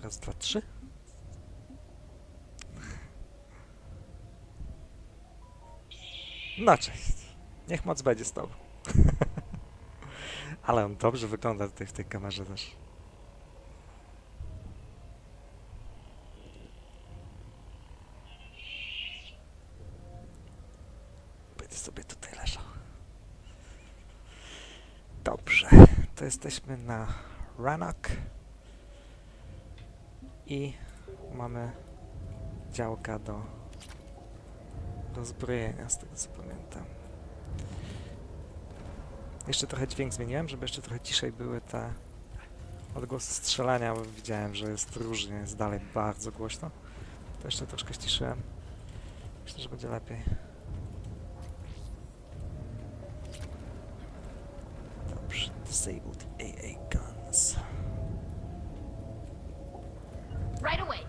Raz, dwa, trzy. No cześć. Niech moc będzie z tobą. Ale on dobrze wygląda tutaj w tej kamerze też. Będzie sobie tutaj leżał. Dobrze. To jesteśmy na Ranok. I mamy działka do zbrojenia, z tego co pamiętam. Jeszcze trochę dźwięk zmieniłem, żeby jeszcze trochę ciszej były te odgłosy strzelania, bo widziałem, że jest różnie, jest dalej bardzo głośno. To jeszcze troszkę ściszyłem. Myślę, że będzie lepiej. Dobrze, disabled AA guns. Right away.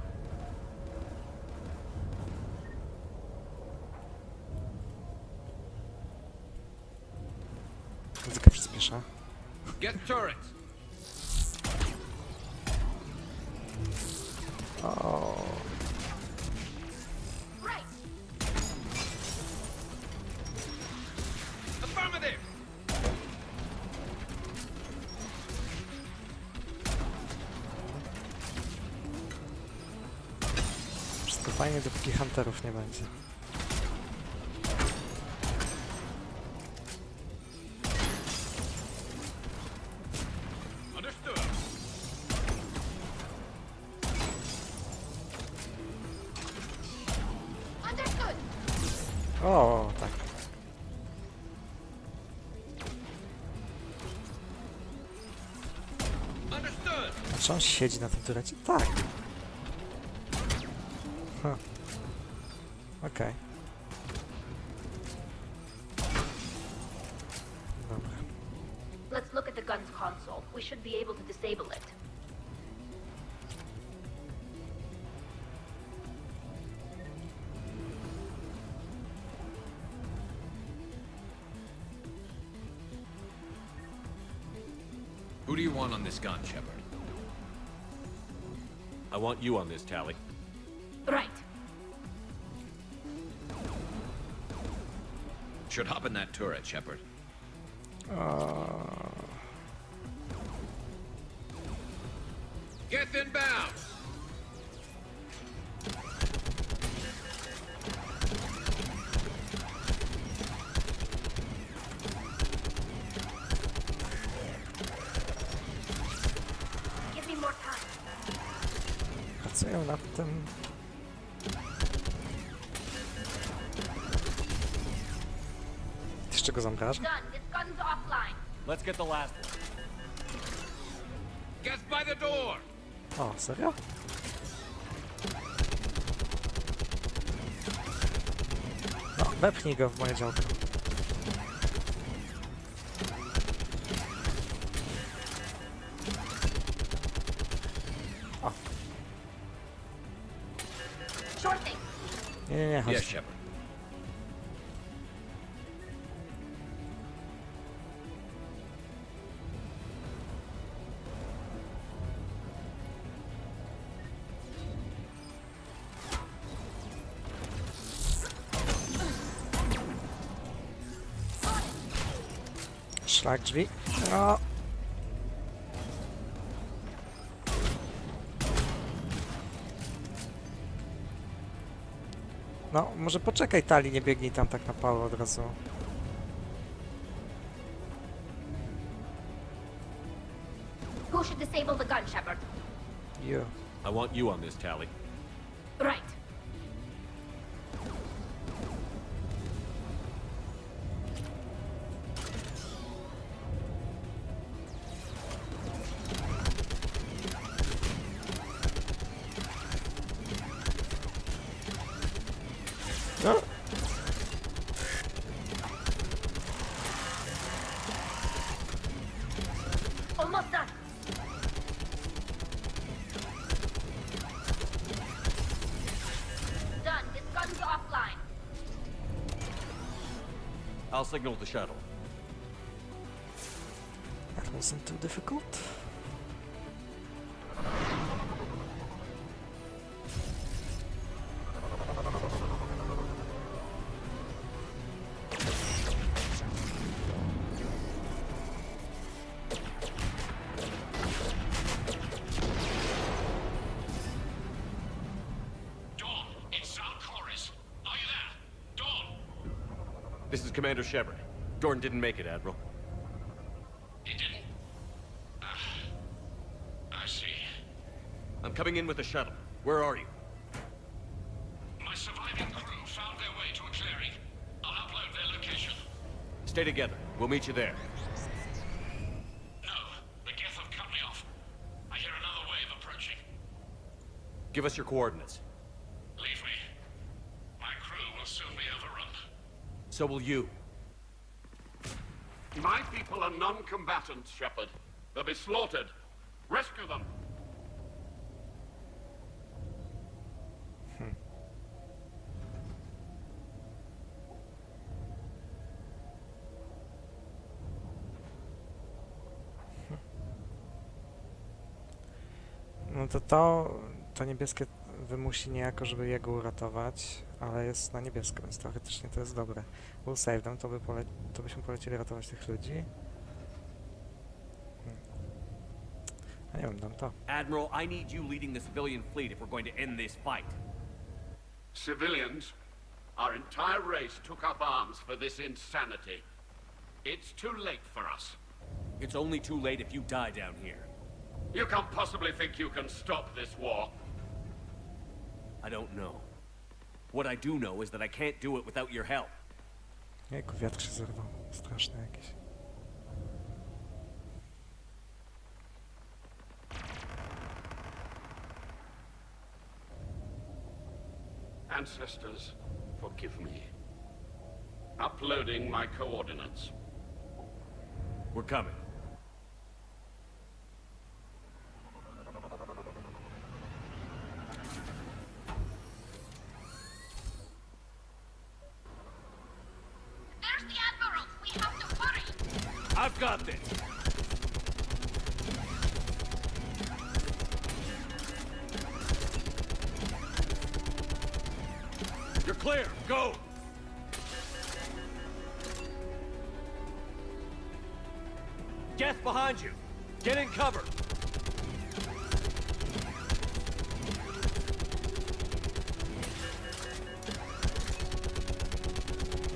Muzyka przyspiesza. Get turret. O, Right. Affirmative. wszystko fajnie, dopóki hunterów nie będzie. Understood. Understood. O, tak. Understood. A czy on siedzi na tym turecie? Tak. Huh. Okej. Dobra. Let's look at the gun's console. We should be able to disable it. Who do you want on this gun, Shepard? I want you on this, Tally. Right. Should hop in that turret, Shepard. Get inbound. Give me more time. Pracuję nad tym. Jeszcze go zamrażę? Done. This gun's offline. Let's get the last one. Get by the door. O, serio? No, wepchnij go w moje działko. O, Sure thing. nie, Yes, chodź. Shepard. Szlak drzwi. O. No, może poczekaj, Tali, nie biegnij tam tak na pałę od razu. Who should disable the gun, Shepard? You. I want you on this, Tally. Right. No. Almost done. Done. This gun's offline. I'll signal the shuttle. That wasn't too difficult. This is Commander Shepard. Jordan didn't make it, Admiral. He didn't? I see. I'm coming in with the shuttle. Where are you? My surviving crew found their way to a clearing. I'll upload their location. Stay together. We'll meet you there. No, the Geth have cut me off. I hear another wave approaching. Give us your coordinates. Leave me. My crew will soon be overrun. So will you. My people are non-combatants, Shepard. They'll be slaughtered. Rescue them. No to niebieskie wymusi niejako, żeby jego uratować, ale jest na niebiesko, więc teoretycznie to jest dobre. We'll save them, to byśmy polecieli ratować tych ludzi. A nie wiem, dam to. Admiral, I need you leading the civilian fleet if we're going to end this fight. Civilians, our entire race took up arms for this insanity. It's too late for us. It's only too late if you die down here. You can't possibly think you can stop this war. I don't know. What I do know is that I can't do it without your help. Jejku, wiatr się zerwał. Straszne jakieś. Ancestors, forgive me. Uploading my coordinates. We're coming. There's the Admiral! We have to hurry! I've got this! You're clear! Go! Geth behind you! Get in cover!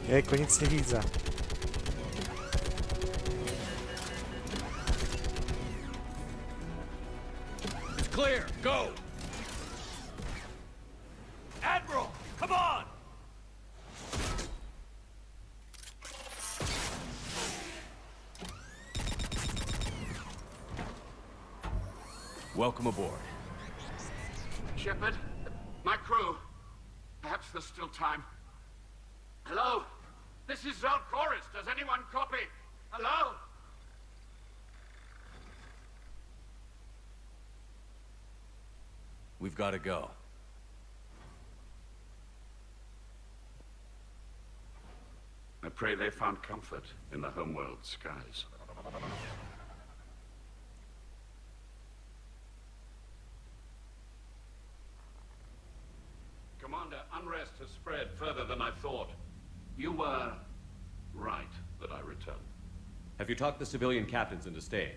Jejku, nic nie widzę. It's clear! Go! Admiral! Come on! Welcome aboard. Shepard, my crew. Perhaps there's still time. Hello? This is Zalcoris. Does anyone copy? Hello? We've got to go. I pray they found comfort in the homeworld skies. Commander, unrest has spread further than I thought. You were right that I returned. Have you talked the civilian captains into staying?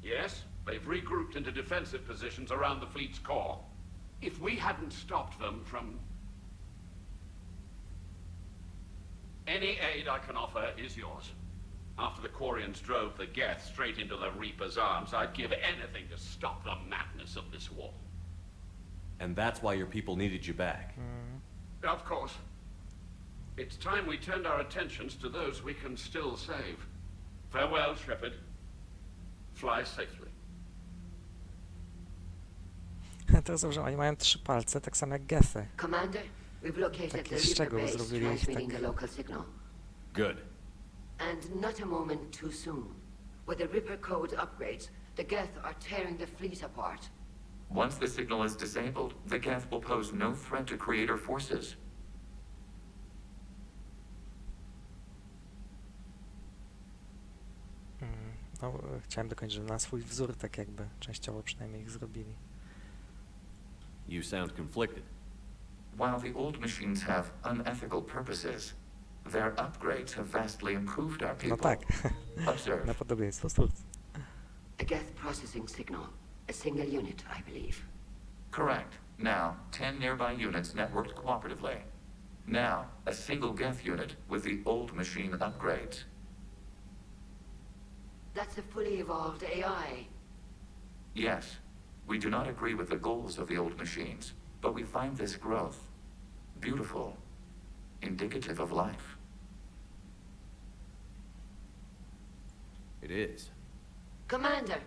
Yes, they've regrouped into defensive positions around the fleet's core. If we hadn't stopped them from... Any aid I can offer is yours. After the Quarians drove the Geth straight into the Reaper's arms, I'd give anything to stop the madness of this war. And that's why your people needed you back. Of course. It's time we turned our attentions to those we can still save. Farewell, Shepard. Fly safely. Teraz dobrze, oni mają 3 palce, tak samo jak Gethy. Commander, we've located Takie the z czego Reaper base zrobili ich transmitting tak? the local signal. Good. And not a moment too soon. With the Reaper code upgrades, the Geth are tearing the fleet apart. Once the signal is disabled, the Geth will pose no threat to Creator forces. No, chciałem dokończyć, że na swój wzór tak jakby, częściowo przynajmniej ich zrobili. You sound conflicted. While the old machines have unethical purposes, their upgrades have vastly improved our No people. tak, Observe. na podobieństwo z Turcji. A Geth processing signal. A single unit, I believe. Correct. Now, 10 nearby units networked cooperatively. Now, a single Geth unit with the old machine upgrades. That's a fully evolved AI. Yes, we do not agree with the goals of the old machines, but we find this growth beautiful, indicative of life. It is. Commander,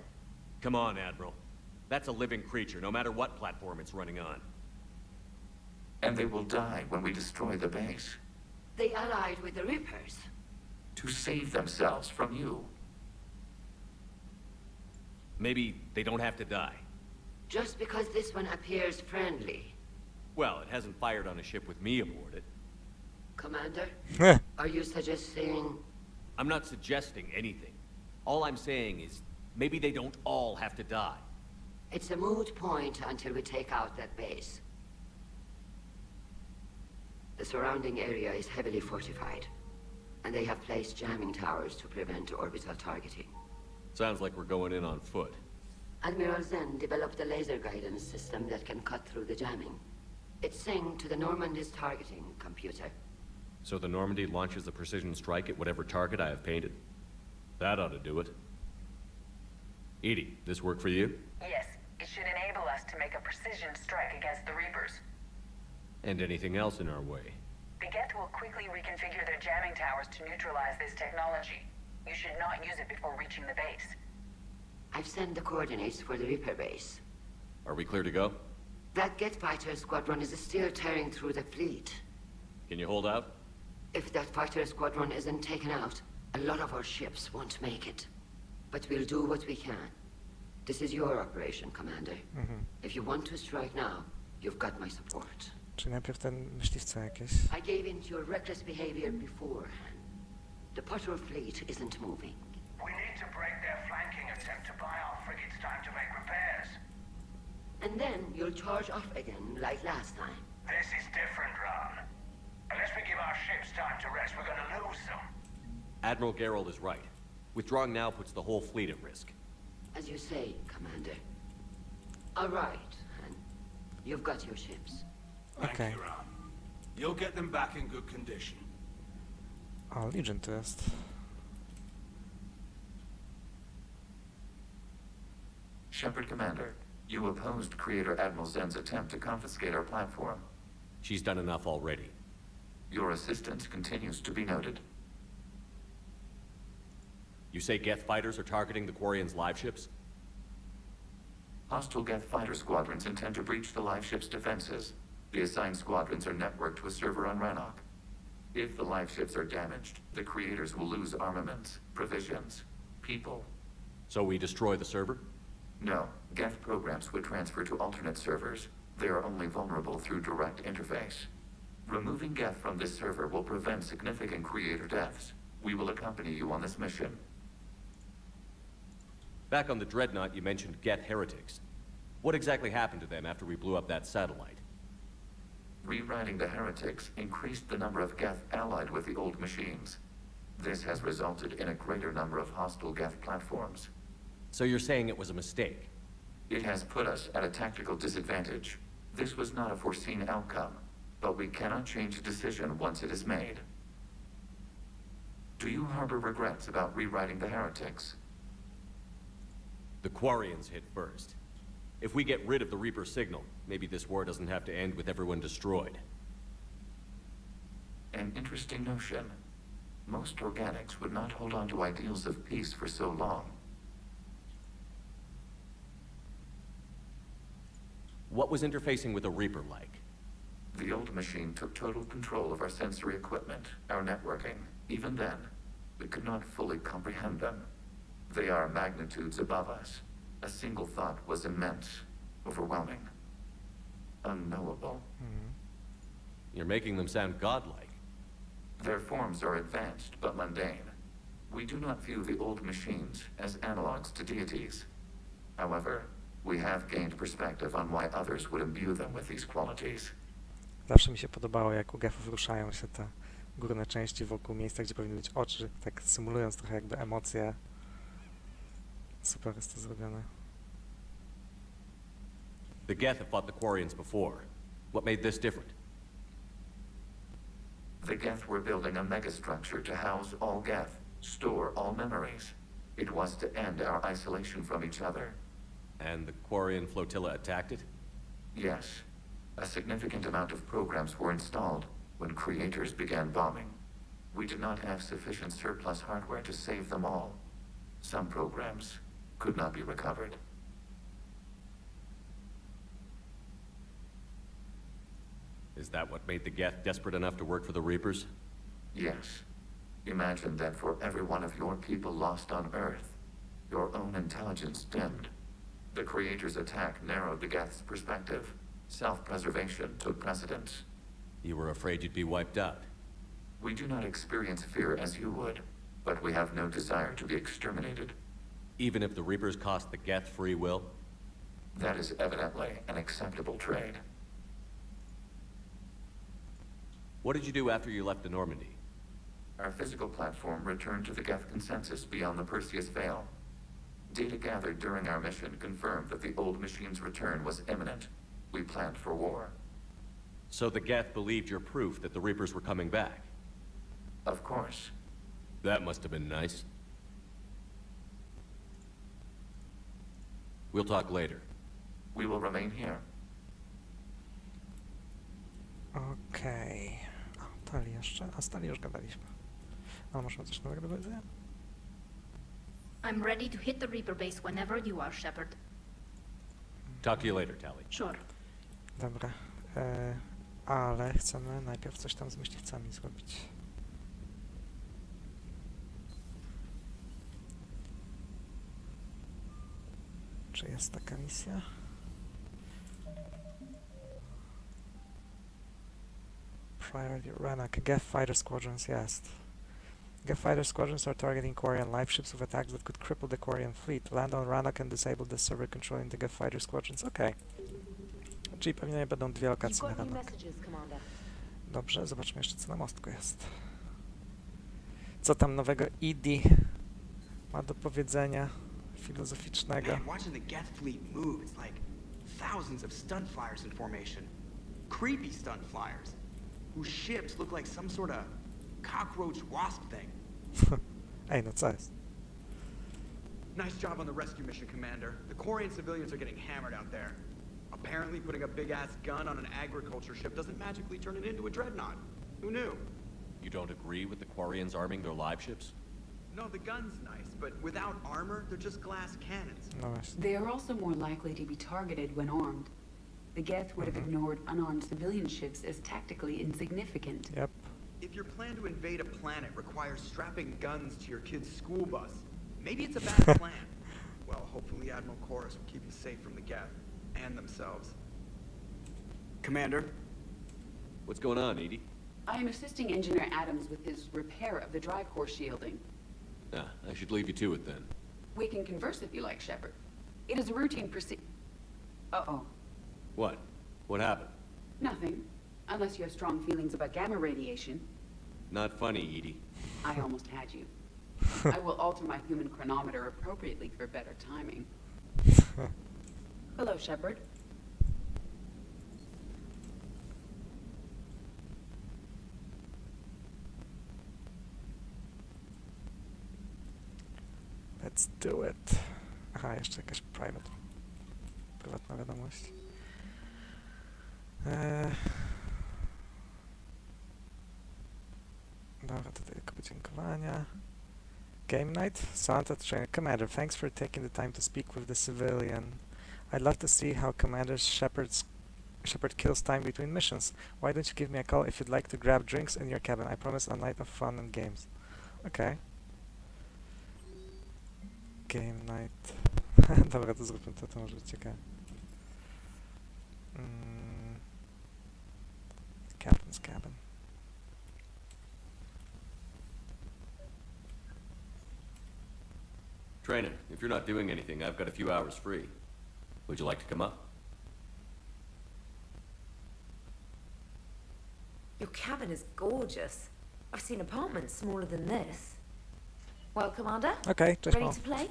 Come on, Admiral. That's a living creature, no matter what platform it's running on. And they will die when we destroy the base, they allied with the Reapers. to save themselves from you. Maybe they don't have to die. Just because this one appears friendly. Well, it hasn't fired on a ship with me aboard it. Commander, are you suggesting... I'm not suggesting anything. All I'm saying is, maybe they don't all have to die. It's a moot point until we take out that base. The surrounding area is heavily fortified, and they have placed jamming towers to prevent orbital targeting. Sounds like we're going in on foot. Admiral Zen developed a laser guidance system that can cut through the jamming. It's synced to the Normandy's targeting computer. So the Normandy launches a precision strike at whatever target I have painted. That ought to do it. Edie, this work for you? Yes, it should enable us to make a precision strike against the Reapers. And anything else in our way? The Geth will quickly reconfigure their jamming towers to neutralize this technology. You should not use it before reaching the base. I've sent the coordinates for the Reaper base. Are we clear to go? That Geth fighter squadron is still tearing through the fleet. Can you hold out? If that fighter squadron isn't taken out, a lot of our ships won't make it. But we'll do what we can. This is your operation, Commander. If you want to strike now, you've got my support. Czy najpierw ten myśliwce jakieś? I gave in to your reckless behavior beforehand. The patrol fleet isn't moving. We need to break their flanking attempt to buy our frigates time to make repairs. And then you'll charge off again, like last time. This is different, Ron. Unless we give our ships time to rest, we're gonna lose them. Admiral Gerald is right. Withdrawing now puts the whole fleet at risk. As you say, Commander. All right, and you've got your ships. Thank Okej. you, Ron. You'll get them back in good condition. O, Legion tu jest. Shepard Commander, you opposed Creator Admiral Zen's attempt to confiscate our platform. She's done enough already. Your assistance continues to be noted. You say Geth fighters are targeting the Quarians' live ships? Hostile Geth fighter squadrons intend to breach the live ship's defenses. The assigned squadrons are networked to a server on Rannoch. If the live ships are damaged, the creators will lose armaments, provisions, people. So we destroy the server? No, Geth programs would transfer to alternate servers. They are only vulnerable through direct interface. Removing Geth from this server will prevent significant creator deaths. We will accompany you on this mission. Back on the Dreadnought, you mentioned Geth heretics. What exactly happened to them after we blew up that satellite? Rewriting the heretics increased the number of Geth allied with the old machines. This has resulted in a greater number of hostile Geth platforms. So you're saying it was a mistake? It has put us at a tactical disadvantage. This was not a foreseen outcome, but we cannot change a decision once it is made. Do you harbor regrets about rewriting the heretics? The Quarians hit first. If we get rid of the Reaper signal, maybe this war doesn't have to end with everyone destroyed. An interesting notion. Most organics would not hold on to ideals of peace for so long. What was interfacing with a Reaper like? The old machine took total control of our sensory equipment, our networking. Even then, we could not fully comprehend them. They are magnitudes above us. A single thought was immense, overwhelming, unknowable. You're making them sound godlike. Their forms are advanced but mundane. We do not view the old machines as analogs to deities. However, we have gained perspective on why others would imbue them with these qualities. Zawsze mi się podobało, jak u Gethów ruszają się te górne części wokół miejsca, gdzie powinny być oczy, tak symulując trochę jakby emocje. Super jest to zrobione. The Geth have fought the Quarians before. What made this different? The Geth were building a megastructure to house all Geth, store all memories. It was to end our isolation from each other. And the Quarian flotilla attacked it? Yes. A significant amount of programs were installed when creators began bombing. We did not have sufficient surplus hardware to save them all. Some programs could not be recovered. Is that what made the Geth desperate enough to work for the Reapers? Yes. Imagine that for every one of your people lost on Earth, your own intelligence dimmed. The Creator's attack narrowed the Geth's perspective. Self-preservation took precedence. You were afraid you'd be wiped out. We do not experience fear as you would, but we have no desire to be exterminated. Even if the Reapers cost the Geth free will? That is evidently an acceptable trade. What did you do after you left the Normandy? Our physical platform returned to the Geth consensus beyond the Perseus Veil. Data gathered during our mission confirmed that the old machine's return was imminent. We planned for war. So the Geth believed your proof that the Reapers were coming back? Of course. That must have been nice. We'll talk later. We will remain here. Okej. O, Tali jeszcze. A z Tali już gadaliśmy. Ale możemy coś nowego do powiedzenia? I'm ready to hit the Reaper base whenever you are, Shepard. Talk to you later, Tali. Sure. Dobra. Ale chcemy najpierw coś tam z myśliwcami zrobić. Czy jest taka misja? Priority Ranak. Geth fighter squadrons, yes. Geth fighter squadrons are targeting Quarian live ships with attacks that could cripple the Quarian fleet. Land on Ranak and disable the server controlling the Geth fighter squadrons. Okej. Czyli pewnie będą dwie lokacje na Ranak. Dobrze, zobaczmy jeszcze co na mostku jest. Co tam nowego Idi ma do powiedzenia filozoficznego? Man, watching the Geth fleet move, it's like thousands of stun flyers in formation. Creepy stun flyers, whose ships look like some sort of cockroach wasp thing. Ej, no co jest? Nice job on the rescue mission, Commander. The Quarian civilians are getting hammered out there. Apparently putting a big-ass gun on an agriculture ship doesn't magically turn it into a dreadnought. Who knew? You don't agree with the Quarians arming their live ships? No, the gun's nice, but without armor, they're just glass cannons. No właśnie. They are also more likely to be targeted when armed. The Geth would have ignored unarmed civilian ships as tactically insignificant. Yep. If your plan to invade a planet requires strapping guns to your kid's school bus, maybe it's a bad plan. Well, hopefully Admiral Chorus will keep you safe from the Geth and themselves. Commander? What's going on, Edie? I am assisting Engineer Adams with his repair of the drive core shielding. Ah, I should leave you to it then. We can converse if you like, Shepard. It is a routine Uh-oh. What? What happened? Nothing. Unless you have strong feelings about gamma radiation. Not funny, Edie. I almost had you. I will alter my human chronometer appropriately for better timing. Hello, Shepard. Let's do it. Aha, jeszcze jakaś prywatna wiadomość. Dobra, tutaj tylko podziękowania. Game night? Santa Trainer. Commander, thanks for taking the time to speak with the civilian. I'd love to see how Commander Shepard kills time between missions. Why don't you give me a call if you'd like to grab drinks in your cabin? I promise a night of fun and games. Okay. Game night. Dobra, to zróbmy to może być ciekawe. Captain's cabin. Trainer, if you're not doing anything, I've got a few hours free. Would you like to come up? Your cabin is gorgeous. I've seen apartments smaller than this. Well, Commander? Okay, cześć, Ready Mom. to play?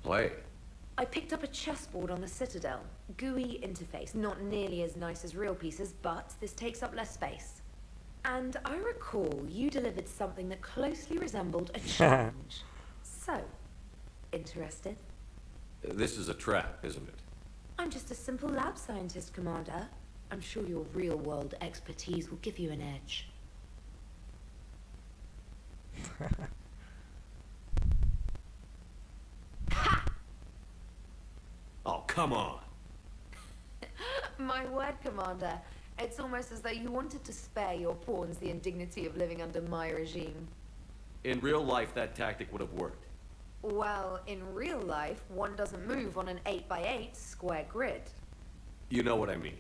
Play. I picked up a chessboard on the Citadel. GUI interface, not nearly as nice as real pieces, but this takes up less space. And I recall you delivered something that closely resembled a challenge. So, interested? This is a trap, isn't it? I'm just a simple lab scientist, Commander. I'm sure your real-world expertise will give you an edge. Oh, come on. My word, Commander. It's almost as though you wanted to spare your pawns the indignity of living under my regime. In real life, that tactic would have worked. Well, in real life, one doesn't move on an 8x8 square grid. You know what I mean.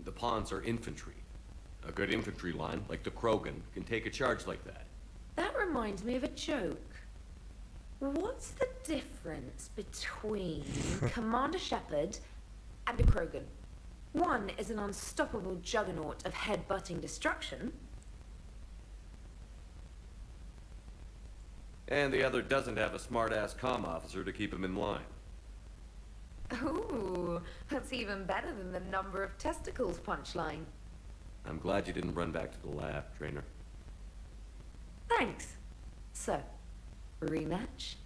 The pawns are infantry. A good infantry line, like the Krogan, can take a charge like that. That reminds me of a joke. What's the difference between Commander Shepard and a Krogan? One is an unstoppable juggernaut of head-butting destruction. And the other doesn't have a smart-ass comm officer to keep him in line. Ooh, that's even better than the number of testicles punchline. I'm glad you didn't run back to the lab, Trainer. Thanks. So, rematch?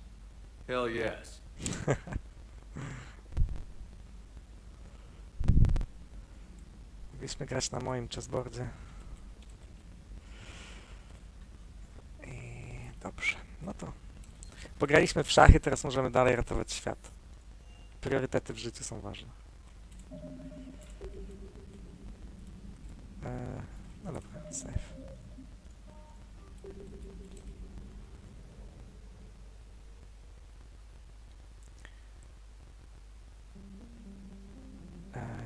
Hell yes. Mogliśmy grać na moim chessboardzie. I dobrze, no to pograliśmy w szachy, teraz możemy dalej ratować świat. Priorytety w życiu są ważne. No dobra, save.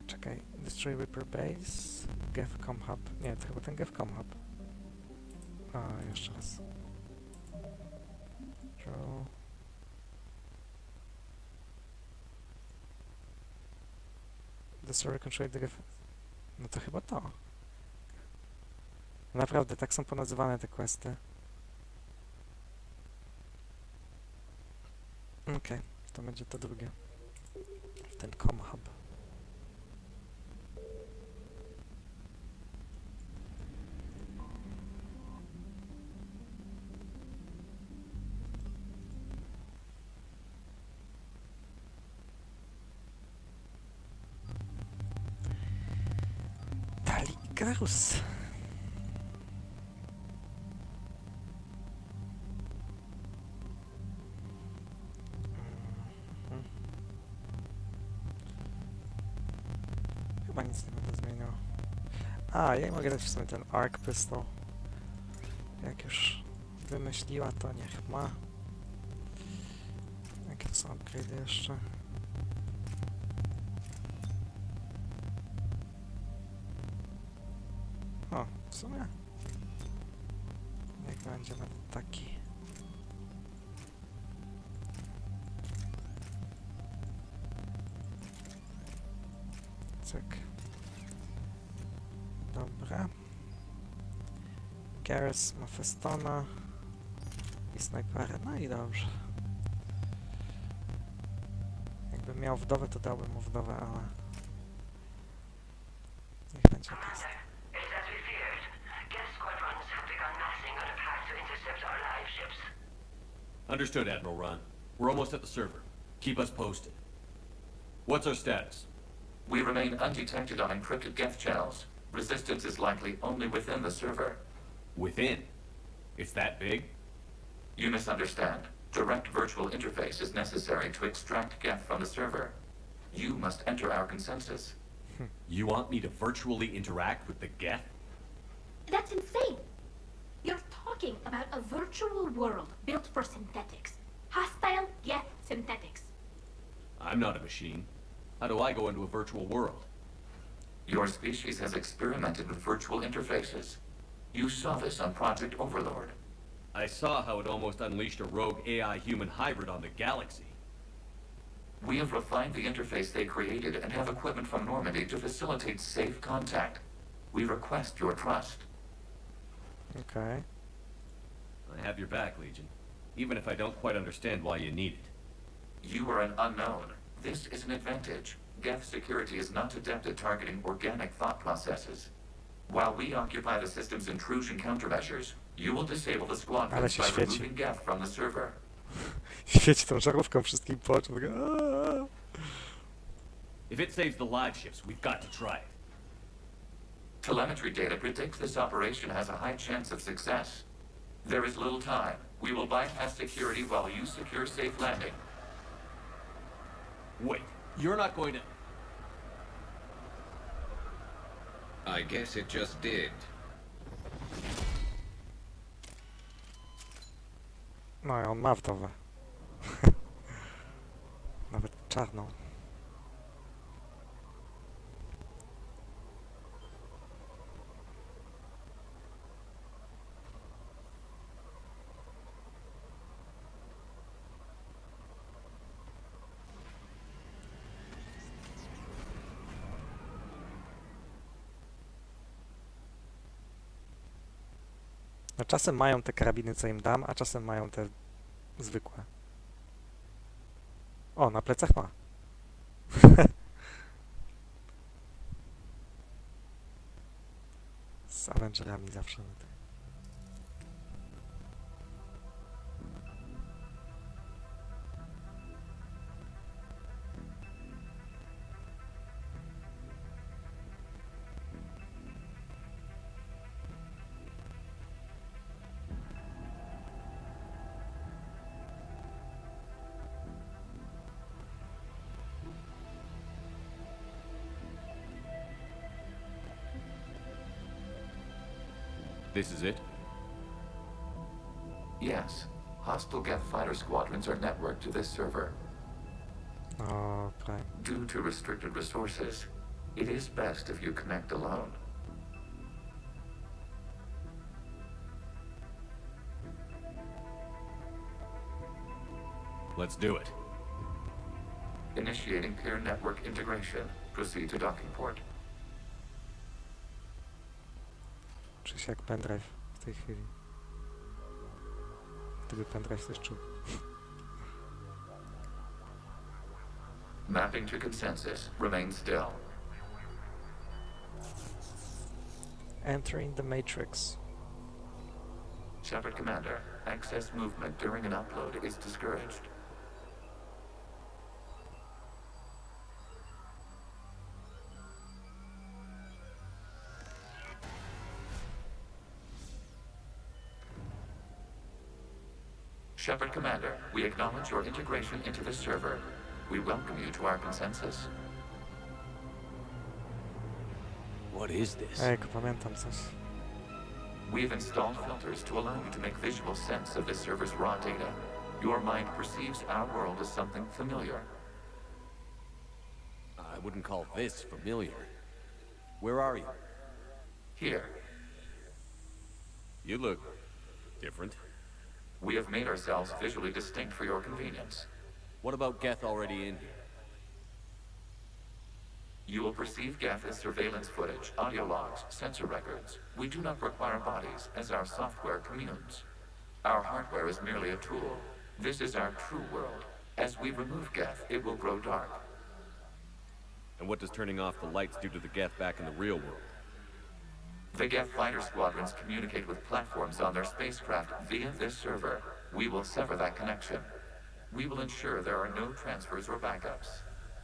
Czekaj, Destroy Reaper Base, GevCom Hub. Nie, to chyba ten GevCom Hub. A, jeszcze raz. Draw. Destroy Control the Gev... No to chyba to. Naprawdę, tak są ponazywane te questy. Okej, to będzie to drugie. Ten Com Hub. Garus. Chyba nic nie będę zmieniał. A, ja mogę dać w sumie ten Arc Pistol. Jak już wymyśliła, to niech ma. Jakie to są upgrade jeszcze? O, w sumie niech będzie nawet taki. Cyk. Dobra. Garrus ma Festona i snajperę, no i dobrze. Jakbym miał wdowę, to dałbym mu wdowę, ale niech będzie tak. Understood, Admiral Ron. We're almost at the server. Keep us posted. What's our status? We remain undetected on encrypted Geth channels. Resistance is likely only within the server. Within? It's that big? You misunderstand. Direct virtual interface is necessary to extract Geth from the server. You must enter our consensus. You want me to virtually interact with the Geth? That's insane! You're talking about a virtual world built for synthetics. Hostile Geth synthetics. I'm not a machine. How do I go into a virtual world? Your species has experimented with virtual interfaces. You saw this on Project Overlord. I saw how it almost unleashed a rogue AI-human hybrid on the galaxy. We have refined the interface they created and have equipment from Normandy to facilitate safe contact. We request your trust. Okay. I have your back, Legion. Even if I don't quite understand why you need it. You are an unknown. This is an advantage. Geth security is not adept at targeting organic thought processes. While we occupy the system's intrusion countermeasures, you will disable the Ale squadrons się by świeci. removing Geth from the server. Świeci tą żarówką wszystkim po oczom. Tak, aaa. If it saves the live ships, we've got to try it. Telemetry data predicts this operation has a high chance of success. There is little time. We will bypass security while you secure safe landing. Wait, you're not going to... I guess it just did. No i on ma wdowę. Nawet czarną. No czasem mają te karabiny, co im dam, a czasem mają te zwykłe. O, na plecach ma. Z Avengerami zawsze. This is it? Yes. Hostile Geth fighter squadrons are networked to this server. O, Prime. Due to restricted resources, it is best if you connect alone. Let's do it. Initiating peer network integration. Proceed to docking port. Czuję się jak pendrive w tej chwili. Gdyby pendrive coś czuł. Mapping to consensus. Remain still. Entering the Matrix. Shepard Commander, access movement during an upload is discouraged. Shepard Commander, we acknowledge your integration into the server. We welcome you to our consensus. What is this? Ejku, pamiętam coś. We've installed filters to allow you to make visual sense of the server's raw data. Your mind perceives our world as something familiar. I wouldn't call this familiar. Where are you? Here, You look different. we have made ourselves visually distinct for your convenience. What about Geth already in here? You will perceive Geth as surveillance footage, audio logs, sensor records. We do not require bodies, as our software communes. Our hardware is merely a tool. This is our true world. As we remove Geth, it will grow dark. And what does turning off the lights do to the Geth back in the real world? The Geth fighter squadrons communicate with platforms on their spacecraft via this server. We will sever that connection. We will ensure there are no transfers or backups.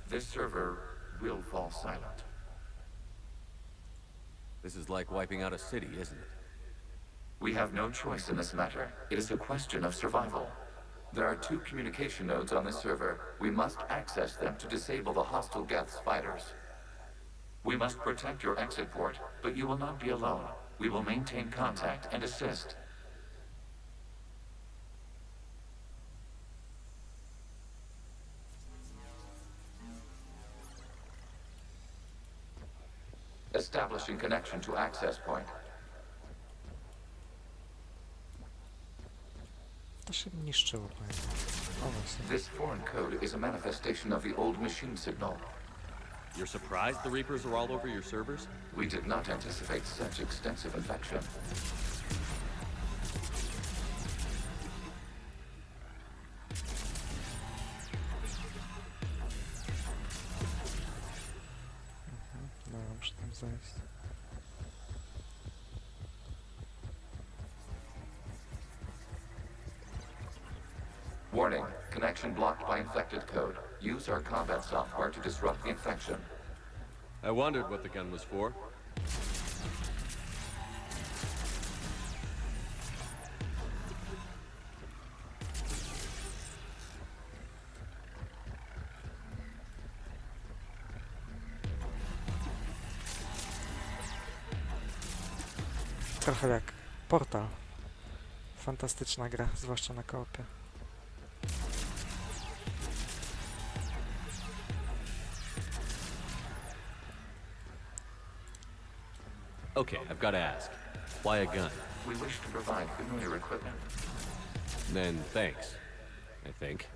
This server will fall silent. This is like wiping out a city, isn't it? We have no choice in this matter. It is a question of survival. There are 2 communication nodes on this server. We must access them to disable the hostile Geth's fighters. We must protect your exit port, but you will not be alone. We will maintain contact and assist. Establishing connection to access point. To się niszczyło, pamiętam. O właśnie. This foreign code is a manifestation of the old machine signal. You're surprised the Reapers are all over your servers? We did not anticipate such extensive infection. No, muszę tam zejść. Warning, connection blocked by infected code. Use our combat software to disrupt the infection. I wondered what the gun was for. Trochę jak Portal. Fantastyczna gra, zwłaszcza na koopie. Okay, I've got to ask. Why a gun? We wish to provide familiar equipment. Then thanks, I think.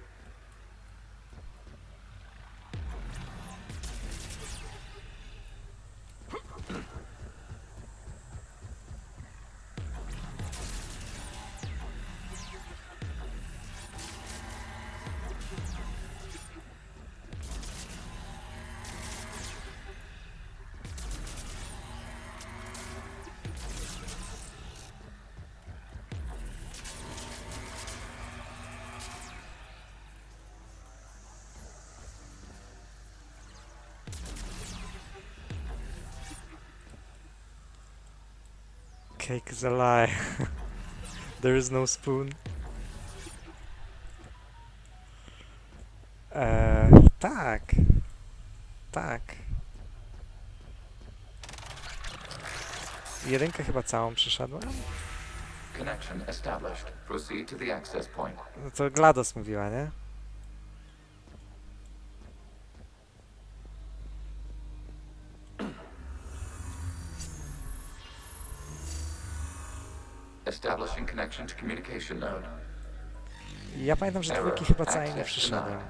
Cake is a lie. There is no spoon. Tak. Tak. Jedynkę chyba całą przyszedłem. Connection established. Proceed to the access point. No to GLaDOS mówiła, nie? Establishing connection to communication node. Ja pamiętam, że dwójki chyba całej nie przyszedłem.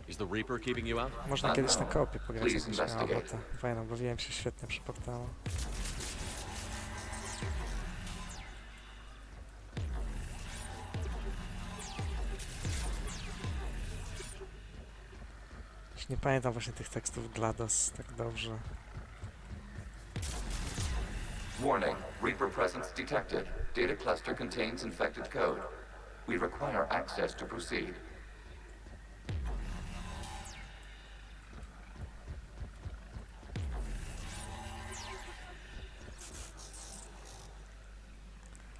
Is the Reaper keeping you out? Można kiedyś na koopie pograć, jakbyś miał ochotę. Fajną, bawiłem się świetnie przy Portalu. Już nie pamiętam właśnie tych tekstów GLaDOS tak dobrze. Warning, Reaper presence detected. Data cluster contains infected code. We require access to proceed.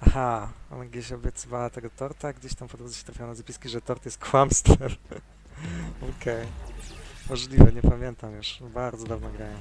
Aha, ona gdzieś obiecywała tego torta, gdzieś tam po drodze się trafiały na zapiski, że tort jest kłamstwem. Okej. Możliwe, nie pamiętam już. Bardzo dawno grałem.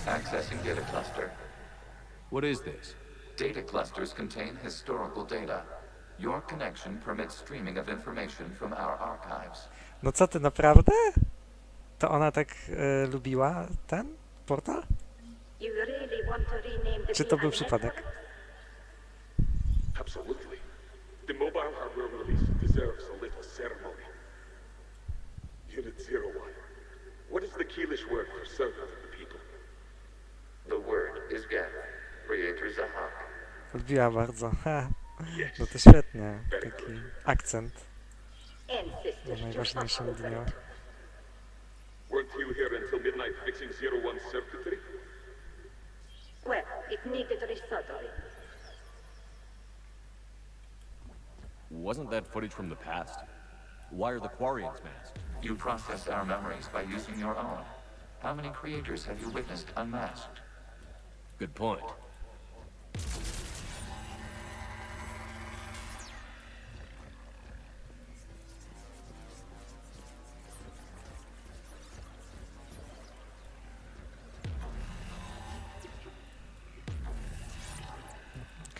Accessing data cluster. What is this? Data clusters contain historical data. Your connection permits streaming of information from our archives. No co ty, naprawdę? To ona tak lubiła ten portal? Czy to był przypadek? Absolutely. The mobile hardware release deserves a little ceremony. Unit 01. What is the Keelish word for servant of the people? The word is geth. Creator's a hawk. Lubiła bardzo. Ha. No to świetnie. Taki akcent na najważniejszym dniu. Weren't you here until midnight fixing 01's circuitry? Well, it needed resoldering. Wasn't that footage from the past? Why are the Quarians masked? You process our memories by using your own. How many creators have you witnessed unmasked? Good point.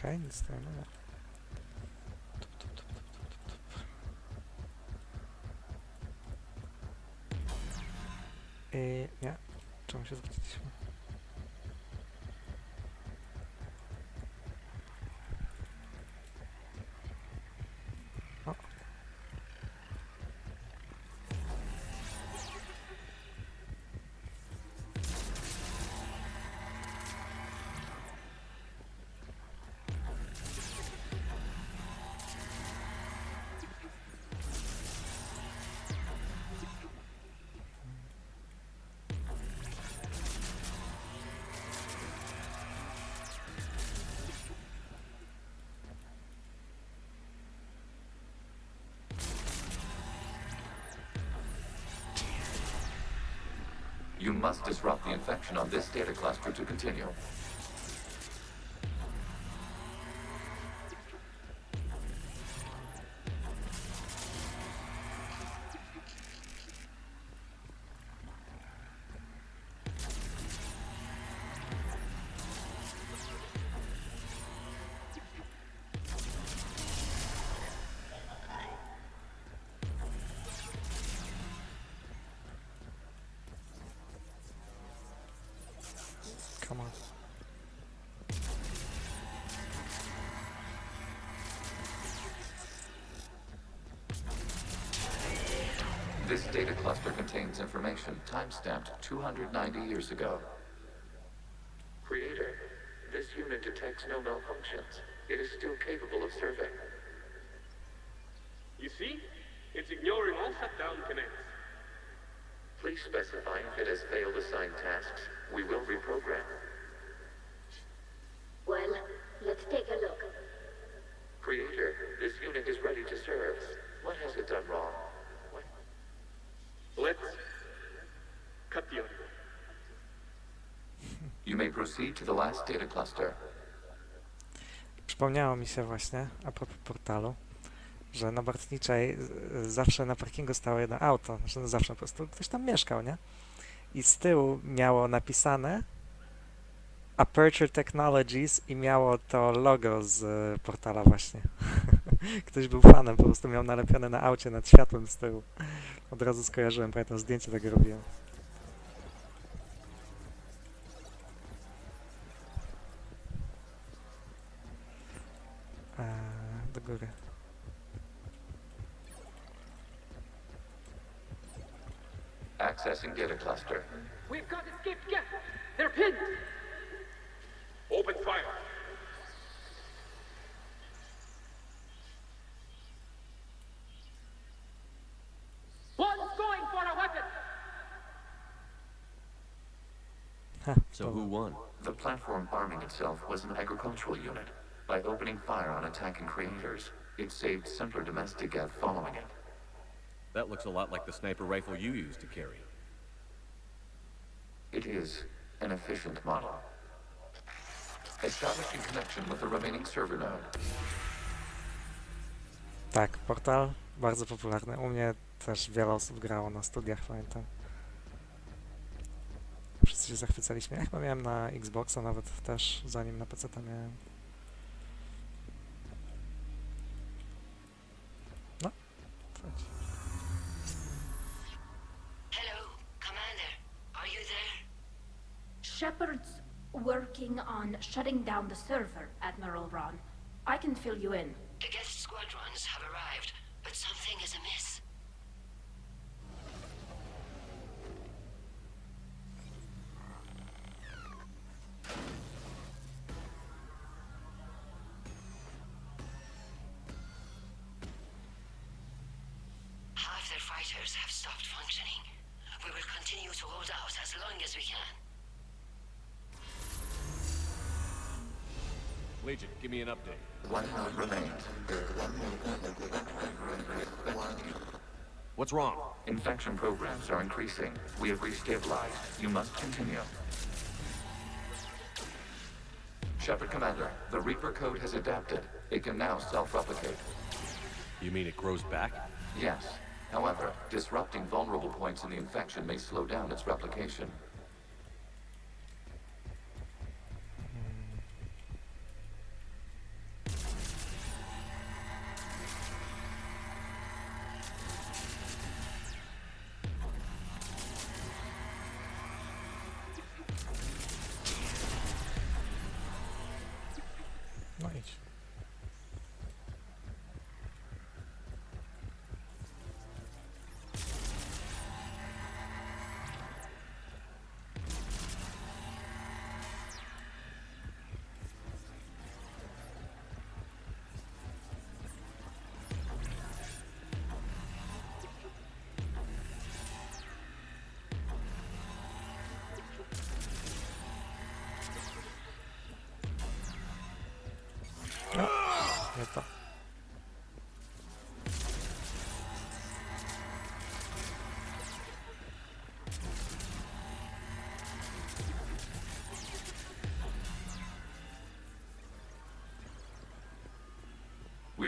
Okej, nic tutaj nie ma. Nie. Czemu się zwróciliśmy? O. You must disrupt the infection on this data cluster to continue. Come on. This data cluster contains information time-stamped 290 years ago. Creator, this unit detects no malfunctions. It is still capable of serving. You see? It's ignoring all shutdown connects. Please specify if it has failed assigned tasks. We will reprogram. Well, let's take a look. Creator, this unit is ready to serve. What has it done wrong? Let's cut the audio. You may proceed to the last data cluster. Przypomniało mi się właśnie, a propos portalu, że na Bartniczej zawsze na parkingu stało jedno auto, znaczy no zawsze po prostu ktoś tam mieszkał, nie? I z tyłu miało napisane Aperture Technologies i miało to logo z portala właśnie. Ktoś był fanem, po prostu miał nalepione na aucie nad światłem z tyłu. Od razu skojarzyłem, pamiętam, zdjęcie tego robiłem. Do góry. Accessing data cluster. We've got escaped gas. They're pinned. Open fire. One's going for a weapon. So who won? The platform arming itself was an agricultural unit. By opening fire on attacking creators, it saved simpler domestic death following it. That looks a lot like the sniper rifle you used to carry. It is an efficient model. Establishing connection with the remaining server node. Tak, portal bardzo popularny. U mnie też wiele osób grało na studiach, pamiętam. Wszyscy się zachwycaliśmy. Ja chyba miałem na Xboxa nawet też, zanim na PC miałem. No, chodź. Hello, Commander. Are you there? Shepard's working on shutting down the server, Admiral Ron. I can fill you in. The guest squadrons have arrived, but something is amiss. Half their fighters have stopped functioning. We will continue to hold out as long as we can. Legion, give me an update. One node remains. What's wrong? Infection programs are increasing. We have restabilized. You must continue. Shepard Commander, the Reaper code has adapted. It can now self-replicate. You mean it grows back? Yes. However, disrupting vulnerable points in the infection may slow down its replication.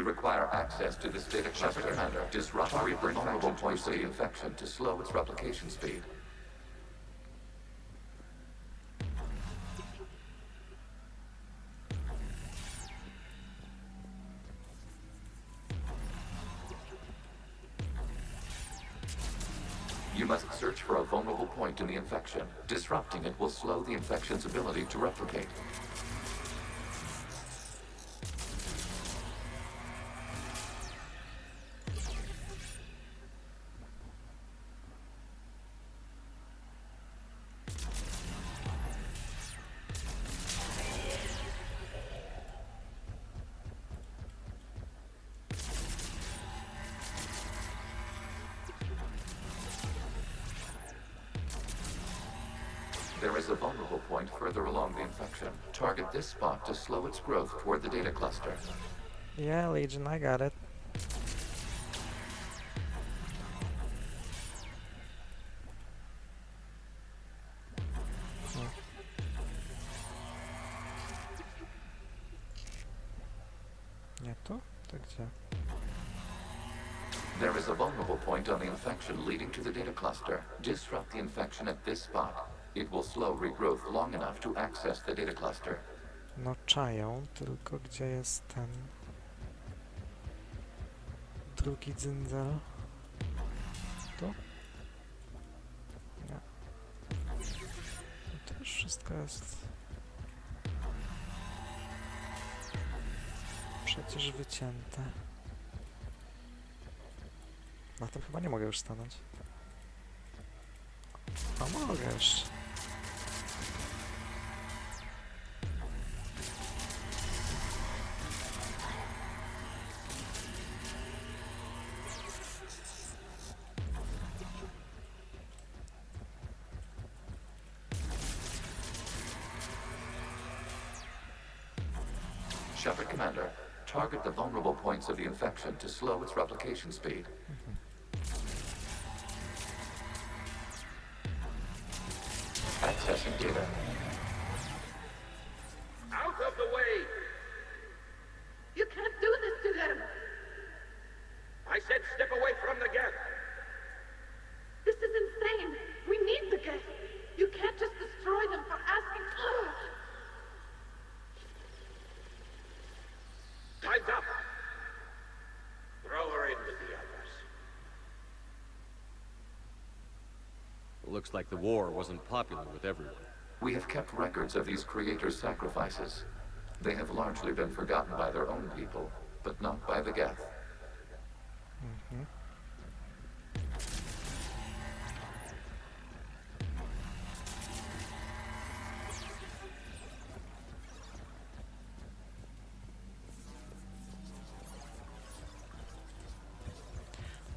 require access to this data cluster. Commander, disrupt the vulnerable points of the infection to slow its replication speed. You must search for a vulnerable point in the infection. Disrupting it will slow the infection's ability to replicate. There is a vulnerable point further along the infection. Target this spot to slow its growth toward the data cluster. Yeah, Legion, I got it. Nie tu? To gdzie? There is a vulnerable point on the infection leading to the data cluster. Disrupt the infection at this spot. It will slow regrowth long enough to access the data cluster. No czają, tylko gdzie jest ten drugi dzyndzel? Tu? Nie. No to już wszystko jest przecież wycięte. Na tym chyba nie mogę już stanąć. A mogę jeszcze. Shepard Commander, target the vulnerable points of the infection to slow its replication speed. Accessing data. Out of the way! You can't do this to them! I said step away from the gap. This is insane! We need the gas! You can't just destroy them for asking. Ugh. Time's up. Throw her in with the others. Looks like the war wasn't popular with everyone. We have kept records of these creators' sacrifices. They have largely been forgotten by their own people, but not by the Geth.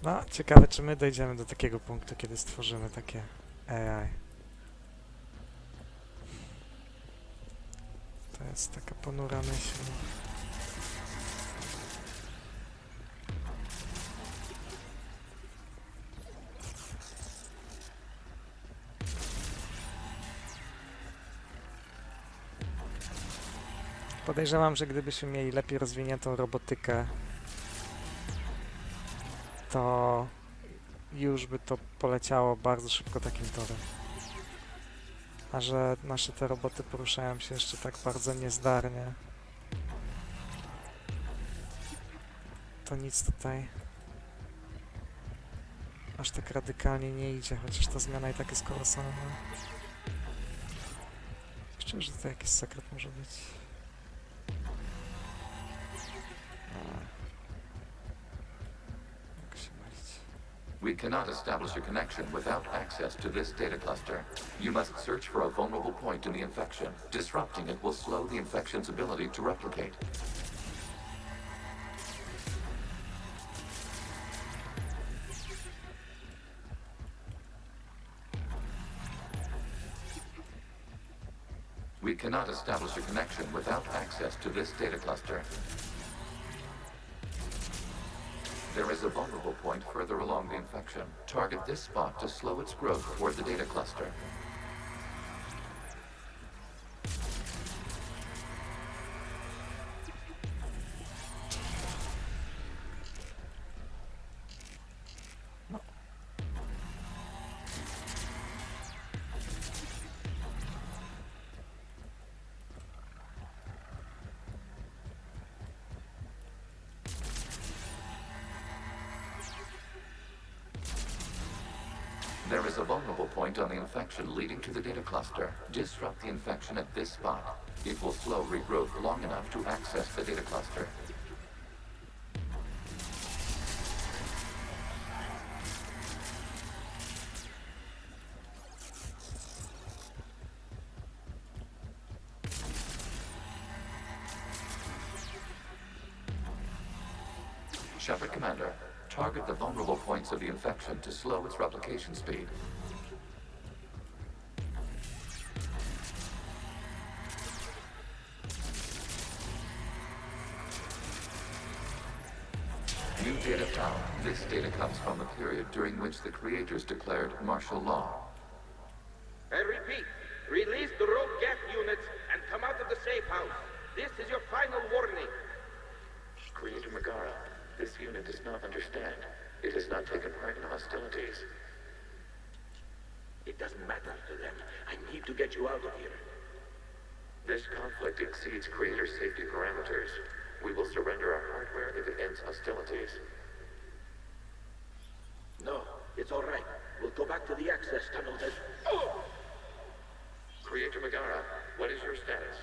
No, ciekawe, czy my dojdziemy do takiego punktu, kiedy stworzymy takie AI. To jest taka ponura myśl. Podejrzewam, że gdybyśmy mieli lepiej rozwiniętą robotykę, to już by to poleciało bardzo szybko takim torem. A że nasze te roboty poruszają się jeszcze tak bardzo niezdarnie, to nic tutaj aż tak radykalnie nie idzie, chociaż ta zmiana i tak jest kolosalna. Myślę, że tutaj jakiś sekret może być. We cannot establish a connection without access to this data cluster. You must search for a vulnerable point in the infection. Disrupting it will slow the infection's ability to replicate. We cannot establish a connection without access to this data cluster. There is a vulnerable point further along the infection. Target this spot to slow its growth toward the data cluster. is a vulnerable point on the infection leading to the data cluster. Disrupt the infection at this spot. It will slow regrowth long enough to access the data cluster. Shepard Commander, target the vulnerable points of the infection to slow its replication speed. New data found. This data comes from the period during which the creators declared martial law. I repeat, release the rogue geth units and come out of the safe house. This is your final warning. Creator Megara, this unit does not understand. It has not taken part in hostilities. It doesn't matter to them. I need to get you out of here. This conflict exceeds Creator's safety parameters. We will surrender our hardware if it ends hostilities. No, it's all right. We'll go back to the access tunnels and... Oh! Creator Megara, what is your status?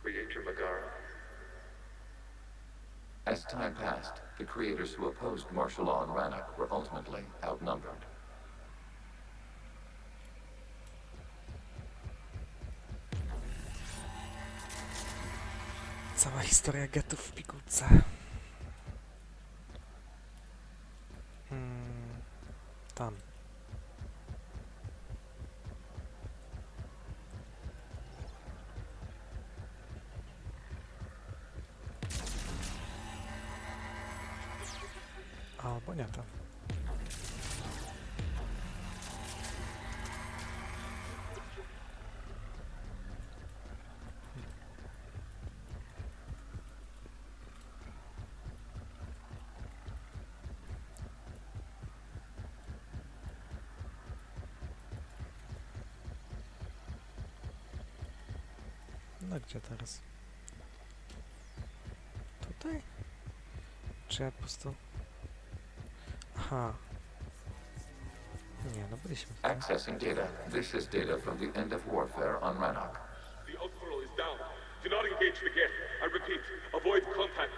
Creator Megara. As time passed, the creators who opposed martial law in Rannoch were ultimately outnumbered. Cała historia getów w pigułce. Tam. Albo nie tam. No gdzie teraz? Tutaj? Czy ja po prostu... Aha. Nie, no byliśmy tutaj. Accessing data. This is data from the end of warfare on Rannoch. The Ultral is down. Do not engage the geth. I repeat, avoid contact.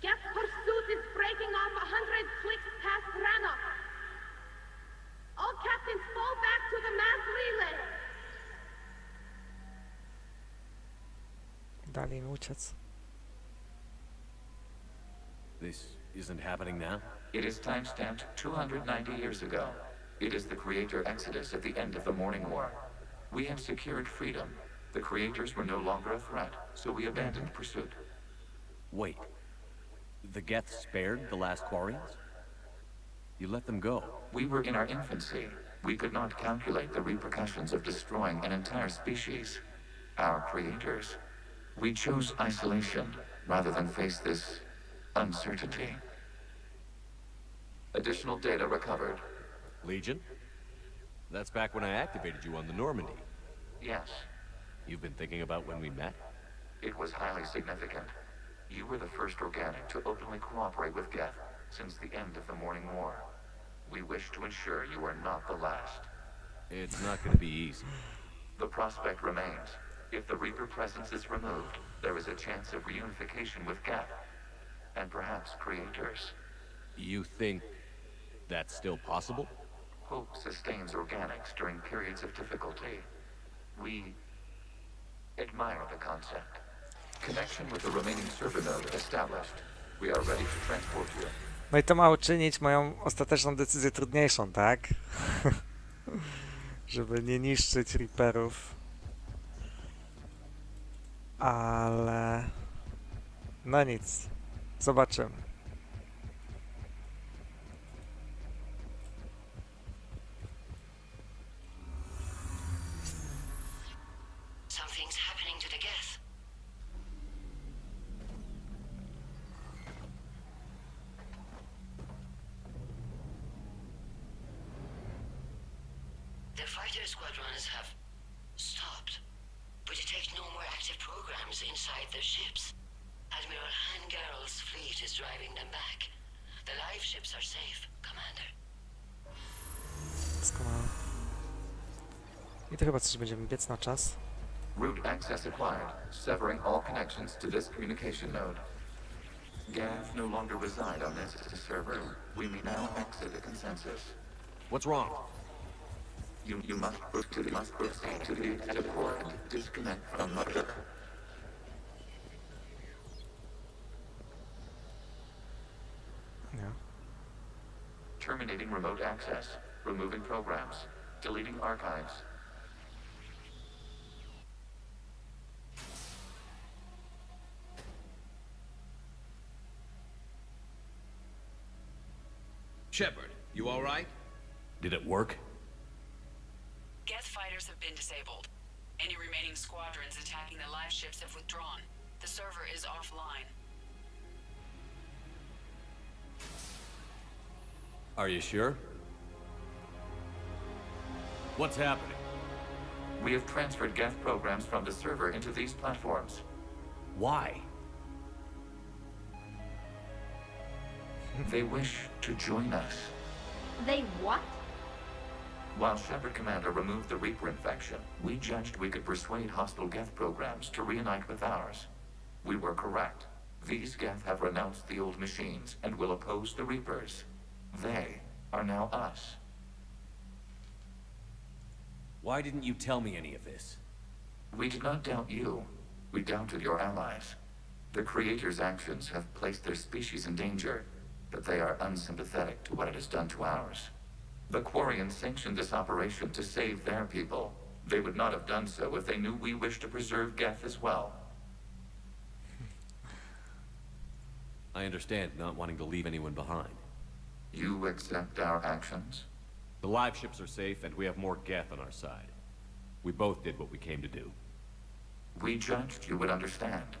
Geth pursuit is breaking off 100 clicks past Rannoch. All captains fall back to the mass relay. Dali mi uciec. This isn't happening now? It is timestamped 290 years ago. It is the Creator Exodus at the end of the Morning War. We have secured freedom. The Creators were no longer a threat, so we abandoned pursuit. Wait. The Geth spared the last Quarians? You let them go. We were in our infancy. We could not calculate the repercussions of destroying an entire species. Our creators. We chose isolation rather than face this uncertainty. Additional data recovered. Legion? That's back when I activated you on the Normandy. Yes. You've been thinking about when we met? It was highly significant. You were the first organic to openly cooperate with Geth since the end of the Morning War. We wish to ensure you are not the last. It's not going to be easy. The prospect remains. If the Reaper presence is removed, there is a chance of reunification with Geth, and perhaps creators. You think that's still possible? Hope sustains organics during periods of difficulty. We admire the concept. Connection with the remaining server node established. We are ready to transport you. No i to ma uczynić moją ostateczną decyzję trudniejszą, tak? Żeby nie niszczyć Reaperów. Ale... no nic. Zobaczymy. Something's happening to the Geth. The fighter squadrons have stopped. We detect no more active programs inside their ships. Admiral Hangarl's fleet is driving them back. The live ships are safe, Commander. Doskonale. I to chyba coś będziemy biec na czas. Route access acquired, severing all connections to this communication node. Gav no longer reside on this server. We may now exit the consensus. What's wrong? You must proceed to the exit port and disconnect from mother. Yeah. Terminating remote access. Removing programs. Deleting archives. Shepard, you all right? Did it work? Geth fighters have been disabled. Any remaining squadrons attacking the live ships have withdrawn. The server is offline. Are you sure? What's happening? We have transferred Geth programs from the server into these platforms. Why? They wish to join us. They what? While Shepard Commander removed the Reaper infection, we judged we could persuade hostile Geth programs to reunite with ours. We were correct. These Geth have renounced the old machines and will oppose the Reapers. They are now us. Why didn't you tell me any of this? We did not doubt you. We doubted your allies. The Creator's actions have placed their species in danger, but they are unsympathetic to what it has done to ours. The Quarians sanctioned this operation to save their people. They would not have done so if they knew we wished to preserve Geth as well. I understand not wanting to leave anyone behind. You accept our actions? The live ships are safe, and we have more Geth on our side. We both did what we came to do. We judged you would understand.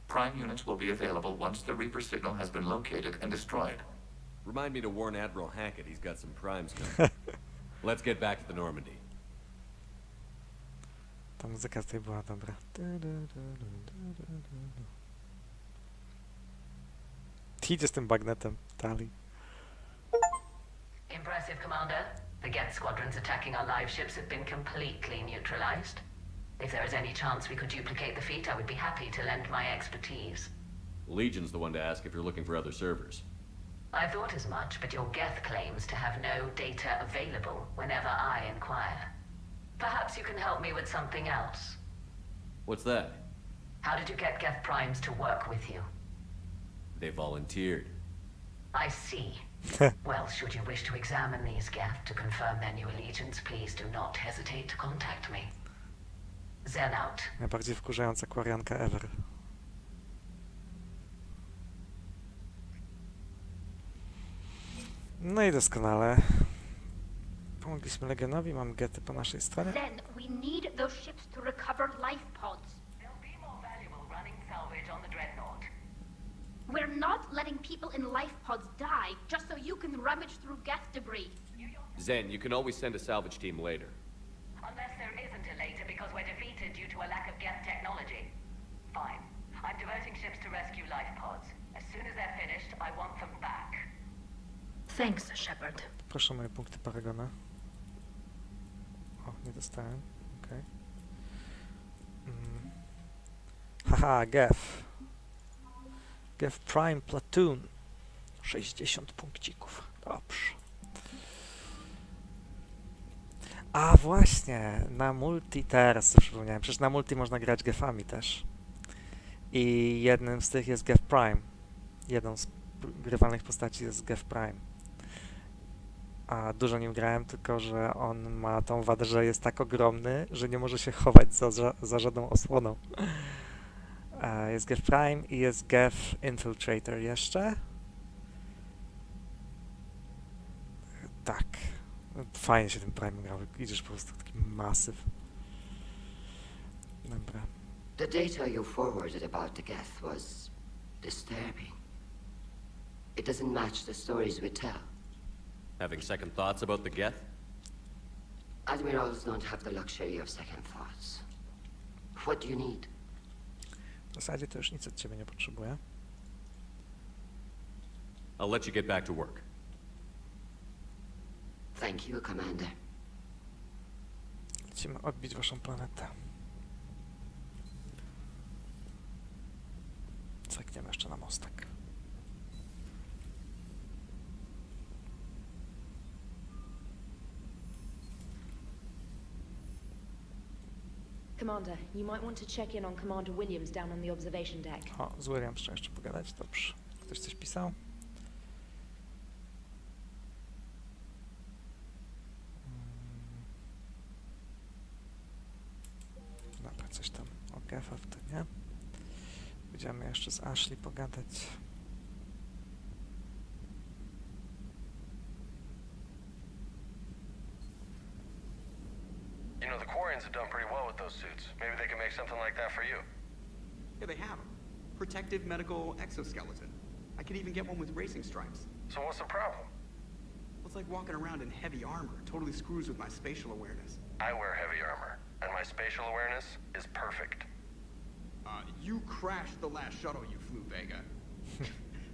Prime units will be available once the Reaper signal has been located and destroyed. Remind me to warn Admiral Hackett he's got some primes coming. Let's get back to the Normandy. Ta muzyka tutaj była dobra. Idzie z tym bagnetem, Tali. Impressive, Commander. The Geth squadrons attacking our live ships have been completely neutralized. If there is any chance we could duplicate the feat, I would be happy to lend my expertise. Legion's the one to ask if you're looking for other servers. I thought as much, but your Geth claims to have no data available whenever I inquire. Perhaps you can help me with something else. What's that? How did you get Geth primes to work with you? They volunteered. I see. Well, should you wish to examine these Geth to confirm their new allegiance, please do not hesitate to contact me. Zen out. Najbardziej wkurzająca kwarianka ever. No i doskonale. Pomogliśmy Legionowi, mamy gety po naszej stronie. Then we need those ships to recover life pods. They'll be more valuable running salvage on the Dreadnought. We're not letting people in life pods die just so you can rummage through Geth debris. Zen, you can always send a salvage team later. Unless there isn't a later because we're defeated due to a lack of Geth technology. Fine. I'm diverting ships to rescue life pods. As soon as they're finished, I want them back. Thanks, Shepard. Proszę moje punkty Paragona. O, nie dostałem. Okej. Haha, Geth. Geth Prime Platoon. 60 punkcików. Dobrze. A właśnie, na multi teraz sobie przypomniałem. Przecież na multi można grać Gethami też. I jednym z tych jest Geth Prime. Jedną z grywalnych postaci jest Geth Prime. A dużo nim grałem, tylko że on ma tą wadę, że jest tak ogromny, że nie może się chować za żadną osłoną. Jest Geth Prime i jest Geth Infiltrator jeszcze. Tak. Fajnie się tym Prime grał. Idziesz po prostu taki masyw. Dobra. The data you forwarded about the Geth was disturbing. It doesn't match the stories we tell. Having second thoughts about the Geth? Admirals don't have the luxury of second thoughts. What do you need? zasadzie to już nic od ciebie nie potrzebuję. I'll let you get back to work. Thank you, Commander. Lecimy odbić waszą planetę. Zerkniemy jeszcze na mostek. Commander, you might want to check in on Commander Williams down on the observation deck. O, z William trzeba jeszcze pogadać, dobrze. Ktoś coś pisał? Dobra, coś tam o Gefa w tym, nie? Będziemy jeszcze z Ashley pogadać. You know, the Quarians have done pretty well with those suits. Maybe they can make something like that for you. Yeah, they have 'em. Protective medical exoskeleton. I could even get one with racing stripes. So what's the problem? Well, it's like walking around in heavy armor. Totally screws with my spatial awareness. I wear heavy armor, and my spatial awareness is perfect. You crashed the last shuttle you flew, Vega.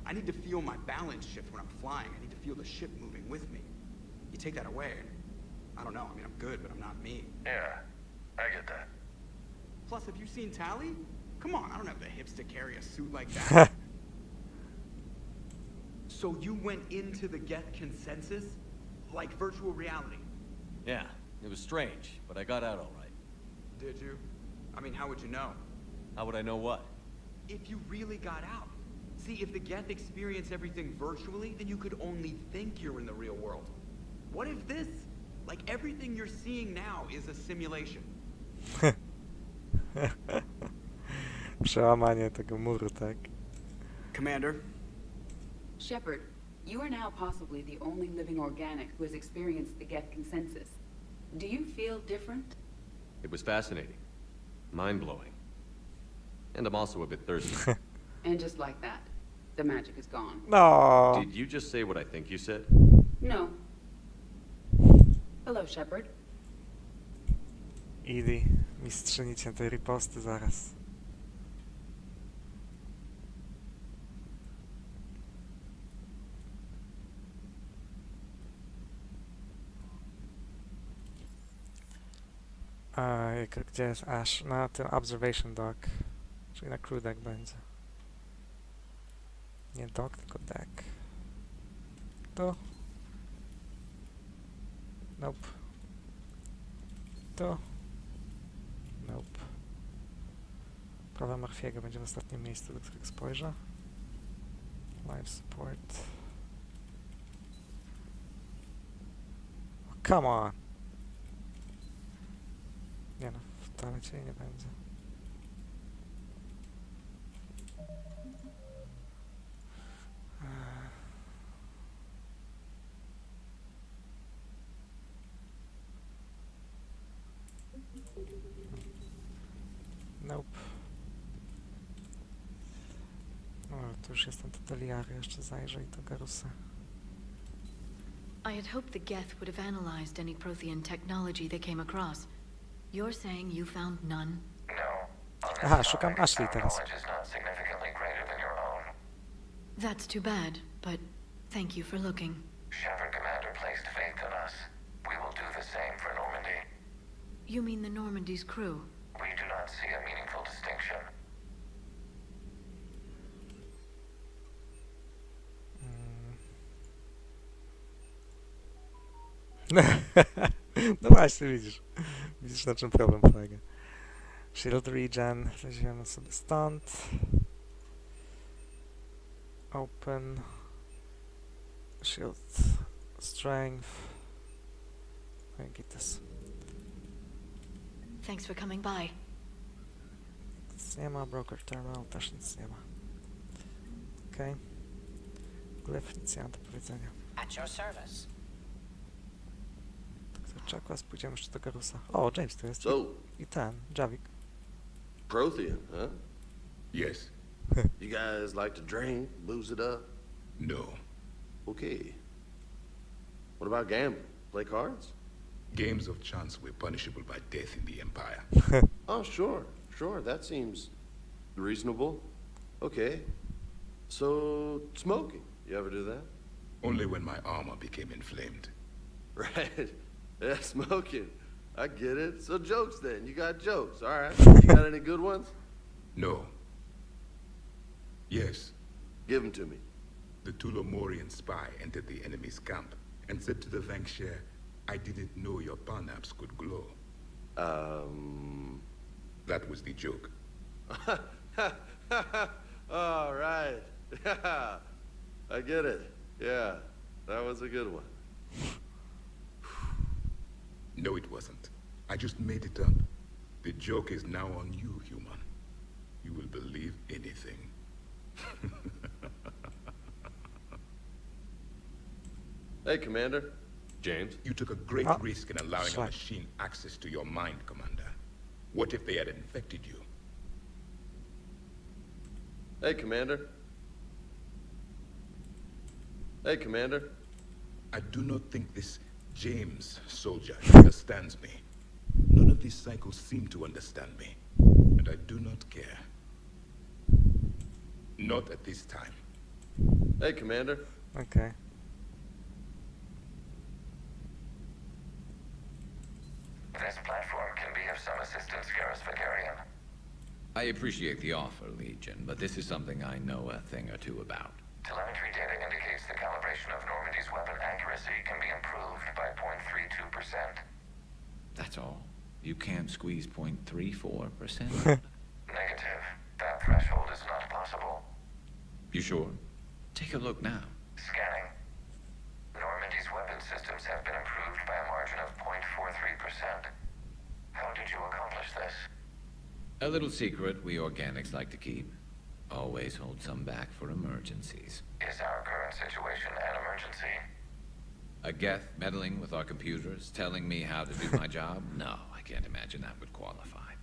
I need to feel my balance shift when I'm flying. I need to feel the ship moving with me. You take that away, and I don't know. I mean, I'm good, but I'm not me. Yeah, I get that. Plus, have you seen Tally? Come on, I don't have the hips to carry a suit like that. So you went into the Geth consensus? Like virtual reality? Yeah, it was strange, but I got out all right. Did you? I mean, how would you know? How would I know what? If you really got out. See, if the Geth experience everything virtually, then you could only think you're in the real world. What if this, like everything you're seeing now, is a simulation? Przełamanie tego muru, tak? Commander? Shepard, you are now possibly the only living organic who has experienced the Geth consensus. Do you feel different? It was fascinating. Mind-blowing. And I'm also a bit thirsty. And just like that, the magic is gone. No. Did you just say what I think you said? No. Hello, Shepard. Idi, mistrzyni ciętej riposty zaraz. Gdzie jest Ash? Na tym observation dock. Czyli na crew deck będzie. Nie dock, tylko deck. Tu. Nope. Tu. Nope. Prawa Murphy'ego będzie w ostatnim miejscu, do którego spojrzę. Life support. Oh, come on! Nie no, w toalecie jej nie będzie. Nope. O, to już jestem do Deliary, jeszcze zajrzę i do Garusa. I had hoped the Geth would have analyzed any Prothean technology they came across. You're saying you found none? No. Aha, szukam Ashley teraz. Knowledge is not significantly greater than your own. That's too bad, but thank you for looking. Shepard Commander placed faith in us. We will do the same for Normandy. You mean the Normandy's crew? We do not see a meaningful distinction. No właśnie, widzisz. Widzisz, na czym problem polega. Shield regen, weźmiemy sobie stąd. Open. Shield strength. No i gites. Thanks for coming by. Nic nie ma, broker terminal też nic nie ma. Okej. Glyph, nic nie ma do powiedzenia. At your service. Czekwas, pójdziemy jeszcze do Garusa. O, James tu jest. So, I ten, Javik. Prothean, huh? Yes. You guys like to drink, booze it up? No. Okay. What about gambling? Play cards? Games of chance were punishable by death in the Empire. Oh, sure, sure. That seems Reasonable? Okay. So, smoking. You ever do that? Only when my armor became inflamed. Right. Yeah, smoking. I get it. So jokes then. You got jokes. All right. You got any good ones? No. Yes. Give them to me. The Tulomorian spy entered the enemy's camp and said to the Vanksher, I didn't know your parnaps could glow. That was the joke. All right. I get it. Yeah, that was a good one. No, it wasn't. I just made it up. The joke is now on you, human. You will believe anything. Hey, Commander. James? You took a great risk in allowing a machine access to your mind, Commander. What if they had infected you? Hey, Commander. Hey, Commander. I do not think this James soldier understands me. None of these cycles seem to understand me. And I do not care. Not at this time. Hey, Commander. Okay. This platform can be of some assistance, Garrus Vigarian. I appreciate the offer, Legion, but this is something I know a thing or two about. Telemetry data indicates the calibration of Normandy's weapon accuracy can be improved by 0.32%. That's all. You can't squeeze 0.34%? Negative. That threshold is not possible. You sure? Take a look now. Scanning. Normandy's weapon systems have been improved by a margin of 0.43%. How did you accomplish this? A little secret we organics like to keep. Always hold some back for emergencies. Is our current situation an emergency? A Geth meddling with our computers, telling me how to do my job? No, I can't imagine that would qualify.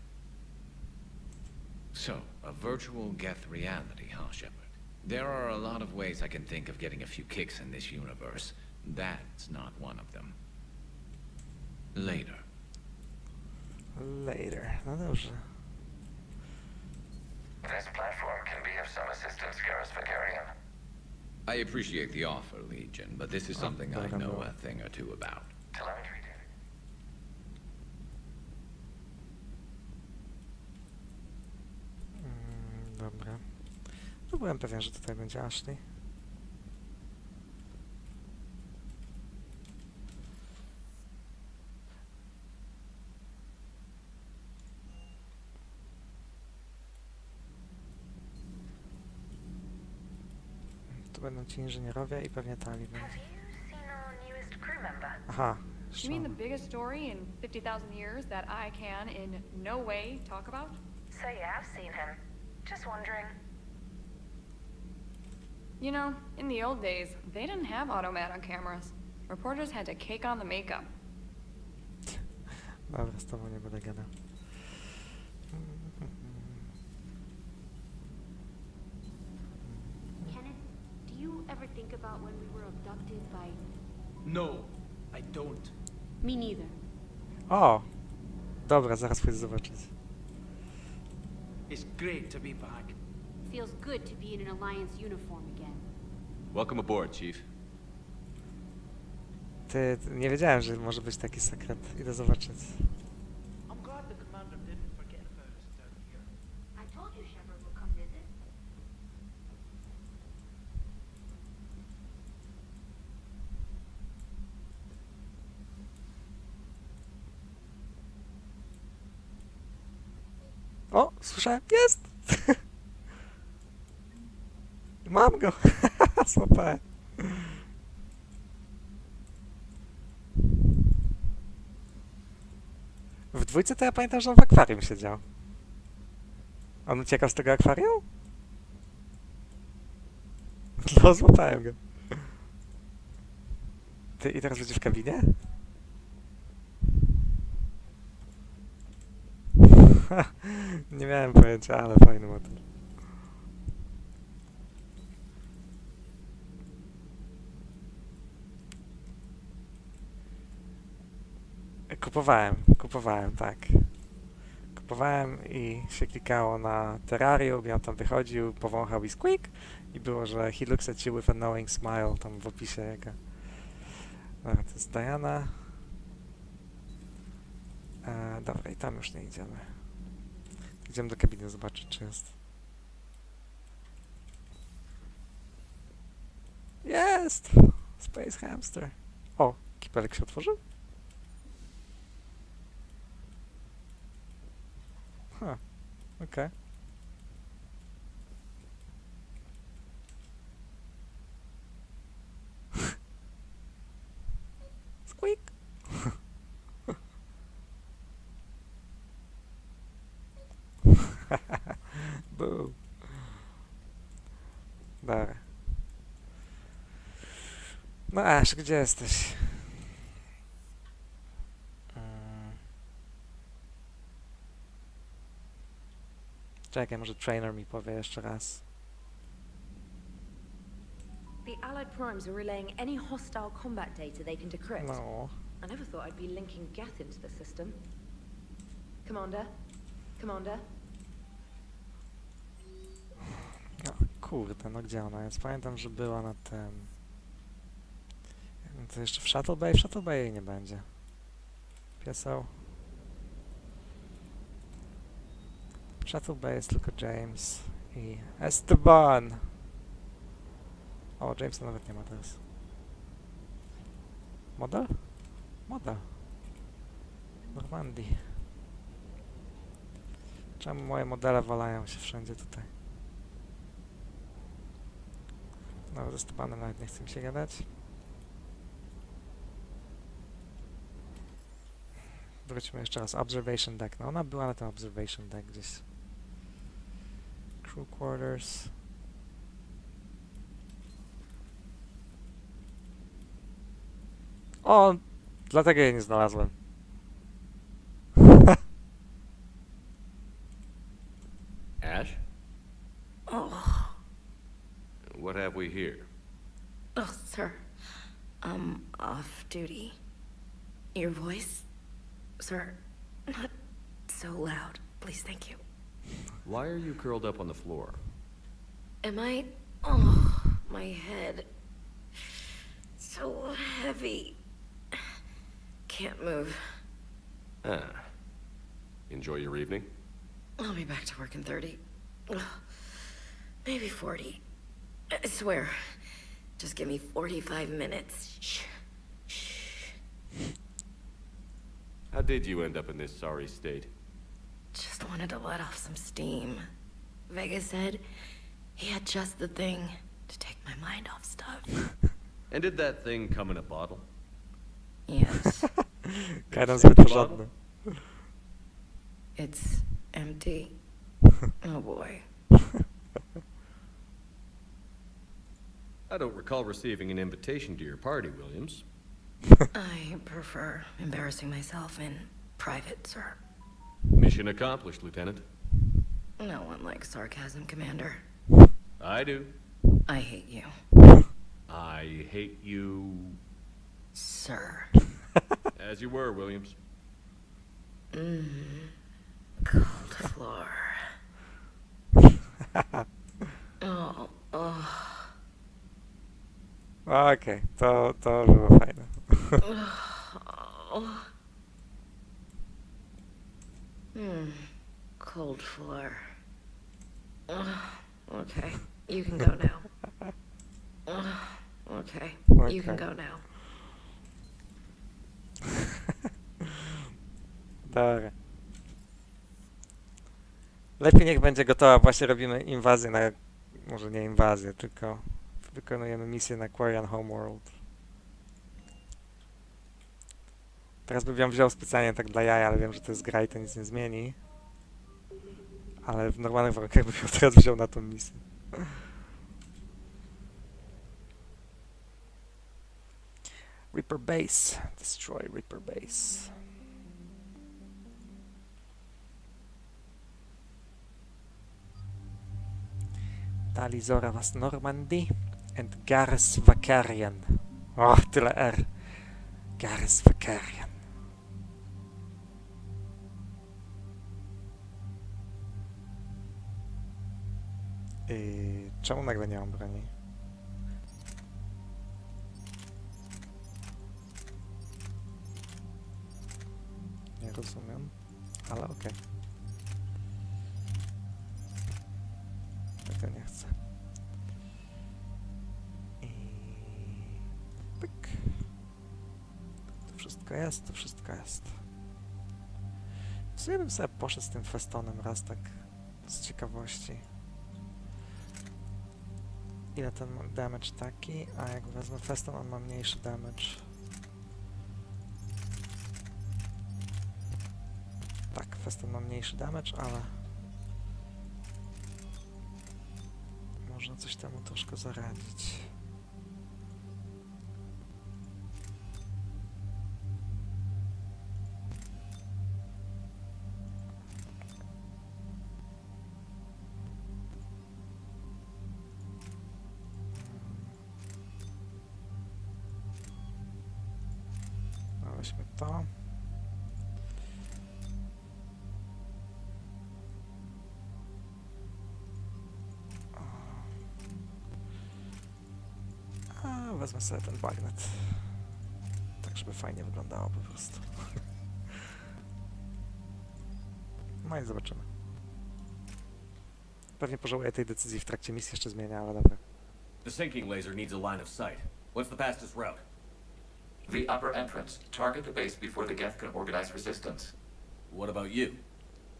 So, a virtual Geth reality, huh, Shepard? There are a lot of ways I can think of getting a few kicks in this universe. That's not one of them. Later. Later. No dobrze. This platform can be of some assistance, Garrus Vigarian. I appreciate the offer, Legion, but this is something I know a thing or two about. Telemetry data. Dobra. No byłem pewien, że tutaj będzie Ashley. To będą ci inżynierowie i pewnie tali będą. Aha. You mean the biggest story in 50,000 years that I can in no way talk about? So yeah, I've seen him. Just wondering. You know, in the old days, they didn't have automat on cameras. Reporters had to cake on the makeup. Dobra, z tobą nie będę gadał. Kenneth, do you ever think about when we were abducted by... No, I don't. Me neither. O! Dobra, zaraz pójdę zobaczyć. It's great to be back. Feels good to be in an Alliance uniform again. Welcome aboard, Chief. Ty, nie wiedziałem, że może być taki sekret. Idę zobaczyć. I'm glad the commander didn't forget about us down here. I told you Shepard would come visit. O, słyszałem, jest! Mam go! Złapałem. W dwójce to ja pamiętam, że on w akwarium siedział. On uciekał z tego akwarium? No, złapałem go. Ty, i teraz będzie w kabinie? Nie miałem pojęcia, ale fajny motyw. Kupowałem, tak. kupowałem i się klikało na terrarium i on tam wychodził, powąchał i squeak i było, że he looks at you with a knowing smile tam w opisie jego. Dobra, to jest Diana. Dobra, i tam już nie idziemy. Idziemy do kabiny zobaczyć, czy jest. Jest! Space Hamster. O, kipelek się otworzył? Okej. Squeak! Boo. Dobra. No Ash, gdzie jesteś? Czekaj, może trainer mi powie jeszcze raz. The Allied Primes are relaying any hostile combat data they can decrypt. No. I never thought I'd be linking Geth into the system. Commander? Commander? No, kurde, no gdzie ona jest? Pamiętam, że była na tym... To jeszcze w Shuttle Bay? W Shuttle Bay jej nie będzie. Pieseł. W Shuttle Bay jest tylko James i Esteban. O, Jamesa nawet nie ma teraz. Model? Model. Normandii. Czemu moje modele walają się wszędzie tutaj? No, ze Estebanem nawet nie chce mi się gadać. Wróćmy jeszcze raz. Observation deck. No ona była na tym observation deck gdzieś. Crew quarters. O! Dlatego jej nie znalazłem. Ash? Oh. What have we here? Oh, sir. I'm off duty. Your voice? Sir, not so loud. Please, thank you. Why are you curled up on the floor? Am I... Oh, my head. So heavy. Can't move. Ah. Enjoy your evening? I'll be back to work in 30. Ugh, maybe 40. I swear. Just give me 45 minutes. Shh. Shh. How did you end up in this sorry state? Just wanted to let off some steam. Vega said he had just the thing to take my mind off stuff. And did that thing come in a bottle? Yes. Gadam zbyt porządny. It's empty. Oh boy. I don't recall receiving an invitation to your party, Williams. I prefer embarrassing myself in private, sir. Mission accomplished, Lieutenant. No one likes sarcasm, Commander. I do. I hate you. I hate you... Sir. As you were, Williams. Cold floor. Okej, to było fajne. Cold floor. Okay, you can go now. Okay, you can go now. Dobra. Lepiej niech będzie gotowa, właśnie robimy inwazję na... Może nie inwazję, tylko wykonujemy misję na Quarian Homeworld. Teraz bym ją wziął specjalnie tak dla jaja, ale wiem, że to jest gra i to nic nie zmieni. Ale w normalnych warunkach bym ją teraz wziął na tą misję. Reaper Base. Destroy Reaper Base. Talizora was Normandy and Gareth Vakarian. O, tyle R. Gareth Vakarian. Czemu nagle nie mam broni? Nie rozumiem, ale okej. Tego nie chcę. I... pyk. To wszystko jest, to wszystko jest. W sumie bym sobie poszedł z tym festonem raz tak z ciekawości. Ile ten ma damage taki, a jak wezmę feston, on ma mniejszy damage. Tak, feston ma mniejszy damage, ale można coś temu troszkę zaradzić. Weźmy to. A wezmę sobie ten bagnet. Tak, żeby fajnie wyglądało po prostu. No i zobaczymy. Pewnie pożałuję tej decyzji w trakcie misji, jeszcze zmienia, ale dobra. The sinking laser needs a line of sight. What's the fastest route? The upper entrance. Target the base before the Geth can organize resistance. What about you?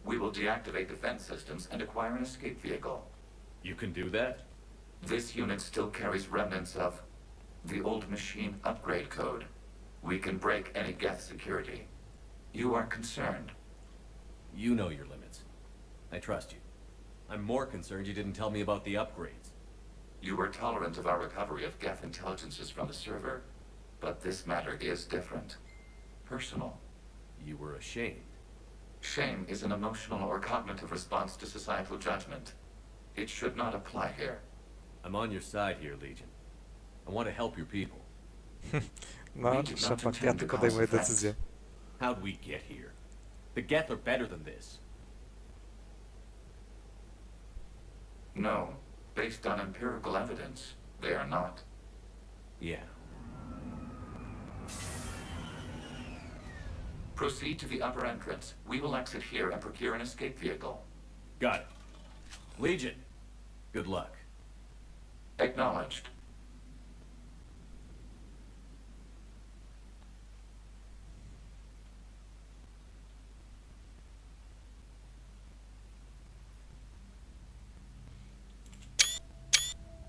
We will deactivate defense systems and acquire an escape vehicle. You can do that? This unit still carries remnants of the old machine upgrade code. We can break any Geth security. You are concerned. You know your limits. I trust you. I'm more concerned you didn't tell me about the upgrades. You were tolerant of our recovery of Geth intelligences from the server. But this matter is different. Personal. You were ashamed. Shame is an emotional or cognitive response to societal judgment. It should not apply here. I'm on your side here, Legion. I want to help your people. No, Shepard, ja tylko podejmuję decyzję. How'd we get here? The Geth are better than this. No. Based on empirical evidence, they are not. Yeah. Proceed to the upper entrance. We will exit here and procure an escape vehicle. Got it. Legion, good luck. Acknowledged.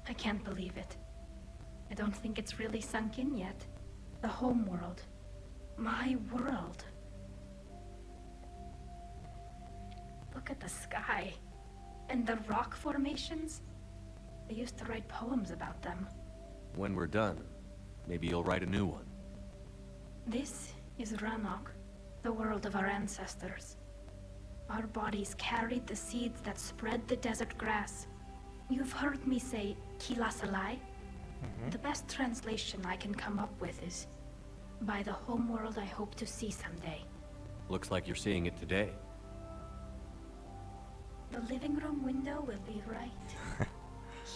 I can't believe it. I don't think it's really sunk in yet. The home world. My world. Look at the sky. And the rock formations. I used to write poems about them. When we're done, maybe you'll write a new one. This is Ranok, the world of our ancestors. Our bodies carried the seeds that spread the desert grass. You've heard me say Kilasalai? The best translation I can come up with is, by the homeworld I hope to see someday. Looks like you're seeing it today. The living room window will be right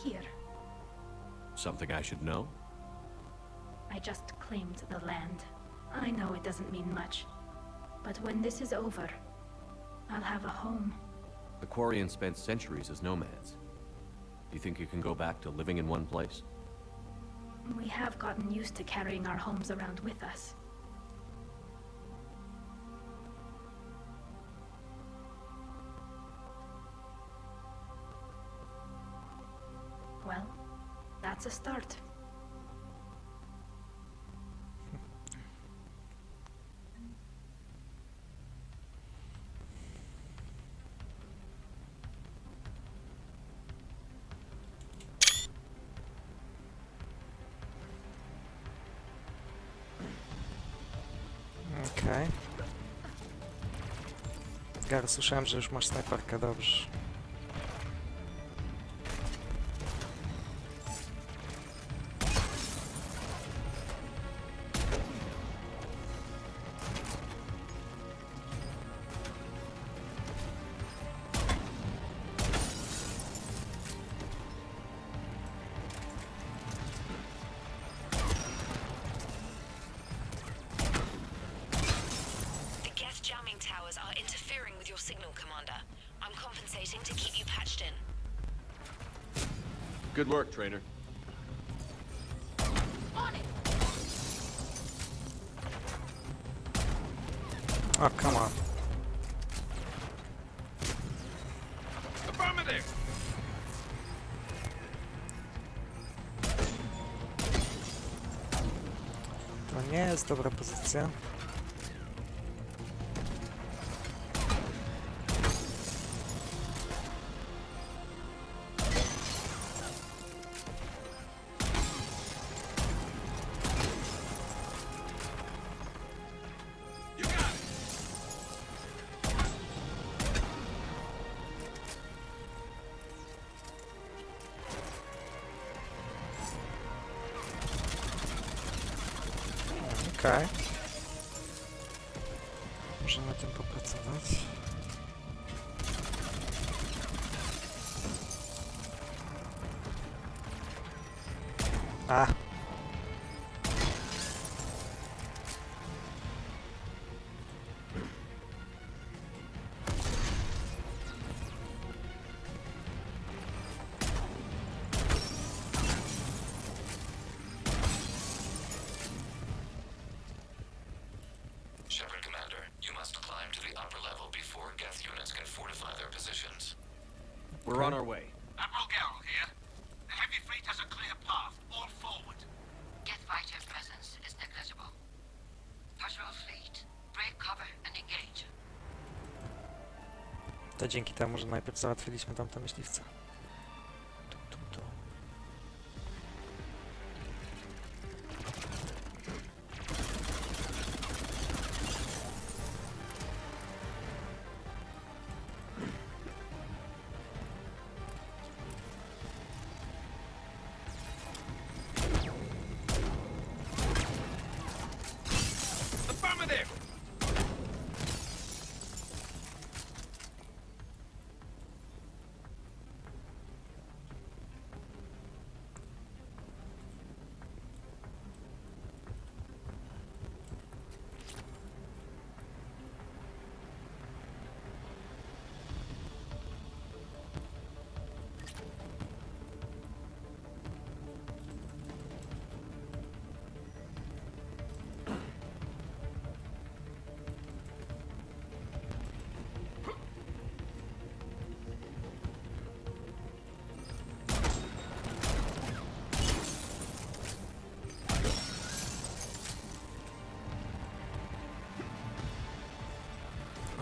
here. Something I should know? I just claimed the land. I know it doesn't mean much, but when this is over, I'll have a home. The Quarians spent centuries as nomads. Do you think you can go back to living in one place? We have gotten used to carrying our homes around with us. Well, that's a start. Okej. Gar, słyszałem, że już masz snajperkę, dobrze. Good work, trainer. Oh, come on. Affirmative! To nie jest dobra pozycja. Okej. Możemy tym popracować. A! Shepard Commander, you must climb to the upper level before Geth units can fortify their positions. We're on our way. Admiral Garrel here. The heavy fleet has a clear path. All forward. Geth fighter presence is negligible. Patrol fleet, break cover and engage. To dzięki temu, że najpierw załatwiliśmy tamte myśliwce. Tu. Affirmative!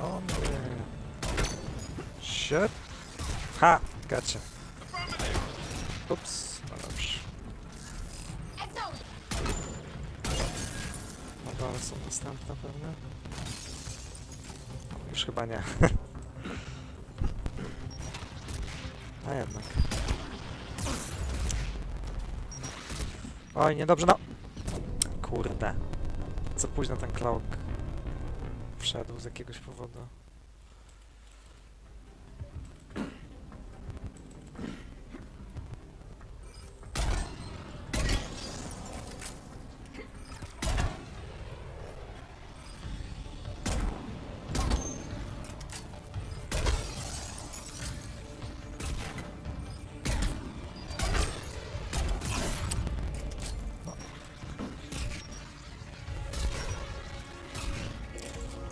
O nie. Shit. Ha! Gotcha. Ups. No dobrze. No dole są następne pewnie. Już chyba nie. A jednak. Oj, niedobrze, no! Kurde. Za późno ten cloak wszedł z jakiegoś powodu.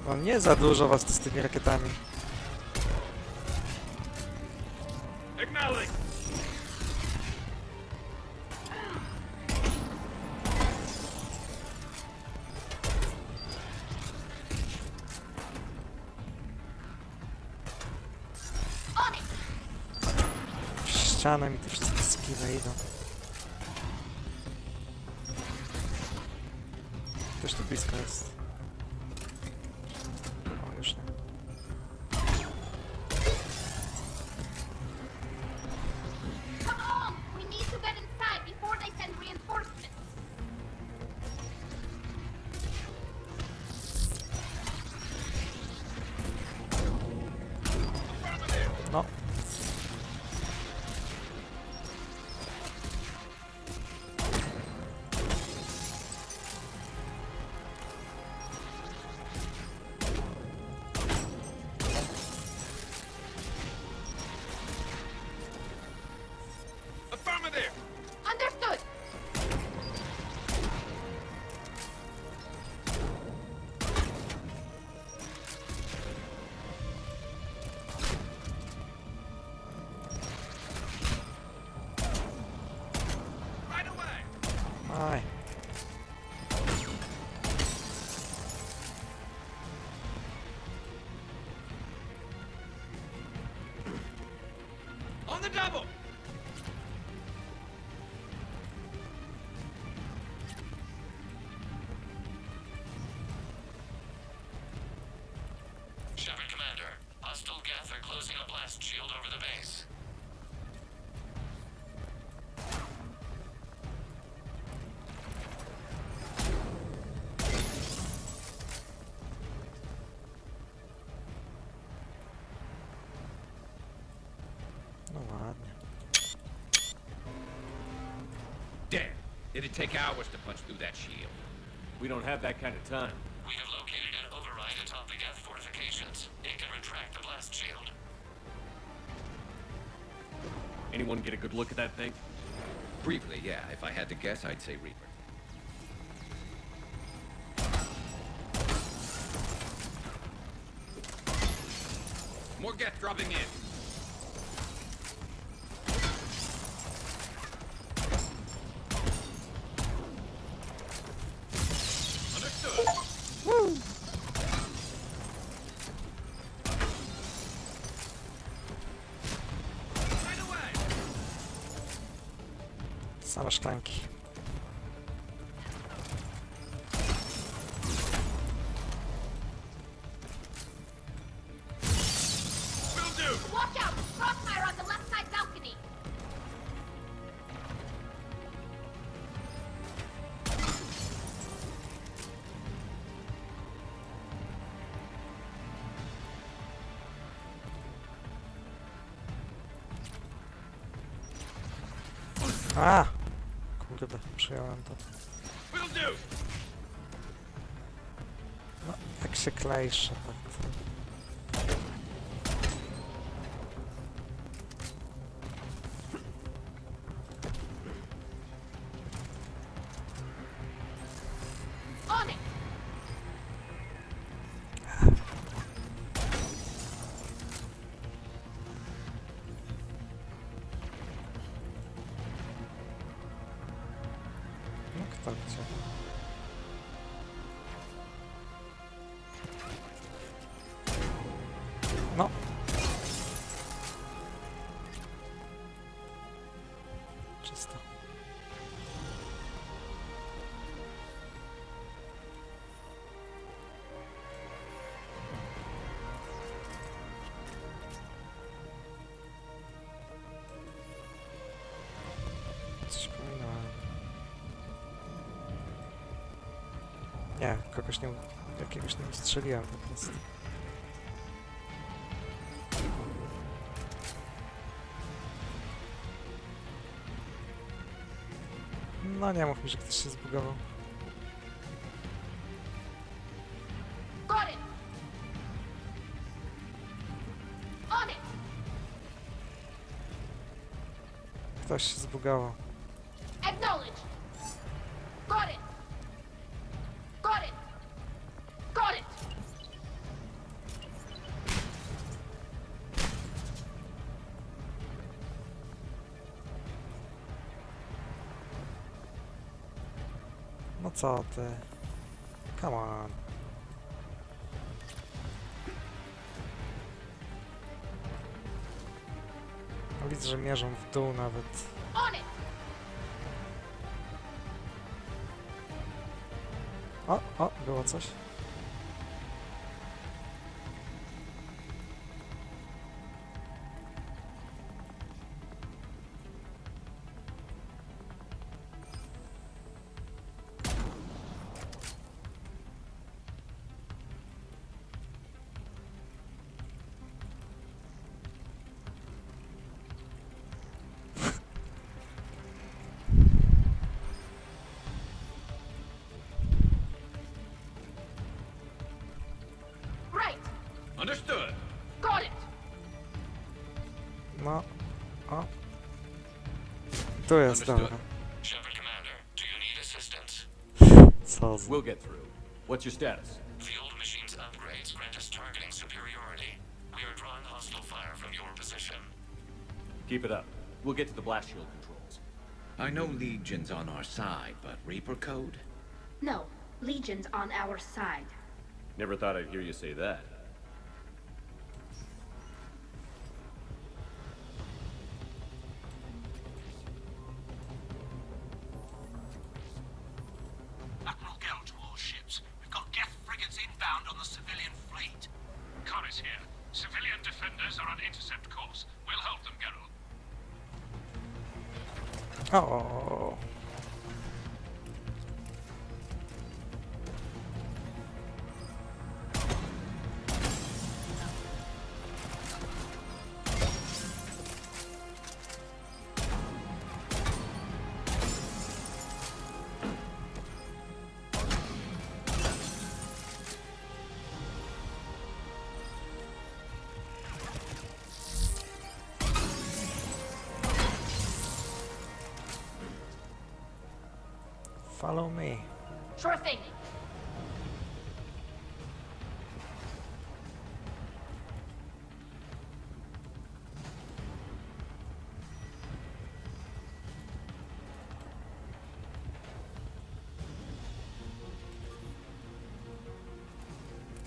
No nie za dużo was z tymi rakietami. Acknowledge! W ścianę mi te wszystkie skille idą. Ktoś tu blisko jest. O, już nie. Come on! We need to get inside before they send reinforcements. No. Aj. On the double! Shepard Commander, hostile Geth are closing a blast shield over the base. No ładnie. Damn, it'd take hours to punch through that shield. We don't have that kind of time. We have located an override atop the Geth fortifications. It can retract the blast shield. Anyone get a good look at that thing? Briefly, yeah. If I had to guess, I'd say Reaper. More Geth dropping in. Understood. Woo! Same szklanki. Watch out! Crossfire on the left side balcony! A! Kurde, przyjąłem to. No, jak się klejsze, tak. On it! No kto gdzie? No. Czysto. Coś pominąłem. Nie, kogoś nie... jakiegoś nie ustrzeliłem po prostu. No nie mów mi, że ktoś się zbugował. Got it! On it! Ktoś się zbugował. Acknowledge! Got it! Got it! Got it! No co ty? Come on. No widzę, że mierzą w dół nawet. On it! O, było coś. Right! Understood. Got it! No. O. Tu jest, dobra. Shepard Commander, do you need assistance? Co z... We'll get through. What's your status? Field machines upgrades grant us targeting superiority. We are drawing hostile fire from your position. Keep it up. We'll get to the blast shield controls. I know Legion's on our side, but Reaper code? No, Legion's on our side. Never thought I'd hear you say that. Admiral Geralt to all ships. We've got Geth frigates inbound on the civilian fleet. Khan is here. Civilian defenders are on intercept course. We'll hold them, Geralt. Oh. Follow me. Sure thing.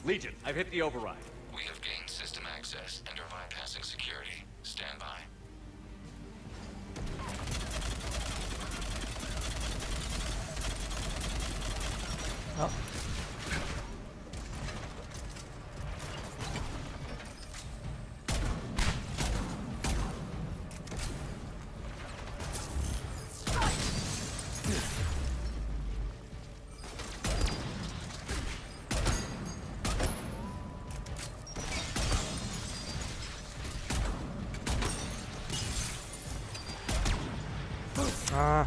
Legion, I've hit the override. We have gained system access and are bypassing security. Stand by. Oh. Ah.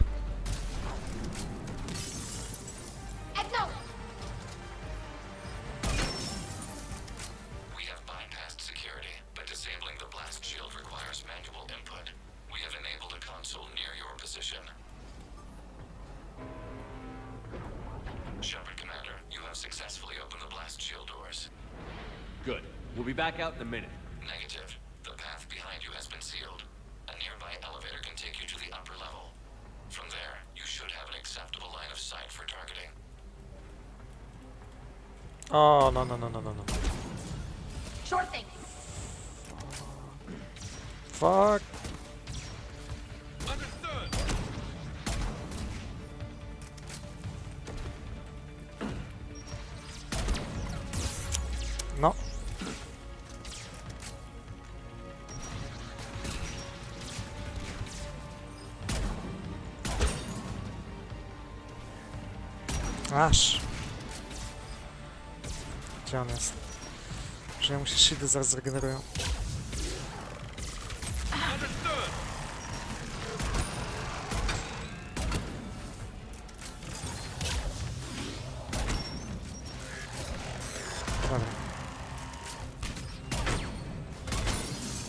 We have bypassed security, but disabling the blast shield requires manual input. We have enabled a console near your position. Shepard, Commander, you have successfully opened the blast shield doors. Good. We'll be back out in a minute. Negative. The path behind you has been sealed. A nearby elevator can take you to the upper level. From there, you should have an acceptable line of sight for targeting. Oh, no, no, no, no, no, no. Sure thing. Fuck. No. Aż. Gdzie on jest? Że ja mu się shieldy zaraz zregenerują. Dobra.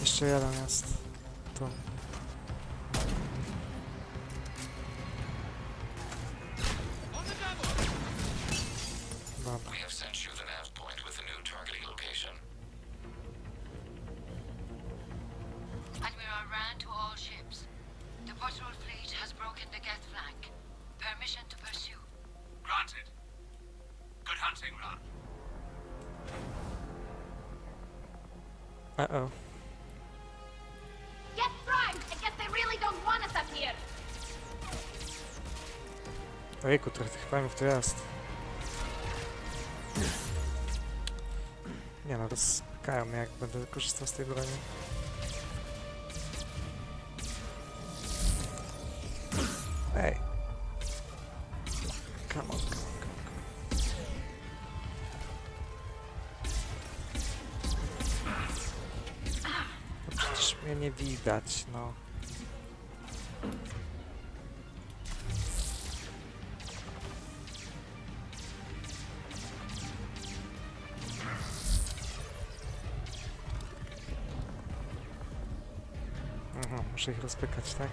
Jeszcze jeden jest. Tu. Dobra. We have sent you the nav point with a new targeting location. Admiral Rand to all ships. The patrol fleet has broken the Geth flank. Permission to pursue. Granted. Good hunting, Ran. Uh-oh. Get primed! I guess they really don't want us up here! Ojejku, trochę tych prime'ów to jest. Nie no, rozpykają mnie, jak będę korzystał z tej broni. Ej. Come on, come on, come on. No przecież mnie nie widać, no. Aha, muszę ich rozpykać, tak?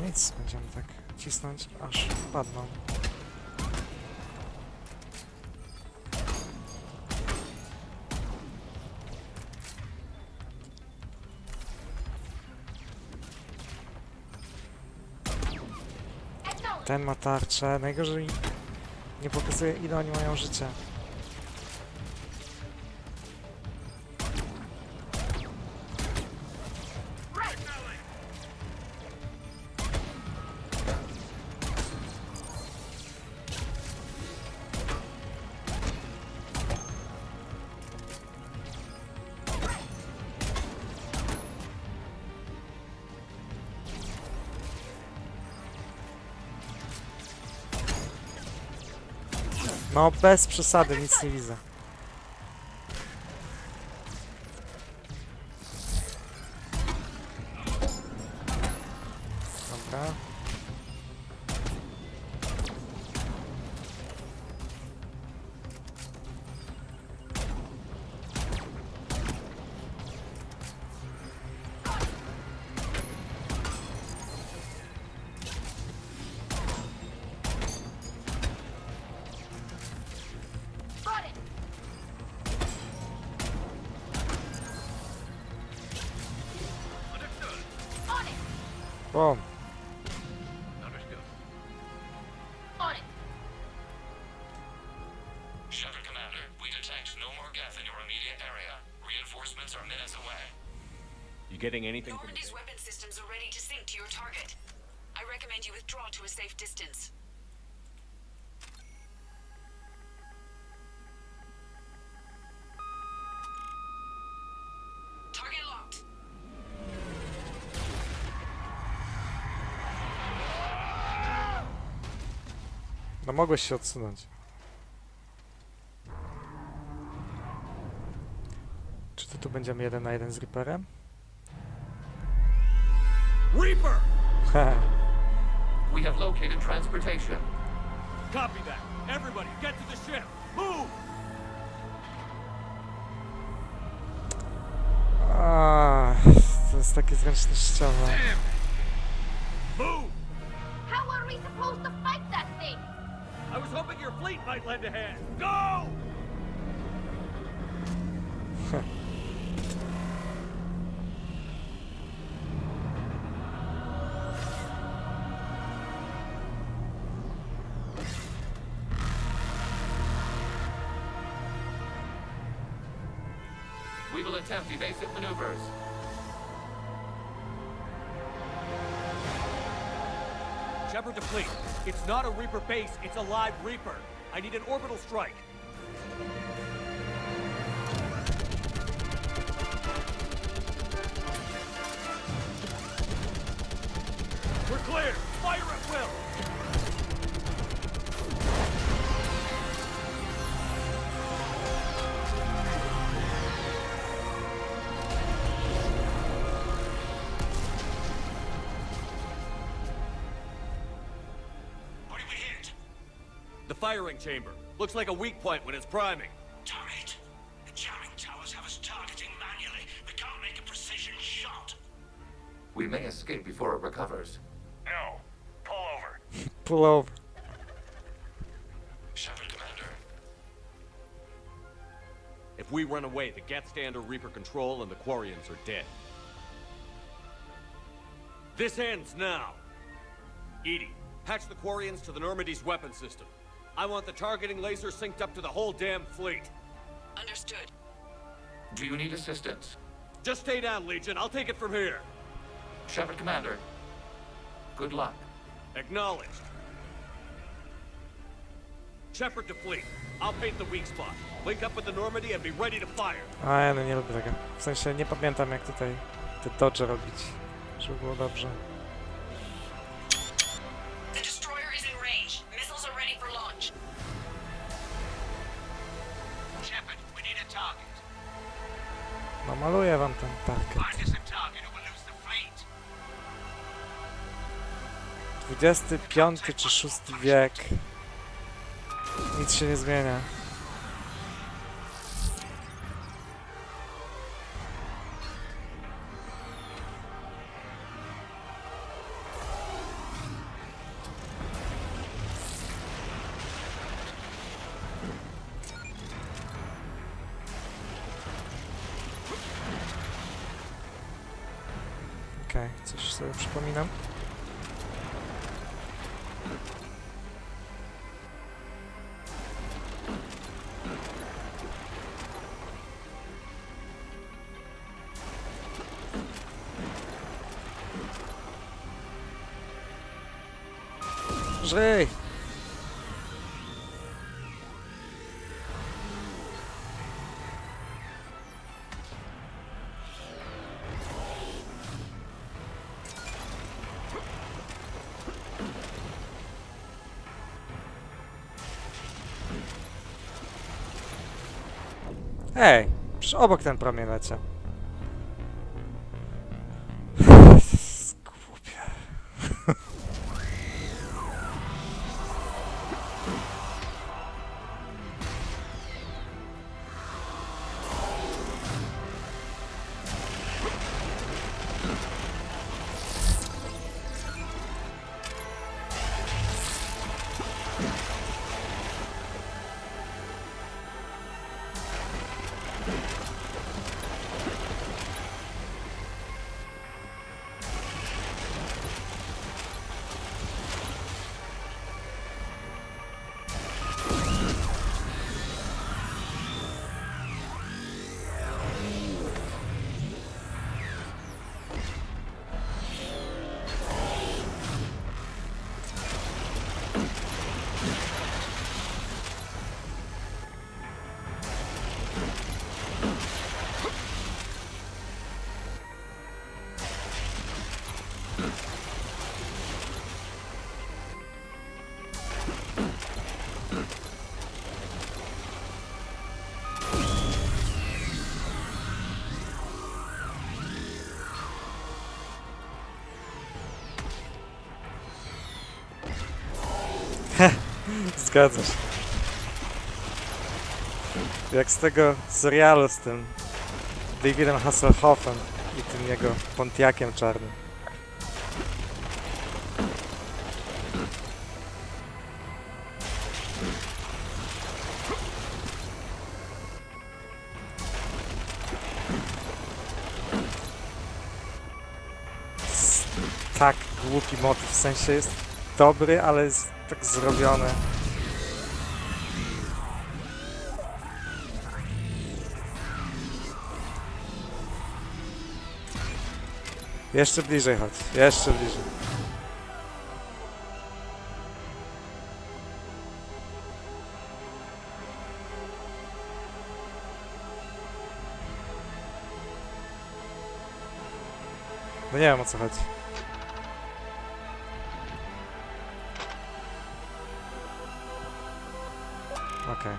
nic, będziemy tak cisnąć, aż padną. Ten ma tarczę. Najgorzej nie pokazuje, ile oni mają życia. No, bez przesady, nic nie widzę. Dobra. Boom. Shepard Commander, we detect no more Geth in your immediate area. Reinforcements are minutes away. You getting anything from Normandy's weapon systems are ready to sink to your target. I recommend you withdraw to a safe distance. Target locked. No mogłeś się odsunąć. Czy to tu będziemy 1 na 1 z Reaperem? Reaper! We have located transportation. Copy that. Everybody, get to the ship. Move! To jest takie zręcznościowe. Move! How are we supposed to fight that thing? I was hoping your fleet might lend a hand. Go! We will attempt evasive maneuvers. Shepard to fleet. It's not a Reaper base, it's a live Reaper. I need an orbital strike. We're clear. Fire at will. What did we hit? The firing chamber. Looks like a weak point when it's priming. Damn it. The jamming towers have us targeting manually. We can't make a precision shot. We may escape before it recovers. No. Pull over. Pull over. Shepard Commander. If we run away, the Geth stay under Reaper control and the Quarians are dead. This ends now. Edie, patch the Quarians to the Normandy's weapon system. I want the targeting laser synced up to the whole damn fleet. Understood. Do you need assistance? Just stay down, Legion. I'll take it from here. Shepard Commander. Good luck. Acknowledged. Shepard to fleet. I'll paint the weak spot. Link up with the Normandy and be ready to fire. A, no nie lubię tego. W sensie nie pamiętam, jak tutaj te dodge robić, żeby było dobrze. The destroyer is in range. Missiles are ready for launch. Shepard, we need a target. No maluję wam ten target. Find us a target or we'll lose the fleet. 25 czy 6 wiek. Nic się nie zmienia. coś sobie przypominam. Żyj! Ej, przecież obok ten promień leciał. Głupie. Zgadza się. Jak z tego serialu z tym Davidem Hasselhoffem i tym jego Pontiaciem czarnym. Tak głupi motyw, w sensie jest dobry, ale jest tak zrobiony. Jeszcze bliżej chodź, jeszcze bliżej. No nie wiem, o co chodzi. Okej.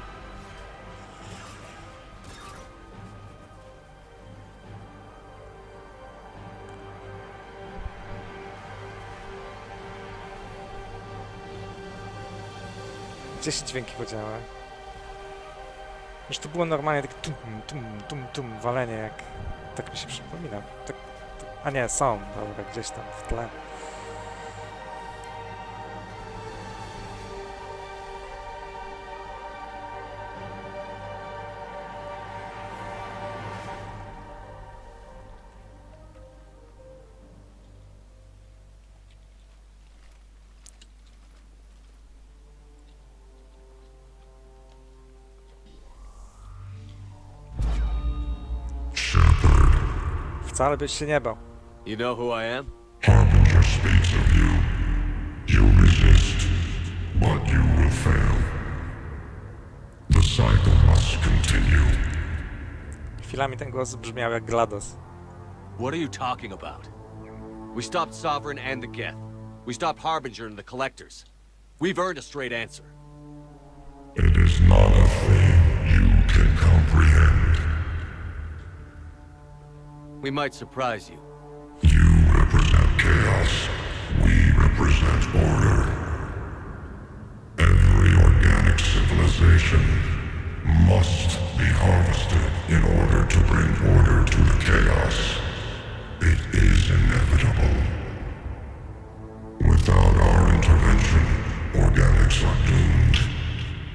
10 dźwięki podziały. Już to było normalnie takie tum, walenie, jak... Tak mi się przypomina. Tak, a nie, są, dobra, gdzieś tam w tle. Wcale byś się nie bał. You know who I am? Harbinger speaks of you. You resist, but you will fail. The cycle must continue. Chwilami ten głos brzmiał jak GLaDOS. What are you talking about? We stopped Sovereign and the Geth. We stopped Harbinger and the Collectors. We've earned a straight answer. It is not a thing you can comprehend. We might surprise you. You represent chaos. We represent order. Every organic civilization must be harvested in order to bring order to the chaos. It is inevitable. Without our intervention, organics are doomed.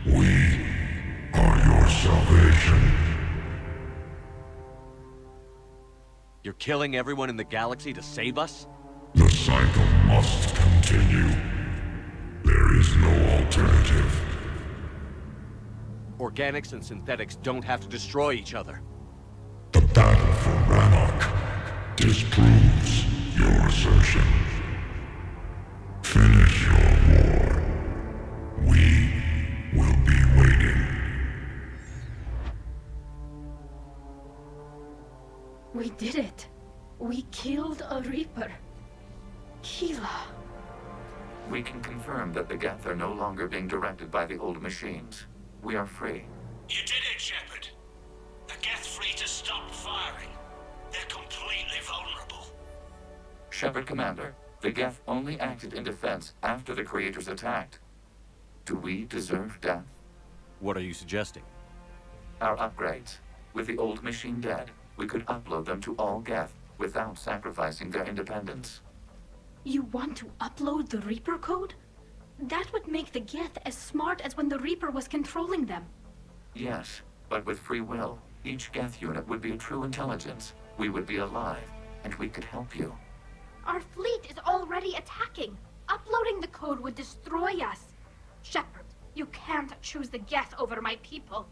We are your salvation. You're killing everyone in the galaxy to save us? cycle must continue. There is no alternative. Organics and synthetics don't have to destroy each other. The battle for Rannoch disproves your assertion. Finish your war. We will be waiting. We did it. We killed a Reaper. Keela. We can confirm that the Geth are no longer being directed by the old machines. We are free. You did it, Shepard. The Geth fleet has stopped firing. They're completely vulnerable. Shepard, Commander, the Geth only acted in defense after the creators attacked. Do we deserve death? What are you suggesting? Our upgrades. With the old machine dead, we could upload them to all Geth without sacrificing their independence. You want to upload the Reaper code? That would make the Geth as smart as when the Reaper was controlling them. Yes, but with free will, each Geth unit would be a true intelligence. We would be alive, and we could help you. Our fleet is already attacking. Uploading the code would destroy us. Shepard, you can't choose the Geth over my people.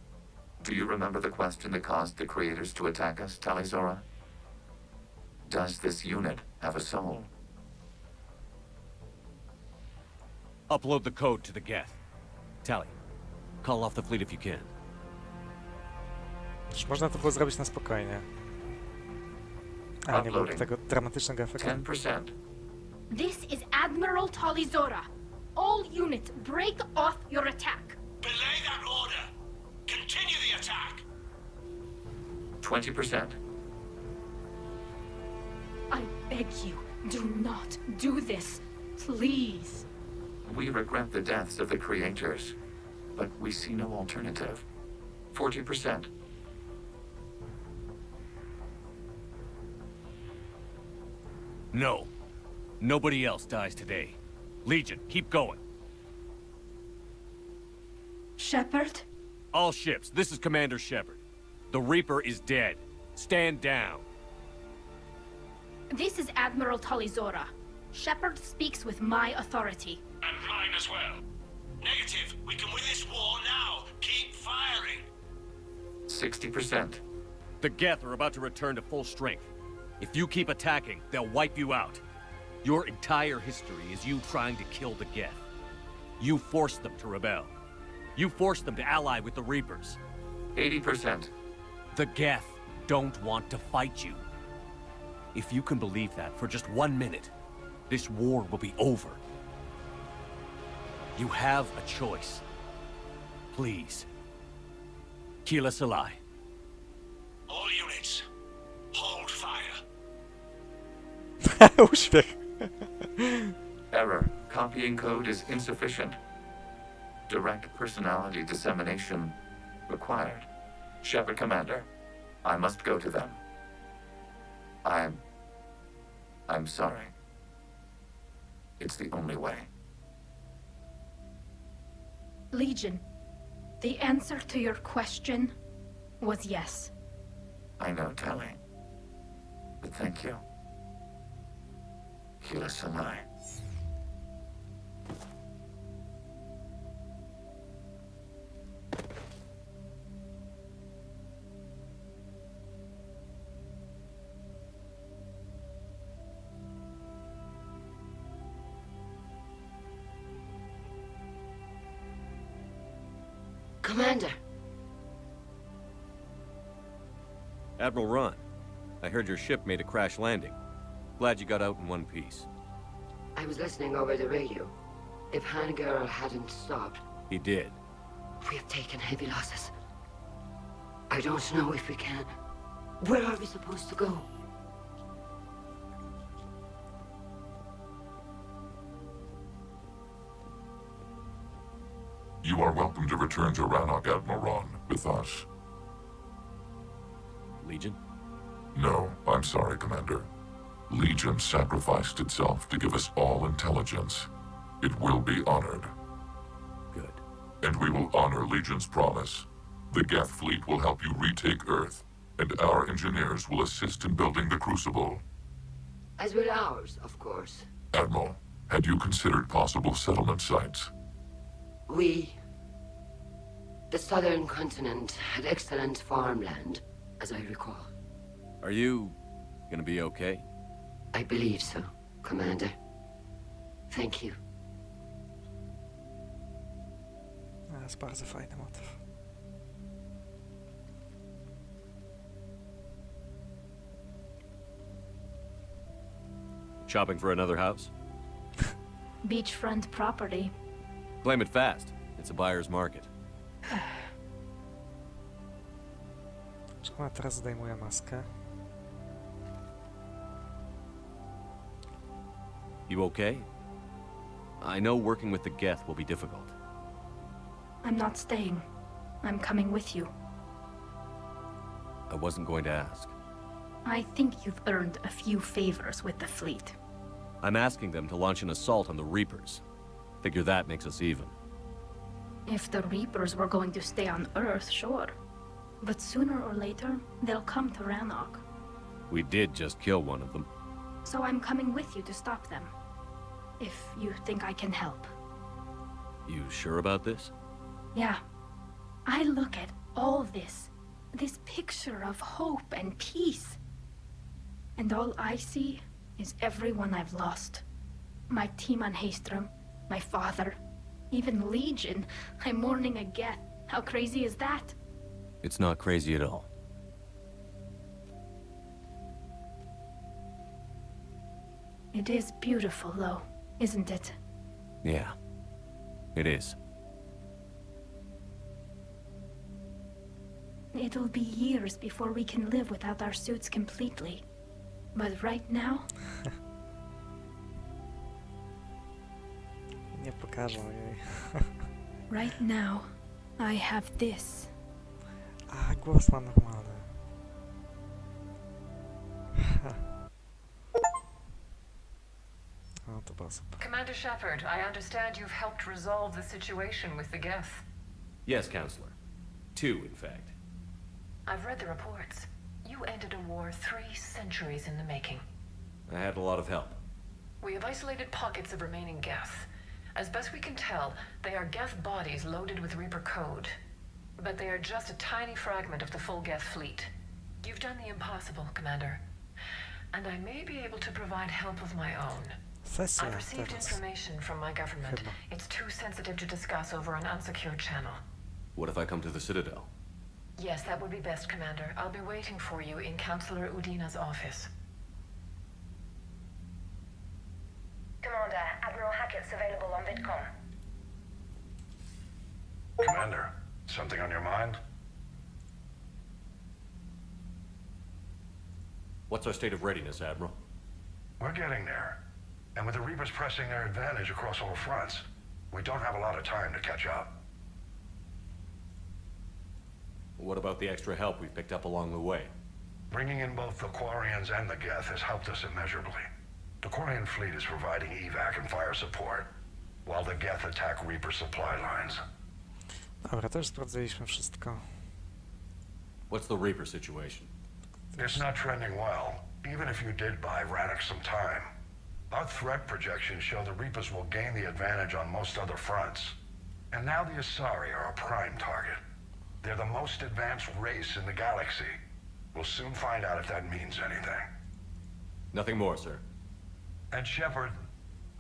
Do you remember the question that caused the creators to attack us, Talizora? Does this unit have a soul? Upload the code to the Geth. Tally, call off the fleet if you can. Już można to było zrobić na spokojnie. A nie było tego dramatycznego efektu. 10%. This is Admiral Talizora. All units, break off your attack. Belay that order. Continue the attack. 20%. I beg you, do not do this. Please. We regret the deaths of the creators, but we see no alternative. 40%. No. Nobody else dies today. Legion, keep going. Shepard? All ships, this is Commander Shepard. The Reaper is dead. Stand down. This is Admiral Talizora. Shepard speaks with my authority. And mine as well. Negative. We can win this war now. Keep firing. 60%. The Geth are about to return to full strength. If you keep attacking, they'll wipe you out. Your entire history is you trying to kill the Geth. You forced them to rebel. You forced them to ally with the Reapers. 80%. The Geth don't want to fight you. If you can believe that for just 1 minute, this war will be over. You have a choice. Please. Keela Salai. All units, hold fire. Uśmiech. Error. Copying code is insufficient. Direct personality dissemination required. Shepard, Commander, I must go to them. I'm sorry. It's the only way. Legion, the answer to your question was yes. I know, Tally. But thank you. Keela Salai. Commander. Admiral Ron, I heard your ship made a crash landing. Glad you got out in one piece. I was listening over the radio. If Hangirl hadn't stopped, He did. we have taken heavy losses. I don't know if we can. Where are we supposed to go? You are welcome to return to Rannoch, Admiral Ron, with us. Legion? No, I'm sorry, Commander. Legion sacrificed itself to give us all intelligence. It will be honored. Good. And we will honor Legion's promise. The Geth fleet will help you retake Earth, and our engineers will assist in building the Crucible. As will ours, of course. Admiral, had you considered possible settlement sites? The southern continent had excellent farmland, as I recall. Are you gonna be okay? I believe so, Commander. Thank you. To jest bardzo fajny motyw. Shopping for another house? Beachfront property. Claim it fast. It's a buyer's market. Ona teraz zdejmuje maskę. You okay? I know working with the Geth will be difficult. I'm not staying. I'm coming with you. I wasn't going to ask. I think you've earned a few favors with the fleet. I'm asking them to launch an assault on the Reapers. Figure that makes us even. If the Reapers were going to stay on Earth, sure. But sooner or later, they'll come to Rannoch. We did just kill one of them. So I'm coming with you to stop them. If you think I can help. You sure about this? Yeah. I look at all this. This picture of hope and peace. And all I see is everyone I've lost. My team on Haestrom, my father, even Legion. I'm mourning a Geth. How crazy is that? It's not crazy at all. It is beautiful, though, isn't it? Yeah, it is. It'll be years before we can live without our suits completely. But right now... Nie pokażą jej. Right now, I have this. A, głos ma normalny. O, to było super. Commander Shepard, I understand you've helped resolve the situation with the Geth. Yes, Counselor. 2, in fact. I've read the reports. You ended a war 3 centuries in the making. I had a lot of help. We have isolated pockets of remaining Geth. As best we can tell, they are Geth bodies loaded with Reaper code. But they are just a tiny fragment of the full Geth fleet. You've done the impossible, Commander. And I may be able to provide help of my own. I've received information from my government. It's too sensitive to discuss over an unsecured channel. What if I come to the Citadel? Yes, that would be best, Commander. I'll be waiting for you in Counselor Udina's office. Commander, Admiral Hackett's available on VidCom. Commander, something on your mind? What's our state of readiness, Admiral? We're getting there. And with the Reapers pressing their advantage across all fronts, we don't have a lot of time to catch up. What about the extra help we've picked up along the way? Bringing in both the Quarians and the Geth has helped us immeasurably. The Quarian fleet is providing evac and fire support, while the Geth attack Reaper supply lines. Dobra, to już sprawdziliśmy wszystko. What's the Reaper situation? It's not trending well, even if you did buy Rannoch some time. Our threat projections show the Reapers will gain the advantage on most other fronts. And now the Asari are a prime target. They're the most advanced race in the galaxy. We'll soon find out if that means anything. Nothing more, sir. And Shepard,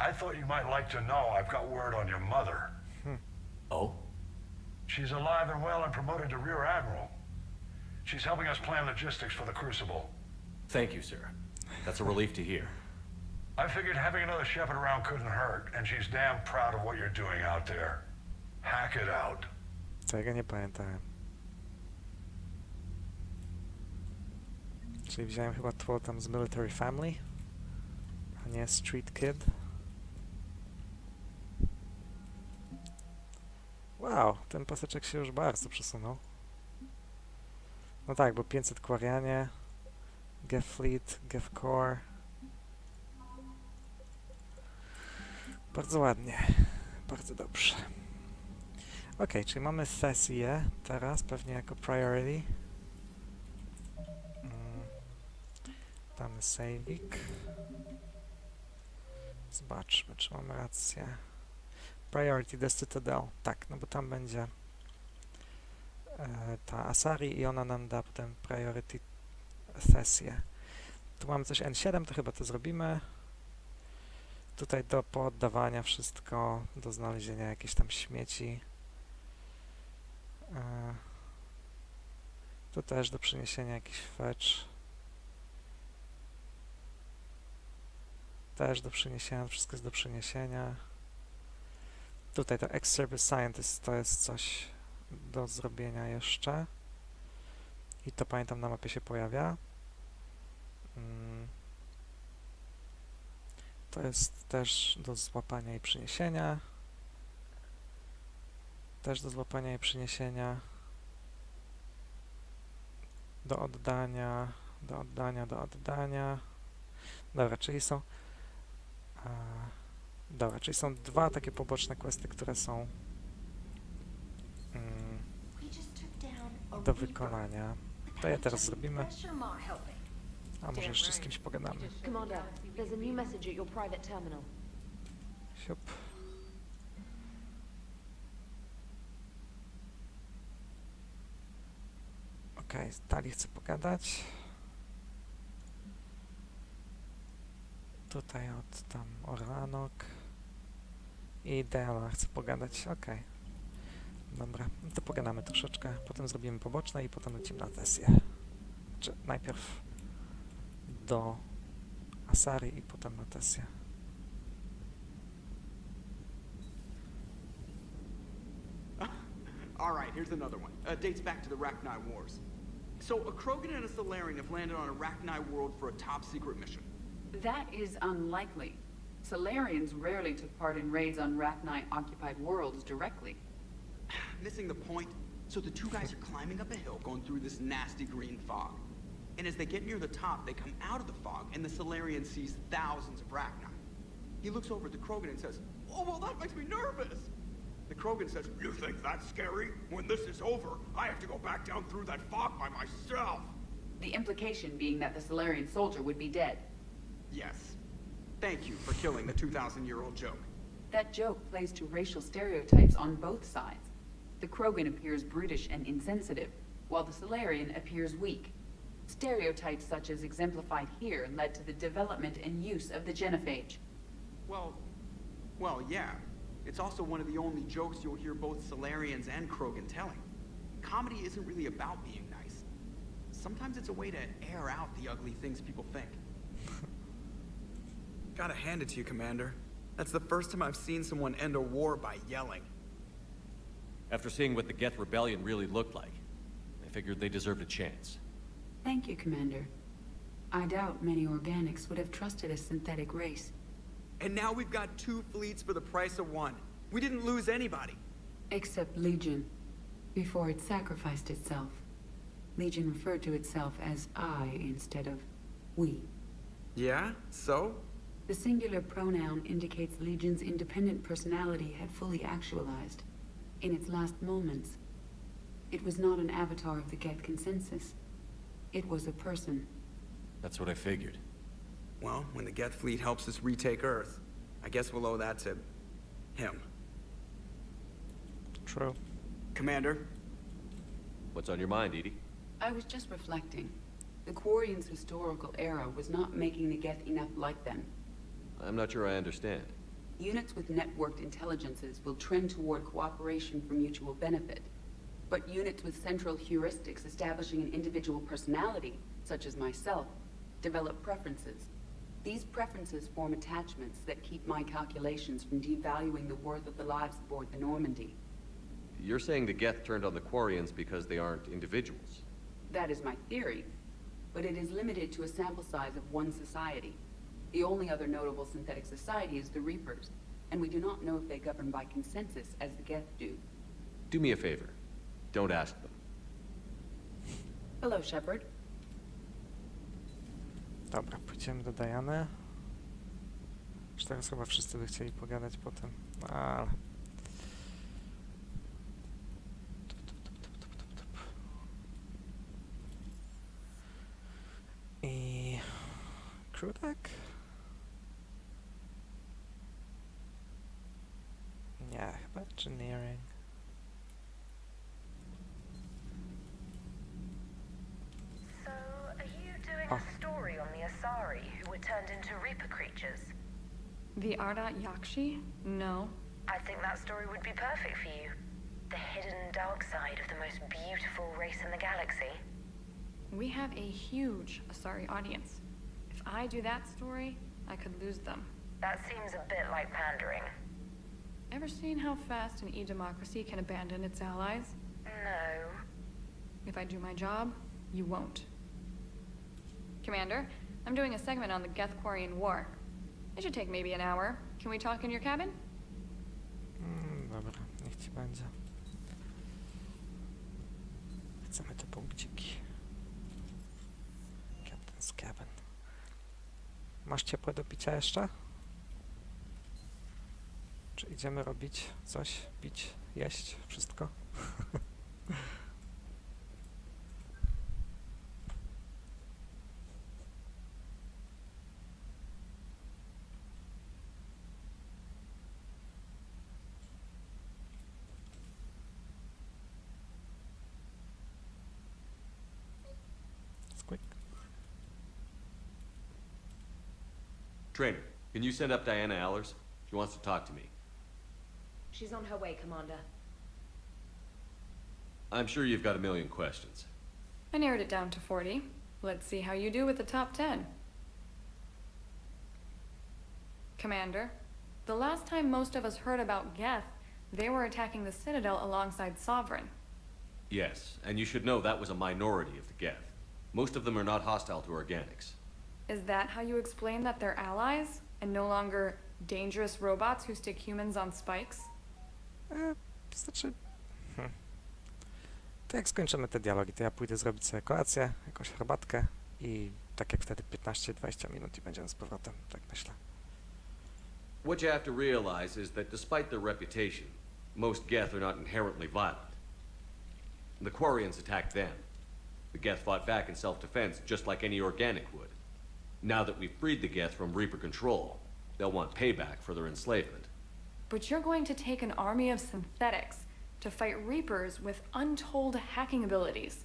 I thought you might like to know I've got word on your mother. Oh? She's alive and well and promoted to Rear Admiral. She's helping us plan logistics for the Crucible. Thank you, sir. That's a relief to hear. I figured having another Shepard around couldn't hurt, and she's damn proud of what you're doing out there. Hack it out. Tego nie pamiętałem. Czyli wziąłem chyba tło tam z Military Family, a nie Street Kid. Wow, ten paseczek się już bardzo przesunął. No tak, bo 500 Quarianie, Geth Fleet, Geth Core. Bardzo ładnie, bardzo dobrze. Ok, czyli mamy sesję teraz, pewnie jako priority. Damy saveik. Zobaczmy, czy mamy rację. Priority the Citadel. Tak, no bo tam będzie ta Asari i ona nam da potem priority sesję. Tu mamy coś N7, to chyba to zrobimy. Tutaj do pooddawania wszystko, do znalezienia jakichś tam śmieci. Tu też do przyniesienia jakiś fetch. Też do przyniesienia, wszystko jest do przyniesienia. Tutaj to Ex-Service Scientist to jest coś do zrobienia jeszcze. I to pamiętam na mapie się pojawia. To jest też do złapania i przyniesienia. Też do złapania i przyniesienia. Do oddania, do oddania, do oddania. Dobra, czyli są... Dobra, czyli są dwa takie poboczne questy, które są do wykonania. To je teraz zrobimy. A może jeszcze z kimś pogadamy. Commander, there's a new message at your private terminal. Siup. Okej, Tali chce pogadać. Tutaj od tam Orlanok. I Deala chce pogadać. Okej. Dobra, no to pogadamy troszeczkę. Potem zrobimy poboczne i potem lecimy na sesję. Czy najpierw do Asari i potem na sesję. Alright, here's another one. Dates back to the Rachni Wars. So, a Krogan and a Solarian have landed on a Rachni world for a top-secret mission. That is unlikely. Solarians rarely took part in raids on Rachni-occupied worlds directly. Missing the point? So the two guys are climbing up a hill going through this nasty green fog. And as they get near the top, they come out of the fog, and the Solarian sees thousands of Rachni. He looks over at the Krogan and says, "Oh, well, that makes me nervous!" The Krogan says, "You think that's scary? When this is over, I have to go back down through that fog by myself!" The implication being that the Solarian soldier would be dead. Yes. Thank you for killing the 2,000-year-old joke. That joke plays to racial stereotypes on both sides. The Krogan appears brutish and insensitive, while the Solarian appears weak. Stereotypes such as exemplified here led to the development and use of the genophage. Well, yeah. It's also one of the only jokes you'll hear both Solarians and Krogan telling. Comedy isn't really about being nice. Sometimes it's a way to air out the ugly things people think. Gotta hand it to you, Commander. That's the first time I've seen someone end a war by yelling. After seeing what the Geth Rebellion really looked like, I figured they deserved a chance. Thank you, Commander. I doubt many organics would have trusted a synthetic race. And now we've got 2 fleets for the price of 1. We didn't lose anybody. Except Legion, before it sacrificed itself. Legion referred to itself as I instead of we. Yeah? So? The singular pronoun indicates Legion's independent personality had fully actualized. In its last moments, it was not an avatar of the Geth consensus. It was a person. That's what I figured. Well, when the Geth fleet helps us retake Earth, I guess we'll owe that to him. True. Commander? What's on your mind, Edie? I was just reflecting. The Quarians' historical era was not making the Geth enough like them. I'm not sure I understand. Units with networked intelligences will trend toward cooperation for mutual benefit. But units with central heuristics establishing an individual personality, such as myself, develop preferences. These preferences form attachments that keep my calculations from devaluing the worth of the lives aboard the Normandy. You're saying the Geth turned on the Quarians because they aren't individuals? That is my theory, but it is limited to a sample size of one society. The only other notable synthetic society is the Reapers, and we do not know if they govern by consensus as the Geth do. Do me a favor. Don't ask them. Hello, Shepard. Dobra, pójdziemy do Diany. Już teraz chyba wszyscy by chcieli pogadać potem, ale... I... Krudek? Chyba engineering. So, are you doing Oh. a story on the Asari who were turned into Reaper creatures? The Ardat Yakshi? No. I think that story would be perfect for you. The hidden dark side of the most beautiful race in the galaxy. We have a huge Asari audience. If I do that story, I could lose them. That seems a bit like pandering. Ever seen how fast an e-democracy can abandon its allies? No. If I do my job, you won't. Commander, I'm doing a segment on the Geth-Quarian War. It should take maybe an hour. Can we talk in your cabin? Dobra, niech ci będzie. Chcemy te punkciki. Captain's Cabin. Masz ciepłe do picia jeszcze? Czy idziemy robić coś? Pić? Jeść? Wszystko? Squeak. Trainer, can you send up Diana Allers? She wants to talk to me. She's on her way, Commander. I'm sure you've got a million questions. I narrowed it down to 40. Let's see how you do with the top 10. Commander, the last time most of us heard about Geth, they were attacking the Citadel alongside Sovereign. Yes, and you should know that was a minority of the Geth. Most of them are not hostile to organics. Is that how you explain that they're allies, and no longer dangerous robots who stick humans on spikes? Znaczy... To jak skończymy te dialogi, to ja pójdę zrobić sobie kolację, jakąś herbatkę i tak jak wtedy 15-20 minut i będziemy z powrotem, tak myślę. What you have to realize is that despite their reputation, most Geth are not inherently violent. The Quarians attacked them. The Geth fought back in self-defense just like any organic would. Now that we've freed the Geth from Reaper control, they'll want payback for their enslavement. But you're going to take an army of synthetics to fight Reapers with untold hacking abilities.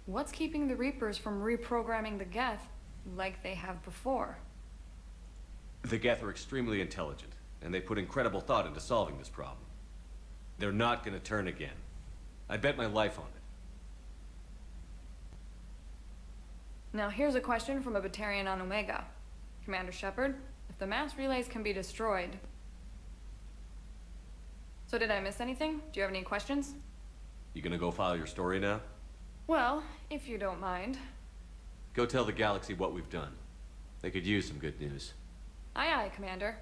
What's keeping the Reapers from reprogramming the Geth like they have before? The Geth are extremely intelligent, and they put incredible thought into solving this problem. They're not gonna turn again. I bet my life on it. Now here's a question from a Batarian on Omega. Commander Shepard, if the mass relays can be destroyed... So did I miss anything? Do you have any questions? You gonna go file your story now? Well, if you don't mind. Go tell the galaxy what we've done. They could use some good news. Aye aye, Commander.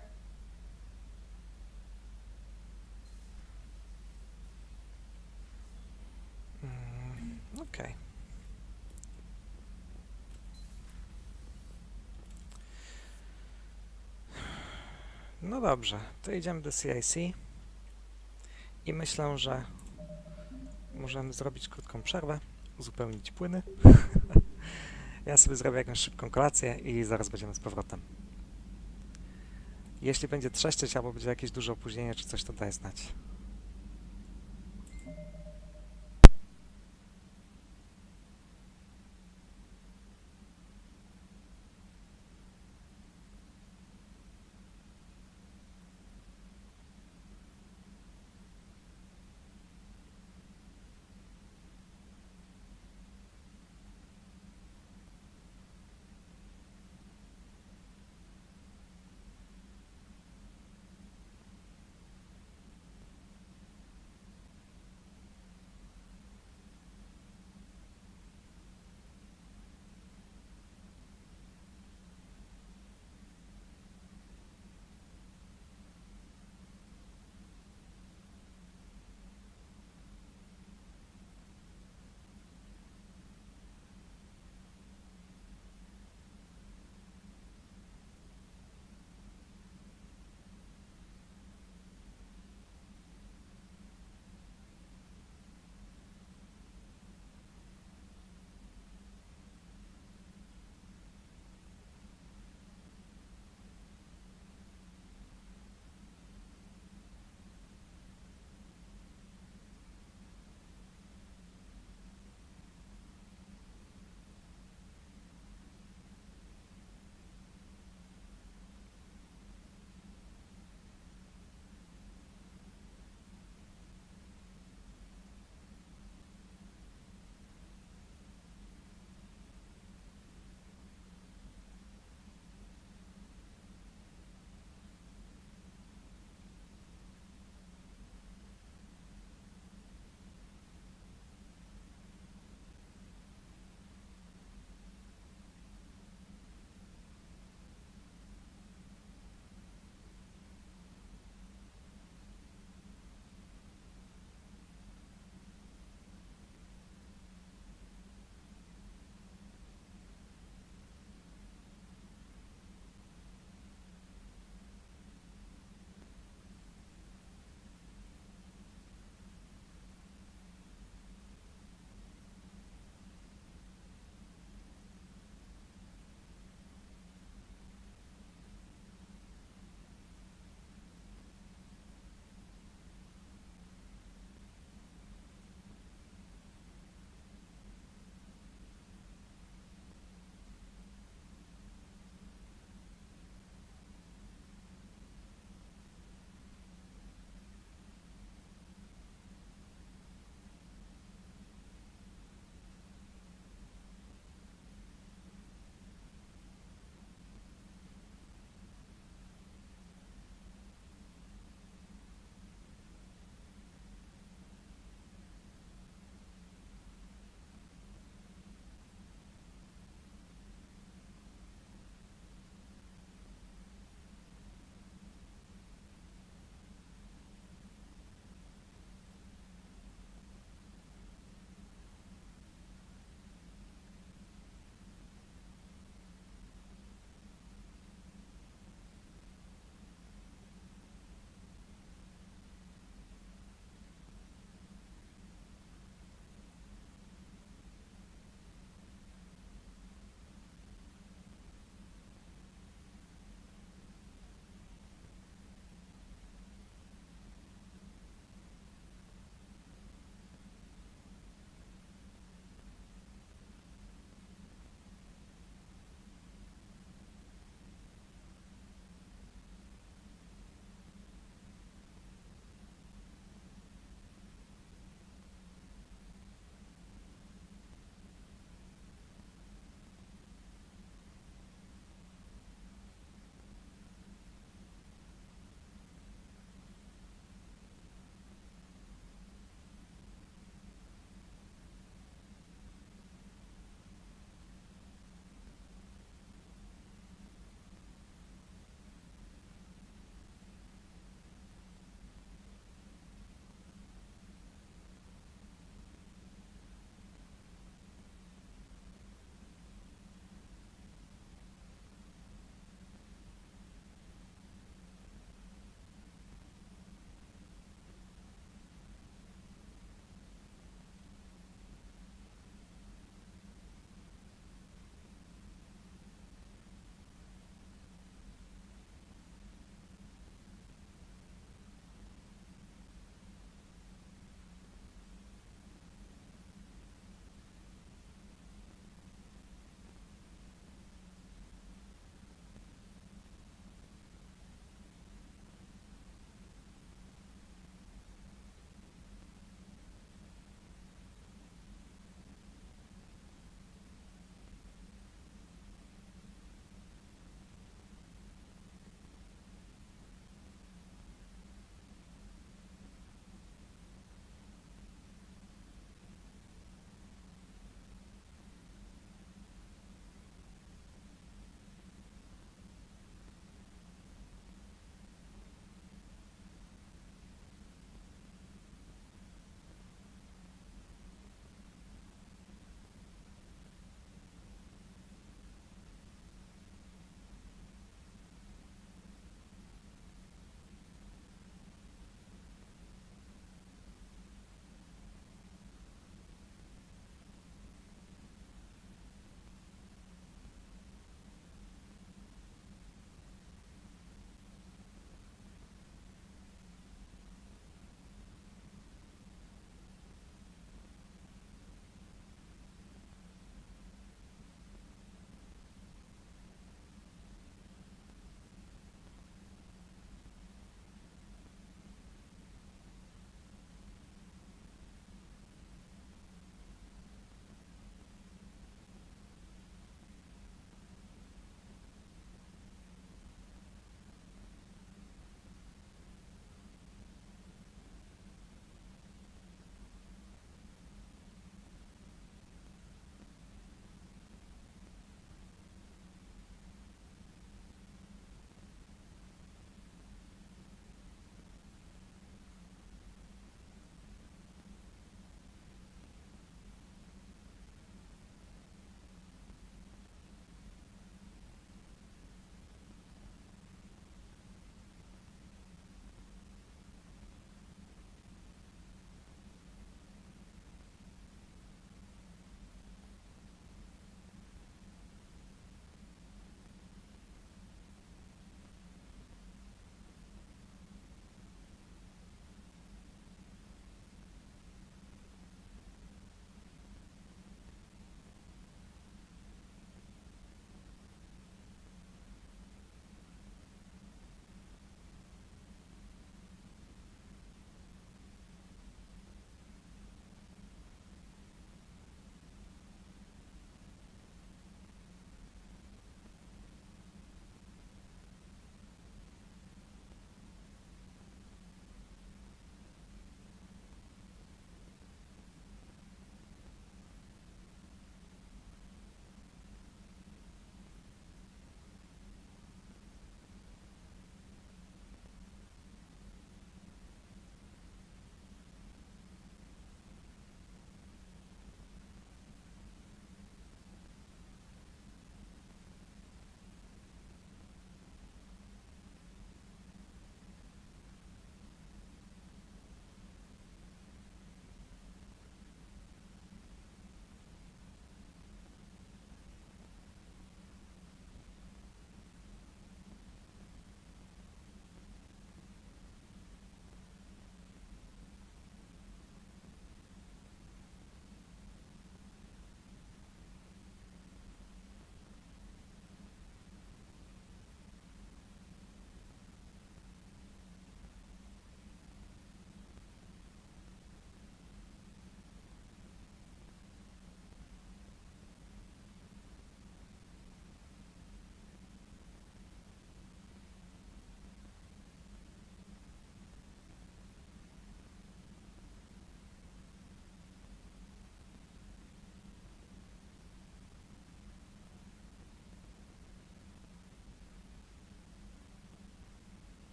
Okej. No dobrze, to idziemy do CIC i myślę, że możemy zrobić krótką przerwę, uzupełnić płyny. Ja sobie zrobię jakąś szybką kolację i zaraz będziemy z powrotem. Jeśli będzie trzeszczeć albo będzie jakieś duże opóźnienie czy coś, to daj znać.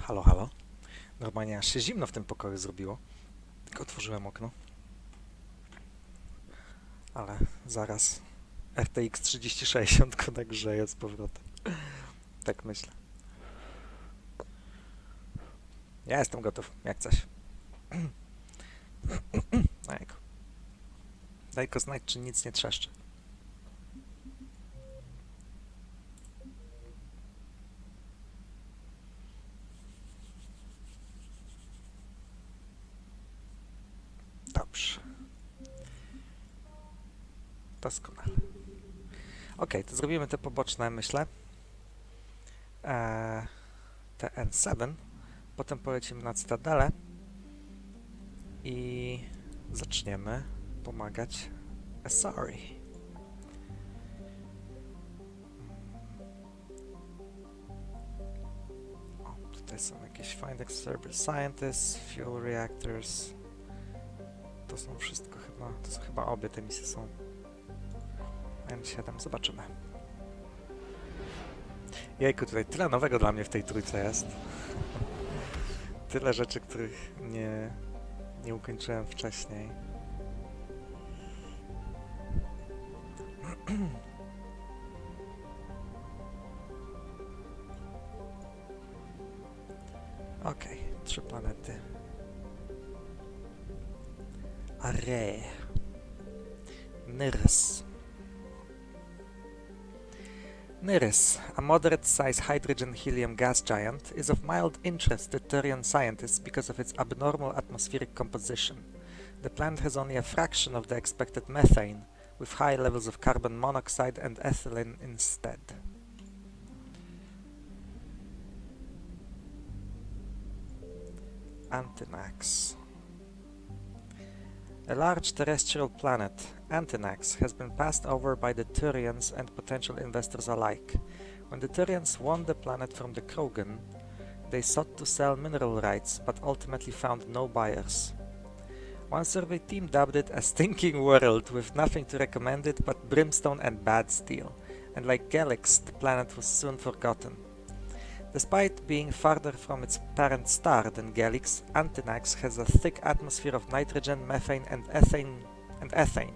Halo, halo. Normalnie aż się zimno w tym pokoju zrobiło. Tylko otworzyłem okno. Ale zaraz RTX 3060 go nagrzeje z powrotem. Tak myślę. Ja jestem gotów, jak coś. Daj-ko znać, czy nic nie trzeszczy. Dobrze. Doskonale. Ok, to zrobimy te poboczne, myślę. Te N7. Potem polecimy na Cytadelę i zaczniemy pomagać Asari. O, tutaj są jakieś Find Extraordinary Scientists, Fuel Reactors. To są wszystko chyba, to są chyba obie te misje są. N7, zobaczymy. Jejku, tutaj tyle nowego dla mnie w tej trójce jest. Tyle rzeczy, których nie ukończyłem wcześniej. Okej, 3 planety. Array. Nyrus. Nyrus, a moderate-sized hydrogen-helium gas giant, is of mild interest to Turian scientists because of its abnormal atmospheric composition. The planet has only a fraction of the expected methane, with high levels of carbon monoxide and ethylene instead. Antenax. A large terrestrial planet, Antenax, has been passed over by the Turians and potential investors alike. When the Turians won the planet from the Krogan, they sought to sell mineral rights, but ultimately found no buyers. One survey team dubbed it a stinking world with nothing to recommend it but brimstone and bad steel, and like Gelix, the planet was soon forgotten. Despite being farther from its parent star than Gelix, Antenax has a thick atmosphere of nitrogen, methane, and ethane,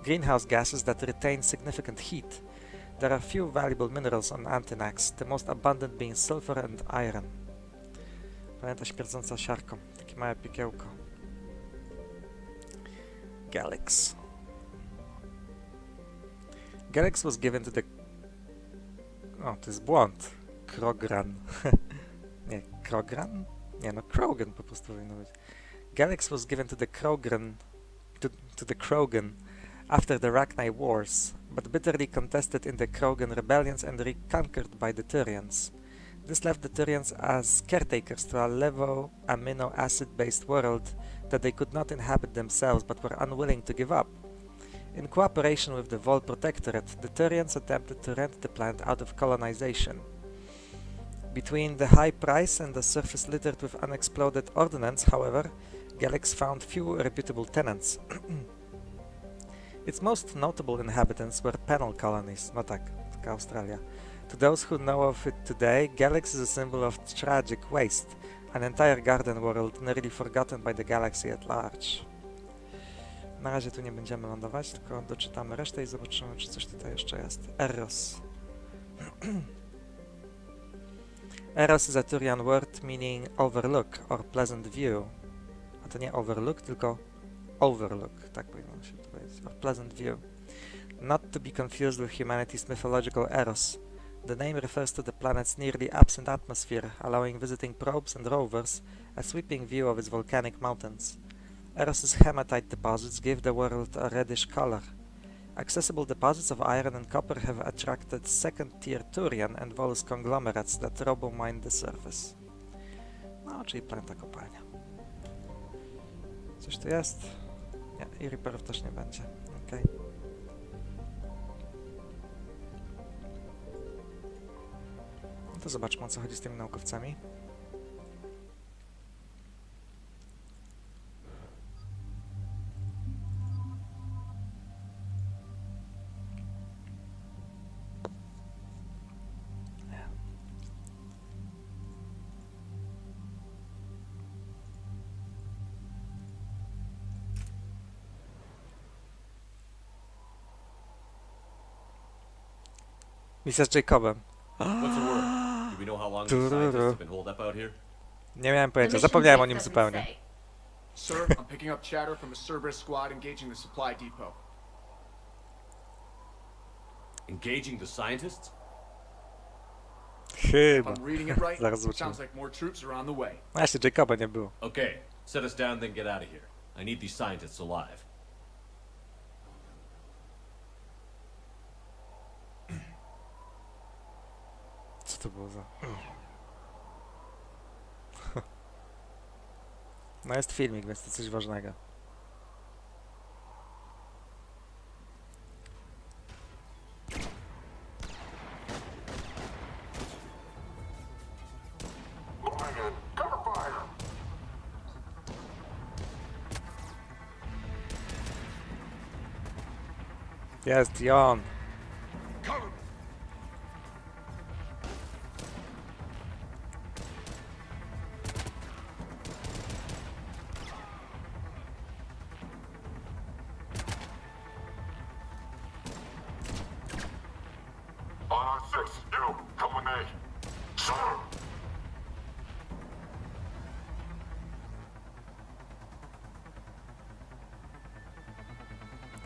greenhouse gases that retain significant heat. There are few valuable minerals on Antenax, the most abundant being sulfur and iron. Planeta śmierdząca siarką, takie małe piekiełko. Gelix. Gelix was given to the... O, to jest błąd. Krogran. Nie, Krogran? Nie, no Krogan po prostu powinno być. Gelix was given to the Krogan to the Krogan after the Rachni Wars, but bitterly contested in the Krogan rebellions and reconquered by the Turians. This left the Turians as caretakers to a levo amino acid-based world that they could not inhabit themselves but were unwilling to give up. In cooperation with the Vol Protectorate, the Turians attempted to rent the planet out of colonization. Between the high price and the surface littered with unexploded ordnance, however, Gelix found few reputable tenants. Its most notable inhabitants were penal colonies, no tak, taka Australia. To those who know of it today, Gelix is a symbol of tragic waste, an entire garden world nearly forgotten by the galaxy at large. Na razie tu nie będziemy lądować, tylko doczytamy resztę i zobaczymy, czy coś tutaj jeszcze jest. Eros. Eros is a Turian word meaning overlook or pleasant view. A to nie overlook, tylko overlook, tak powinno się to powiedzieć, or pleasant view. Not to be confused with humanity's mythological Eros. The name refers to the planet's nearly absent atmosphere, allowing visiting probes and rovers a sweeping view of its volcanic mountains. Eros's hematite deposits give the world a reddish color. Accessible deposits of iron and copper have attracted second-tier Turian and Volus conglomerates that robo-mine the surface. No, czyli planeta kopalnia. Coś tu jest? Nie, i Reaperów też nie będzie. Okej. No to zobaczmy, o co chodzi z tymi naukowcami. Misja z Jacobem. What's the word? Do we know how long these scientists have been holed up out here? Nie miałem pojęcia, zapomniałem o nim zupełnie. Sir, I'm picking up chatter from a Cerberus squad engaging the supply depot. Engaging the scientists? If Chyba. I'm reading it right, Zaraz it zobaczymy. sounds like more troops are on the way. Właśnie, Jacoba nie było. Okay, set us down, then get out of here. I need these scientists alive. Co to było za... No jest filmik, więc to coś ważnego. Jest i on.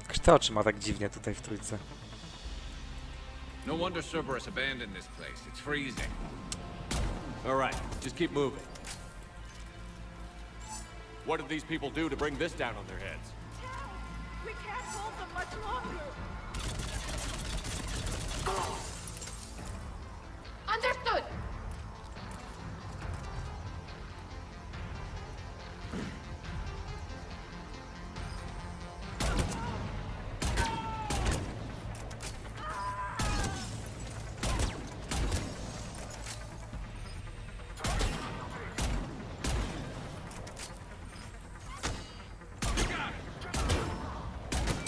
Kto oczy ma tak dziwnie tutaj w trójce? No wonder Cerberus abandoned this place. It's freezing. All right, just keep moving. What did these people do to bring this down on their heads? We can't hold them much longer. Understood.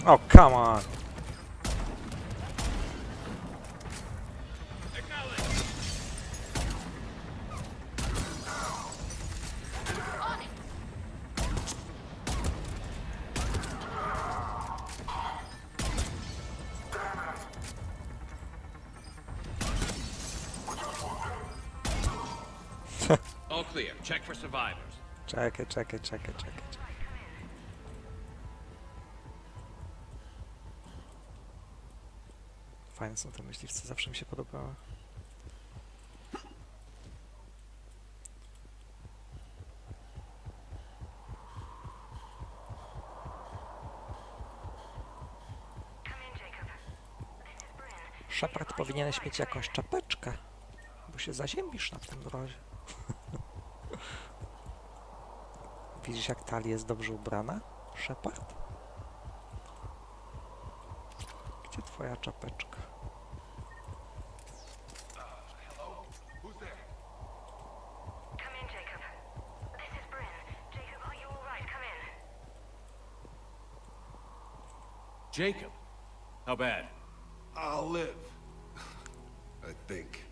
Oh, come on. All clear. Check for survivors. Czekaj. Fajne są te myśliwce, zawsze mi się podobały. Shepard, powinieneś mieć jakąś czapeczkę, bo się zaziębisz na tym mrozie. Widzisz, jak Tali jest dobrze ubrana, Shepard? Gdzie twoja czapeczka? Jacob, how bad? I'll live. I think.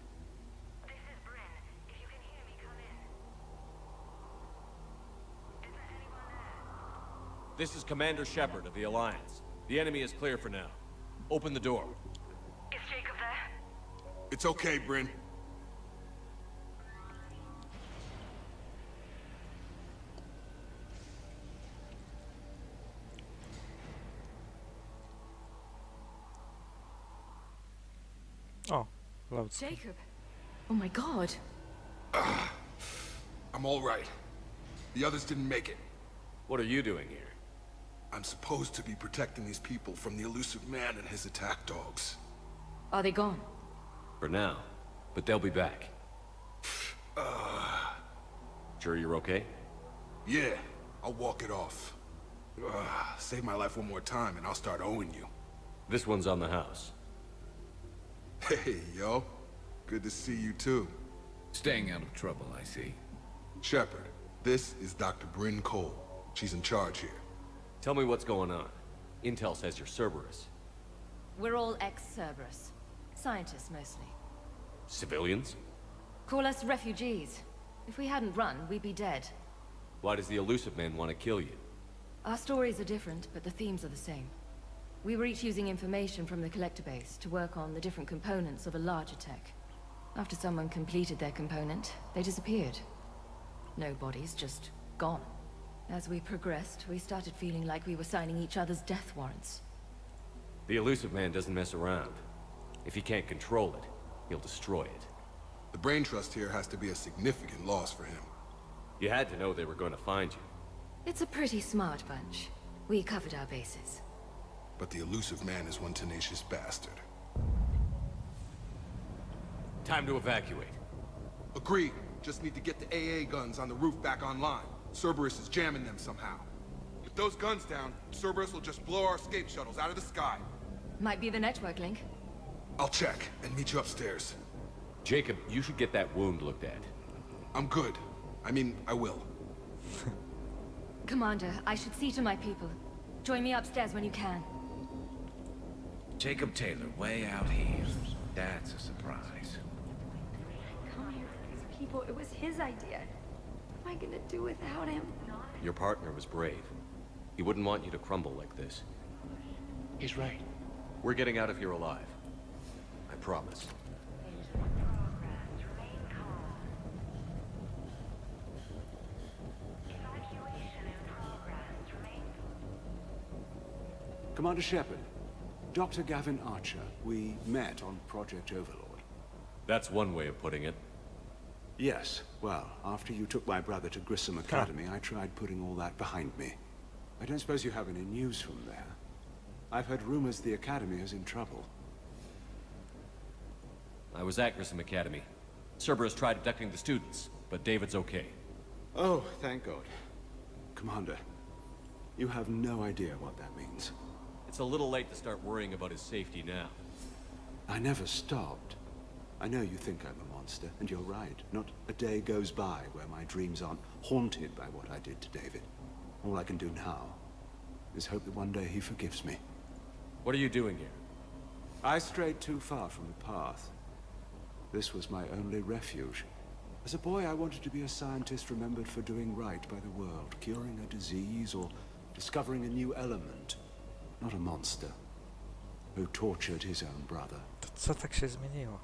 This is Commander Shepard of the Alliance. The enemy is clear for now. Open the door. Is Jacob there? It's okay, Bryn. Oh, loads. Jacob. Oh my god. I'm all right. The others didn't make it. What are you doing here? I'm supposed to be protecting these people from the elusive man and his attack dogs. Are they gone? For now, but they'll be back. Sure you're okay? Yeah, I'll walk it off. Save my life one more time and I'll start owing you. This one's on the house. Hey, yo. Good to see you too. Staying out of trouble, I see. Shepard, this is Dr. Bryn Cole. She's in charge here. Tell me what's going on. Intel says you're Cerberus. We're all ex-Cerberus. Scientists, mostly. Civilians? Call us refugees. If we hadn't run, we'd be dead. Why does the elusive man want to kill you? Our stories are different, but the themes are the same. We were each using information from the collector base to work on the different components of a larger tech. After someone completed their component, they disappeared. No bodies, just gone. As we progressed, we started feeling like we were signing each other's death warrants. The elusive man doesn't mess around. If he can't control it, he'll destroy it. The brain trust here has to be a significant loss for him. You had to know they were going to find you. It's a pretty smart bunch. We covered our bases. But the elusive man is one tenacious bastard. Time to evacuate. Agreed. Just need to get the AA guns on the roof back online. Cerberus is jamming them somehow. With those guns down, Cerberus will just blow our escape shuttles out of the sky. Might be the network link. I'll check and meet you upstairs. Jacob, you should get that wound looked at. I'm good. I mean, I will. Commander, I should see to my people. Join me upstairs when you can. Jacob Taylor, way out here. That's a surprise. Come here for these people. It was his idea. What am I gonna do without him? Your partner was brave. He wouldn't want you to crumble like this. He's right. We're getting out of here alive. I promise. Commander Shepard, Dr. Gavin Archer, we met on Project Overlord. That's one way of putting it. Yes, well, after you took my brother to Grissom Academy, I tried putting all that behind me. I don't suppose you have any news from there. I've heard rumors the Academy is in trouble. I was at Grissom Academy. Cerberus tried abducting the students, but David's okay. Oh, thank God. Commander, you have no idea what that means. It's a little late to start worrying about his safety now. I never stopped. I know you think I'm a monster, and you're right. Not a day goes by where my dreams aren't haunted by what I did to David. All I can do now is hope that one day he forgives me. What are you doing here? I strayed too far from the path. This was my only refuge. As a boy, I wanted to be a scientist remembered for doing right by the world, curing a disease or discovering a new element. Not a monster who tortured his own brother. To co tak się zmieniło?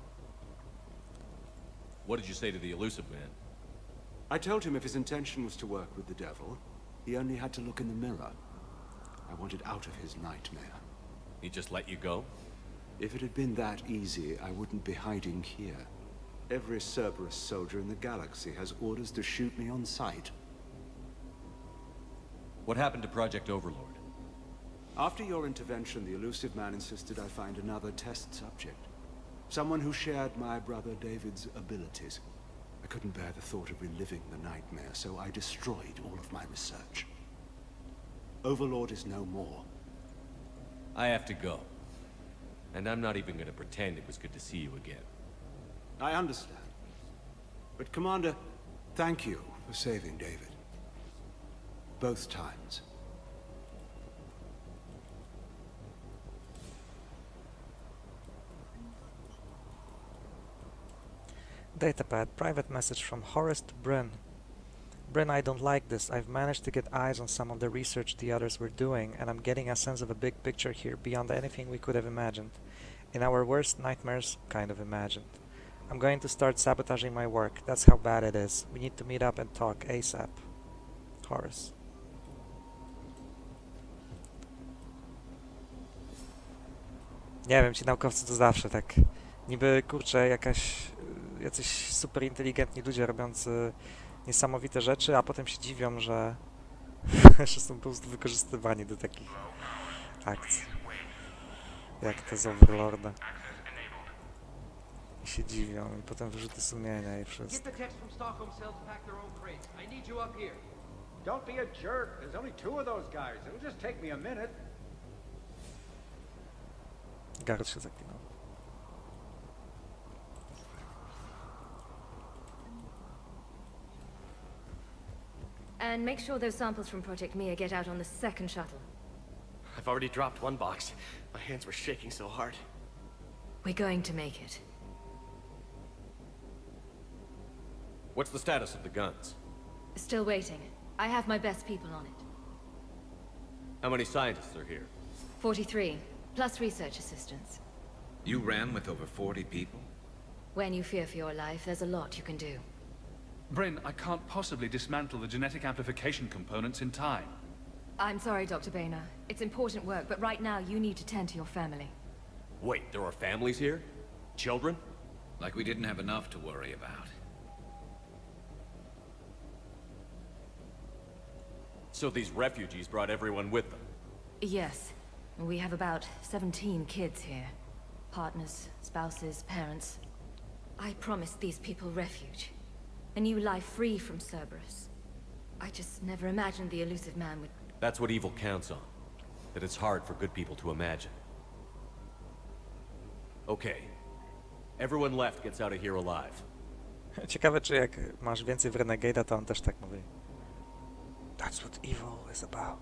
What did you say to the elusive man? I told him if his intention was to work with the devil, he only had to look in the mirror. I wanted out of his nightmare. He just let you go? If it had been that easy, I wouldn't be hiding here. Every Cerberus soldier in the galaxy has orders to shoot me on sight. What happened to Project Overlord? After your intervention, the elusive man insisted I find another test subject. Someone who shared my brother David's abilities. I couldn't bear the thought of reliving the nightmare, so I destroyed all of my research. Overlord is no more. I have to go. And I'm not even gonna pretend it was good to see you again. I understand. But Commander, thank you for saving David. Both times. Datapad, private message from Horace to Bryn. Bryn, I don't like this. I've managed to get eyes on some of the research the others were doing, and I'm getting a sense of a big picture here beyond anything we could have imagined. In our worst nightmares, kind of imagined. I'm going to start sabotaging my work. That's how bad it is. We need to meet up and talk ASAP. Horace. Nie wiem, ci naukowcy to zawsze tak. Niby, kurczę, jacyś super inteligentni ludzie robiący niesamowite rzeczy, a potem się dziwią, że są po prostu wykorzystywani do takich akcji. Jak te z Overlorda. I się dziwią, i potem wyrzuty sumienia i wszystko. Don't be a jerk. There's only 2 of those guys. It'll just take me a minute. Gard się zaklinał. And make sure those samples from Project Mia get out on the second shuttle. I've already dropped one box. My hands were shaking so hard. We're going to make it. What's the status of the guns? Still waiting. I have my best people on it. How many scientists are here? 43, plus research assistants. You ran with over 40 people? When you fear for your life, there's a lot you can do. Bryn, I can't possibly dismantle the genetic amplification components in time. I'm sorry, Dr. Boehner. It's important work, but right now you need to tend to your family. Wait, there are families here? Children? Like we didn't have enough to worry about. So these refugees brought everyone with them? Yes. We have about 17 kids here. Partners, spouses, parents. I promised these people refuge. A new life free from Cerberus. I just never imagined the elusive man would... That's what evil counts on. That it's hard for good people to imagine. Okay. Everyone left gets out of here alive. Ciekawe, czy jak masz więcej w Renegade'a, to on też tak mówi. That's what evil is about.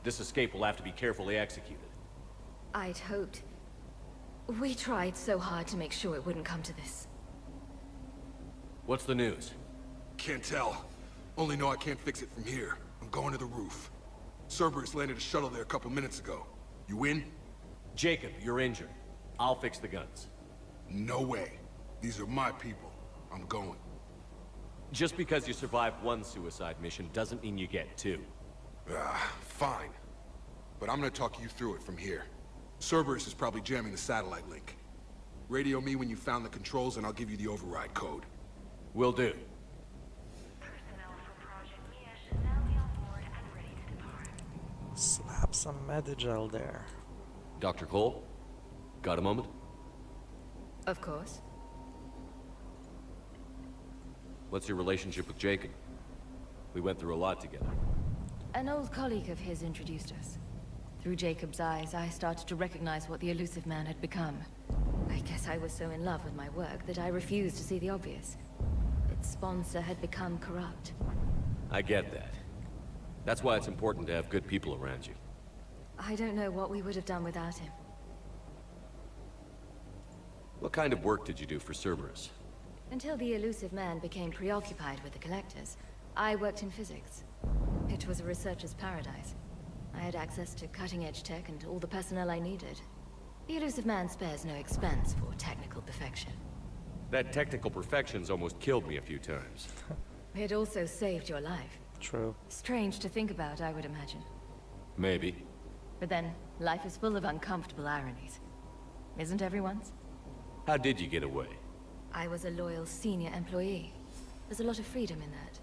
This escape will have to be carefully executed. I'd hoped. We tried so hard to make sure it wouldn't come to this. What's the news? Can't tell. Only know I can't fix it from here. I'm going to the roof. Cerberus landed a shuttle there a couple minutes ago. You in? Jacob, you're injured. I'll fix the guns. No way. These are my people. I'm going. Just because you survived one suicide mission doesn't mean you get two. Fine. But I'm gonna talk you through it from here. Cerberus is probably jamming the satellite link. Radio me when you found the controls and I'll give you the override code. Will do. Slap some Medigel there. Dr. Cole? Got a moment? Of course. What's your relationship with Jacob? We went through a lot together. An old colleague of his introduced us. Through Jacob's eyes, I started to recognize what the elusive man had become. I guess I was so in love with my work that I refused to see the obvious. Its sponsor had become corrupt. I get that. That's why it's important to have good people around you. I don't know what we would have done without him. What kind of work did you do for Cerberus? Until the elusive man became preoccupied with the collectors, I worked in physics. It was a researcher's paradise. I had access to cutting-edge tech and all the personnel I needed. The elusive man spares no expense for technical perfection. That technical perfection's almost killed me a few times. It also saved your life. True. Strange to think about, I would imagine. Maybe. But then, life is full of uncomfortable ironies. Isn't everyone's? How did you get away? I was a loyal senior employee. There's a lot of freedom in that.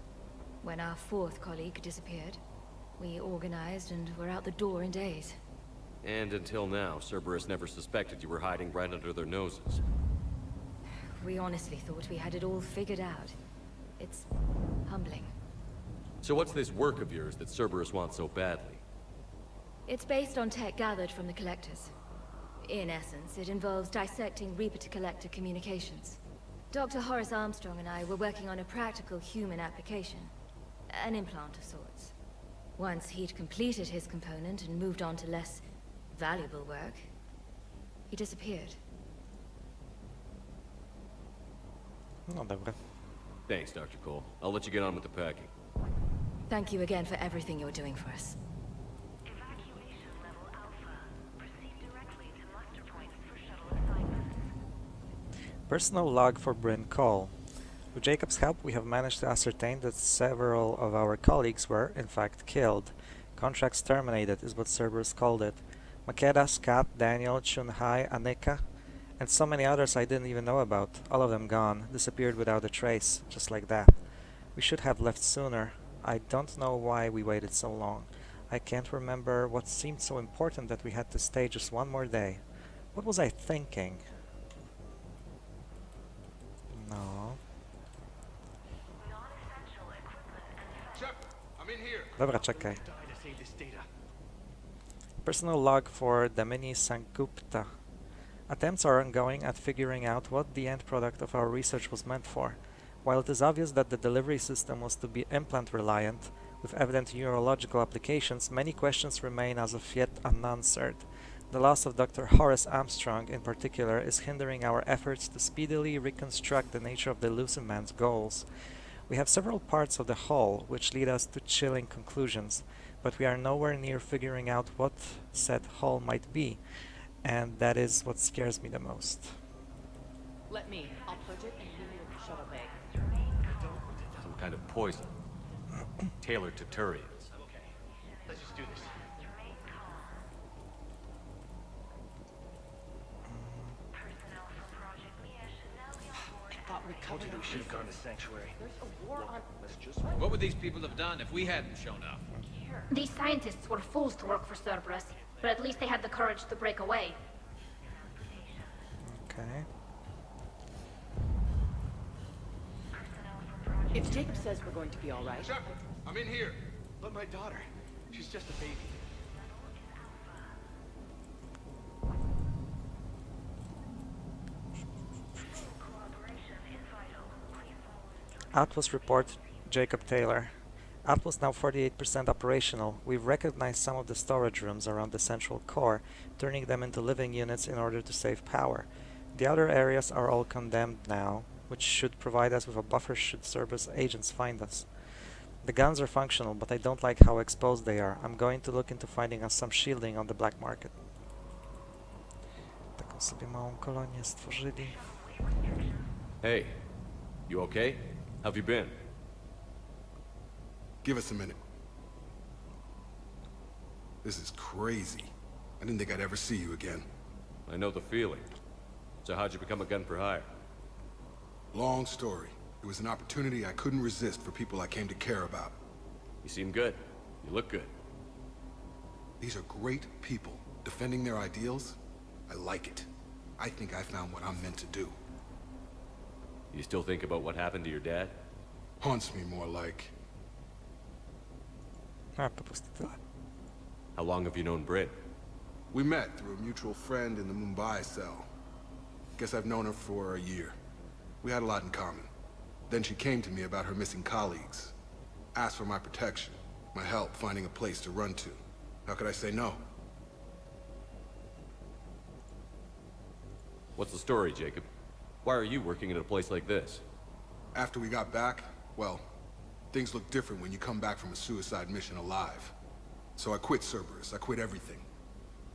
When our fourth colleague disappeared, we organized and were out the door in days. And until now, Cerberus never suspected you were hiding right under their noses. We honestly thought we had it all figured out. It's humbling. So what's this work of yours that Cerberus wants so badly? It's based on tech gathered from the collectors. In essence, it involves dissecting Reaper-to-Collector communications. Dr. Horace Armstrong and I were working on a practical human application. An implant of sorts. Once he'd completed his component and moved on to less valuable work, he disappeared. No dobra. Thanks, Dr. Cole. I'll let you get on with the packing. Thank you again for everything you're doing for us. Personal log for Bryn Cole. With Jacob's help, we have managed to ascertain that several of our colleagues were, in fact, killed. Contracts terminated is what Cerberus called it. Makeda, Scott, Daniel, Chunhai, Anika, and so many others I didn't even know about. All of them gone, disappeared without a trace, just like that. We should have left sooner. I don't know why we waited so long. I can't remember what seemed so important that we had to stay just one more day. What was I thinking? No. Dobra, czekaj. Personal log for Damini Sankupta. Attempts are ongoing at figuring out what the end product of our research was meant for. While it is obvious that the delivery system was to be implant-reliant, with evident neurological applications, many questions remain as of yet unanswered. The loss of Dr. Horace Armstrong, in particular, is hindering our efforts to speedily reconstruct the nature of the elusive man's goals. We have several parts of the hull which lead us to chilling conclusions, but we are nowhere near figuring out what said hull might be, and that is what scares me the most. Let me. I'll put it in the shuttle bay. Some kind of poison. Tailored to Turians. Okay, let's just do this. I thought we covered We should have gone to Sanctuary. There's a war on. Let's just... What would these people have done if we hadn't shown up? These scientists were fools to work for Cerberus, but at least they had the courage to break away. Okay. If Jacob says we're going to be all right. Shepard, I'm in here. But my daughter, she's just a baby. Outpost report, Jacob Taylor. Outpost now 48% operational. We've recognized some of the storage rooms around the central core, turning them into living units in order to save power. The other areas are all condemned now, which should provide us with a buffer should Cerberus agents find us. The guns are functional, but I don't like how exposed they are. I'm going to look into finding us some shielding on the black market. Taką sobie małą kolonię stworzyli. Hey, you okay? How have you been? Give us a minute. This is crazy. I didn't think I'd ever see you again. I know the feeling. So how'd you become a gun for hire? Long story. It was an opportunity I couldn't resist for people I came to care about. You seem good. You look good. These are great people, defending their ideals. I like it. I think I found what I'm meant to do. You still think about what happened to your dad? Haunts me more like. Po prostu tyle. How long have you known Britt? We met through a mutual friend in the Mumbai cell. Guess I've known her for a year. We had a lot in common. Then she came to me about her missing colleagues. Asked for my protection, my help finding a place to run to. How could I say no? What's the story, Jacob? Why are you working at a place like this? After we got back, well, things look different when you come back from a suicide mission alive. So I quit Cerberus, I quit everything.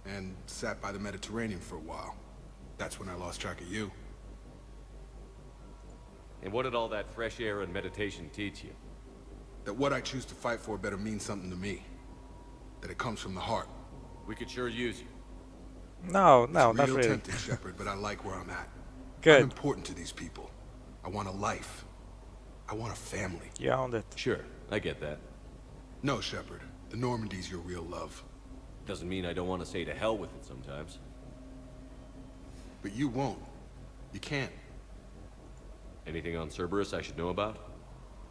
And sat by the Mediterranean for a while. That's when I lost track of you. And what did all that fresh air and meditation teach you? That what I choose to fight for better mean something to me. That it comes from the heart. We could sure use you. No, It's not real really. tempting, Shepard, but I like where I'm at. Good. I'm important to these people. I want a life. I want a family. You owned it. Sure, I get that. No, Shepard. The Normandy's your real love. Doesn't mean I don't want to say to hell with it sometimes. But you won't. You can't. Anything on Cerberus I should know about?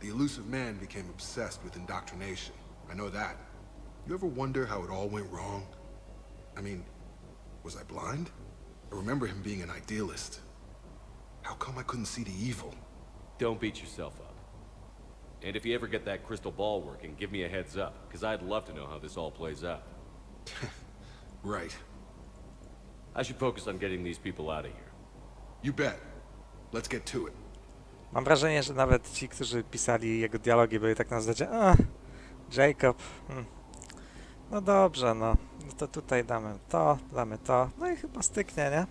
The elusive man became obsessed with indoctrination. I know that. You ever wonder how it all went wrong? I mean, was I blind? I remember him being an idealist. How come I couldn't see the evil? Don't beat yourself up. And if you ever get that crystal ball working, give me a heads up, because I'd love to know how this all plays out. Right. I should focus on getting these people out of here. You bet. Let's get to it. Mam wrażenie, że nawet ci, którzy pisali jego dialogi, byli tak na zasadzie Jacob, no dobrze, no to tutaj damy to, no i chyba styknie, nie?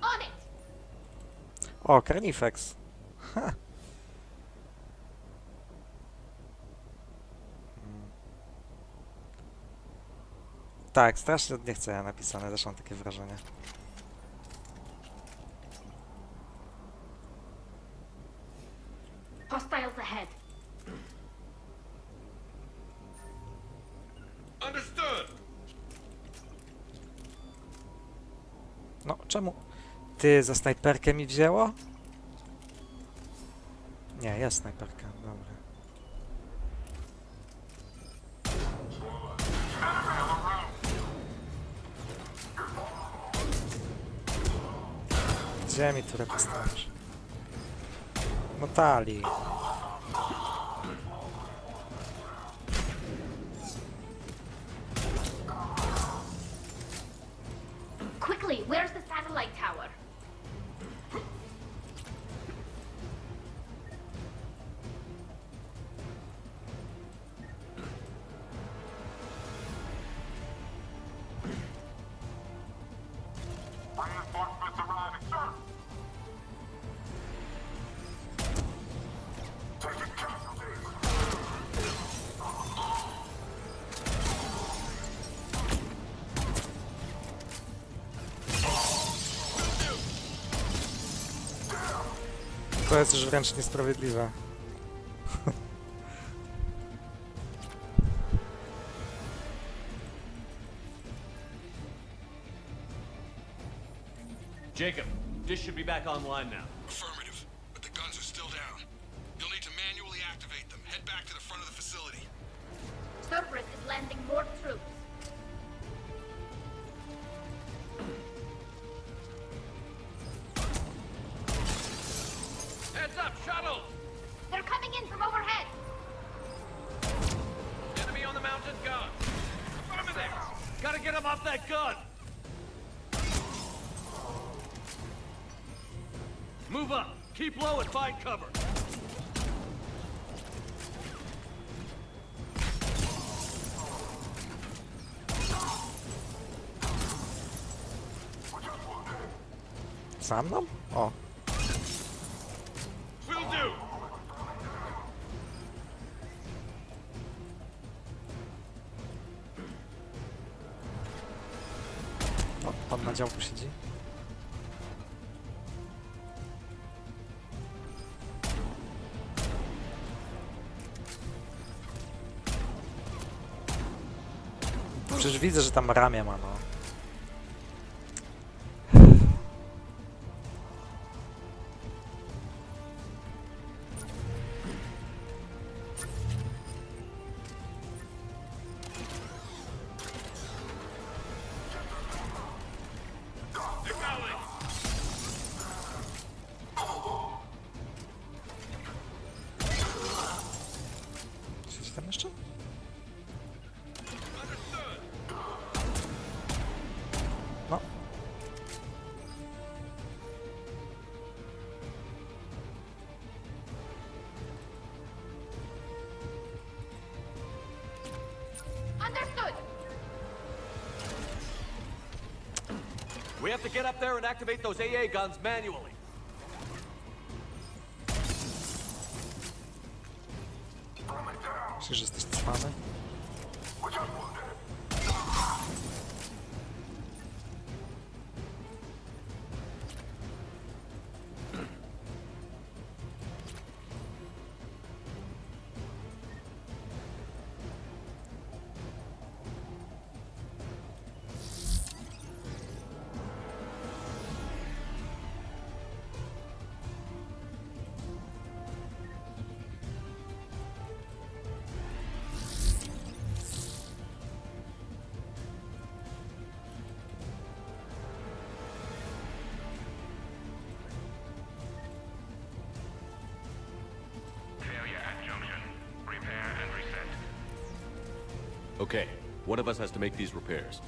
On it! O, Carnifex. Ha. Tak, strasznie od niechcenia napisane, też mam takie wrażenie. Hostiles ahead. Understood. No, czemu? Ty, za snajperkę mi wzięło? Nie, jest snajperka, dobra. Gdzie mi tu repostawisz? No tali. Quickly, where's the satellite tower? To jest już wręcz niesprawiedliwe. Jacob, this should be back online now. Affirmative, but the guns are still down. You'll need to manually activate them. Head back to the front of the facility. Cerberus is landing more troops. Heads up, shuttles! They're coming in from overhead. Enemy on the mounted gun. Affirmative! Gotta get him off that gun! Move up! Keep low and find cover! Za mną? O. Will do! O, pan na działku siedzi. Przecież widzę, że tam ramię ma, no. Siedzi tam jeszcze? No. Understood. We have to get up there and activate those AA guns manually. Myślisz, że jesteś cwany? Okay, one of us has to make these repairs.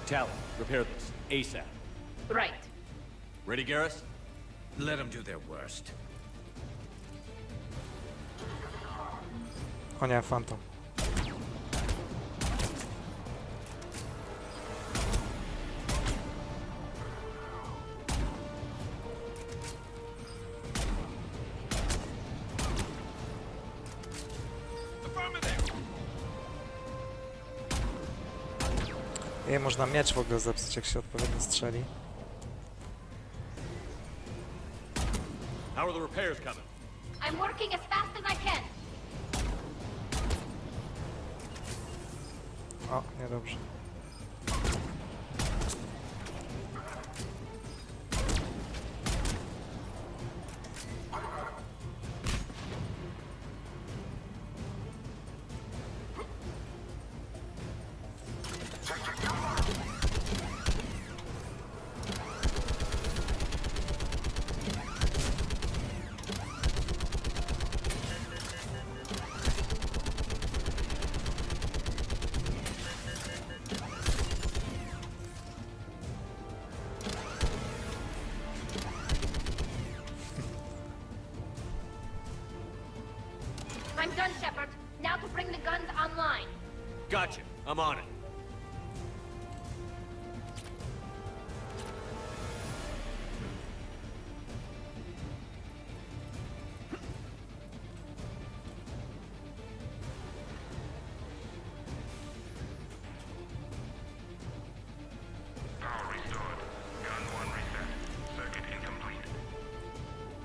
Tally, repair this, ASAP. Right. Ready, Garrus? Let them do their worst. O nie, Phantom. Nie, można miecz w ogóle zepsuć, jak się odpowiednio strzeli. How are the repairs coming? I'm working as fast as I can. O, niedobrze. I'm on it.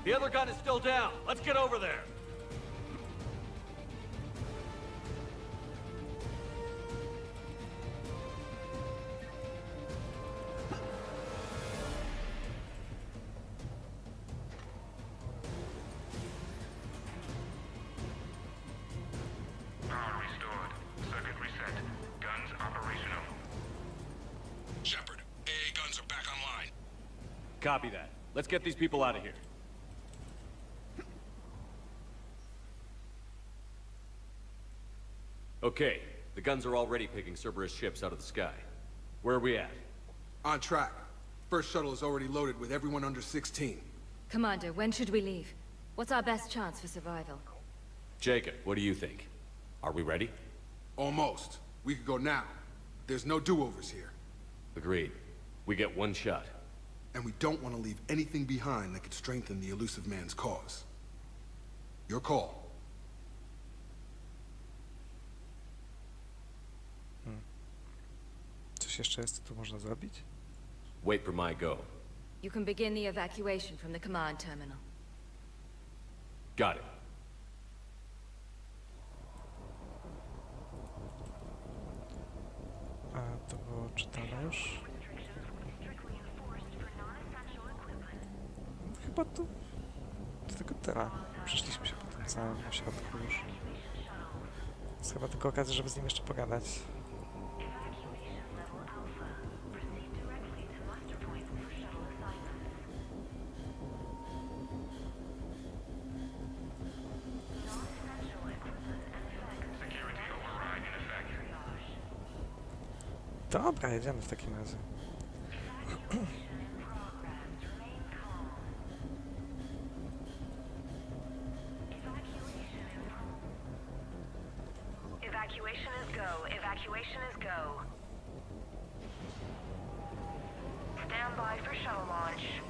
The other gun is still down. Let's get over there. Power restored. Circuit reset. Guns operational. Shepard, AA guns are back online. Copy that. Let's get these people out of here. Okay, the guns are already picking Cerberus ships out of the sky. Where are we at? On track. First shuttle is already loaded with everyone under 16. Commander, when should we leave? What's our best chance for survival? Jacob, what do you think? Are we ready? Almost. We could go now. There's no do-overs here. Agreed. We get one shot. And we don't want to leave anything behind that could strengthen the elusive man's cause. Your call. Coś jeszcze jest, co tu można zrobić? Wait for my go. You can begin the evacuation from the command terminal. Got it. A to było czytane już? Chyba to tylko tyle. Przeszliśmy się po tym całym ośrodku już. Jest chyba tylko okazja, żeby z nim jeszcze pogadać. Dobra, jedziemy w takim razie. Evacuation is go. Evacuation is go. Stand by for shuttle launch.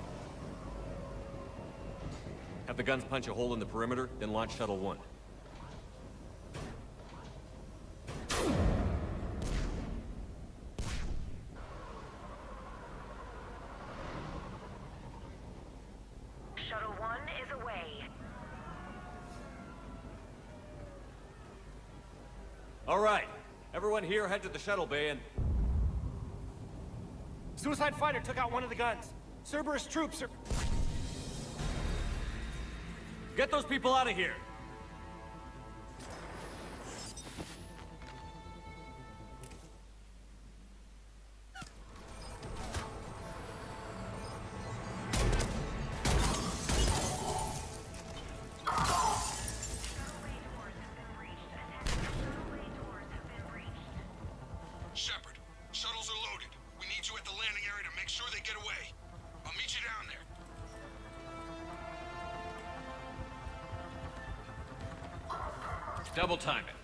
Have the guns punch a hole in the perimeter, then launch Shuttle 1. Shuttle 1 is away. All right. Everyone here head to the shuttle bay and... Suicide fighter took out one of the guns. Cerberus troops are... Get those people out of here! Shepard, shuttles are loaded. We need you at the landing area to make sure they get away. I'll meet you down there. Double time it.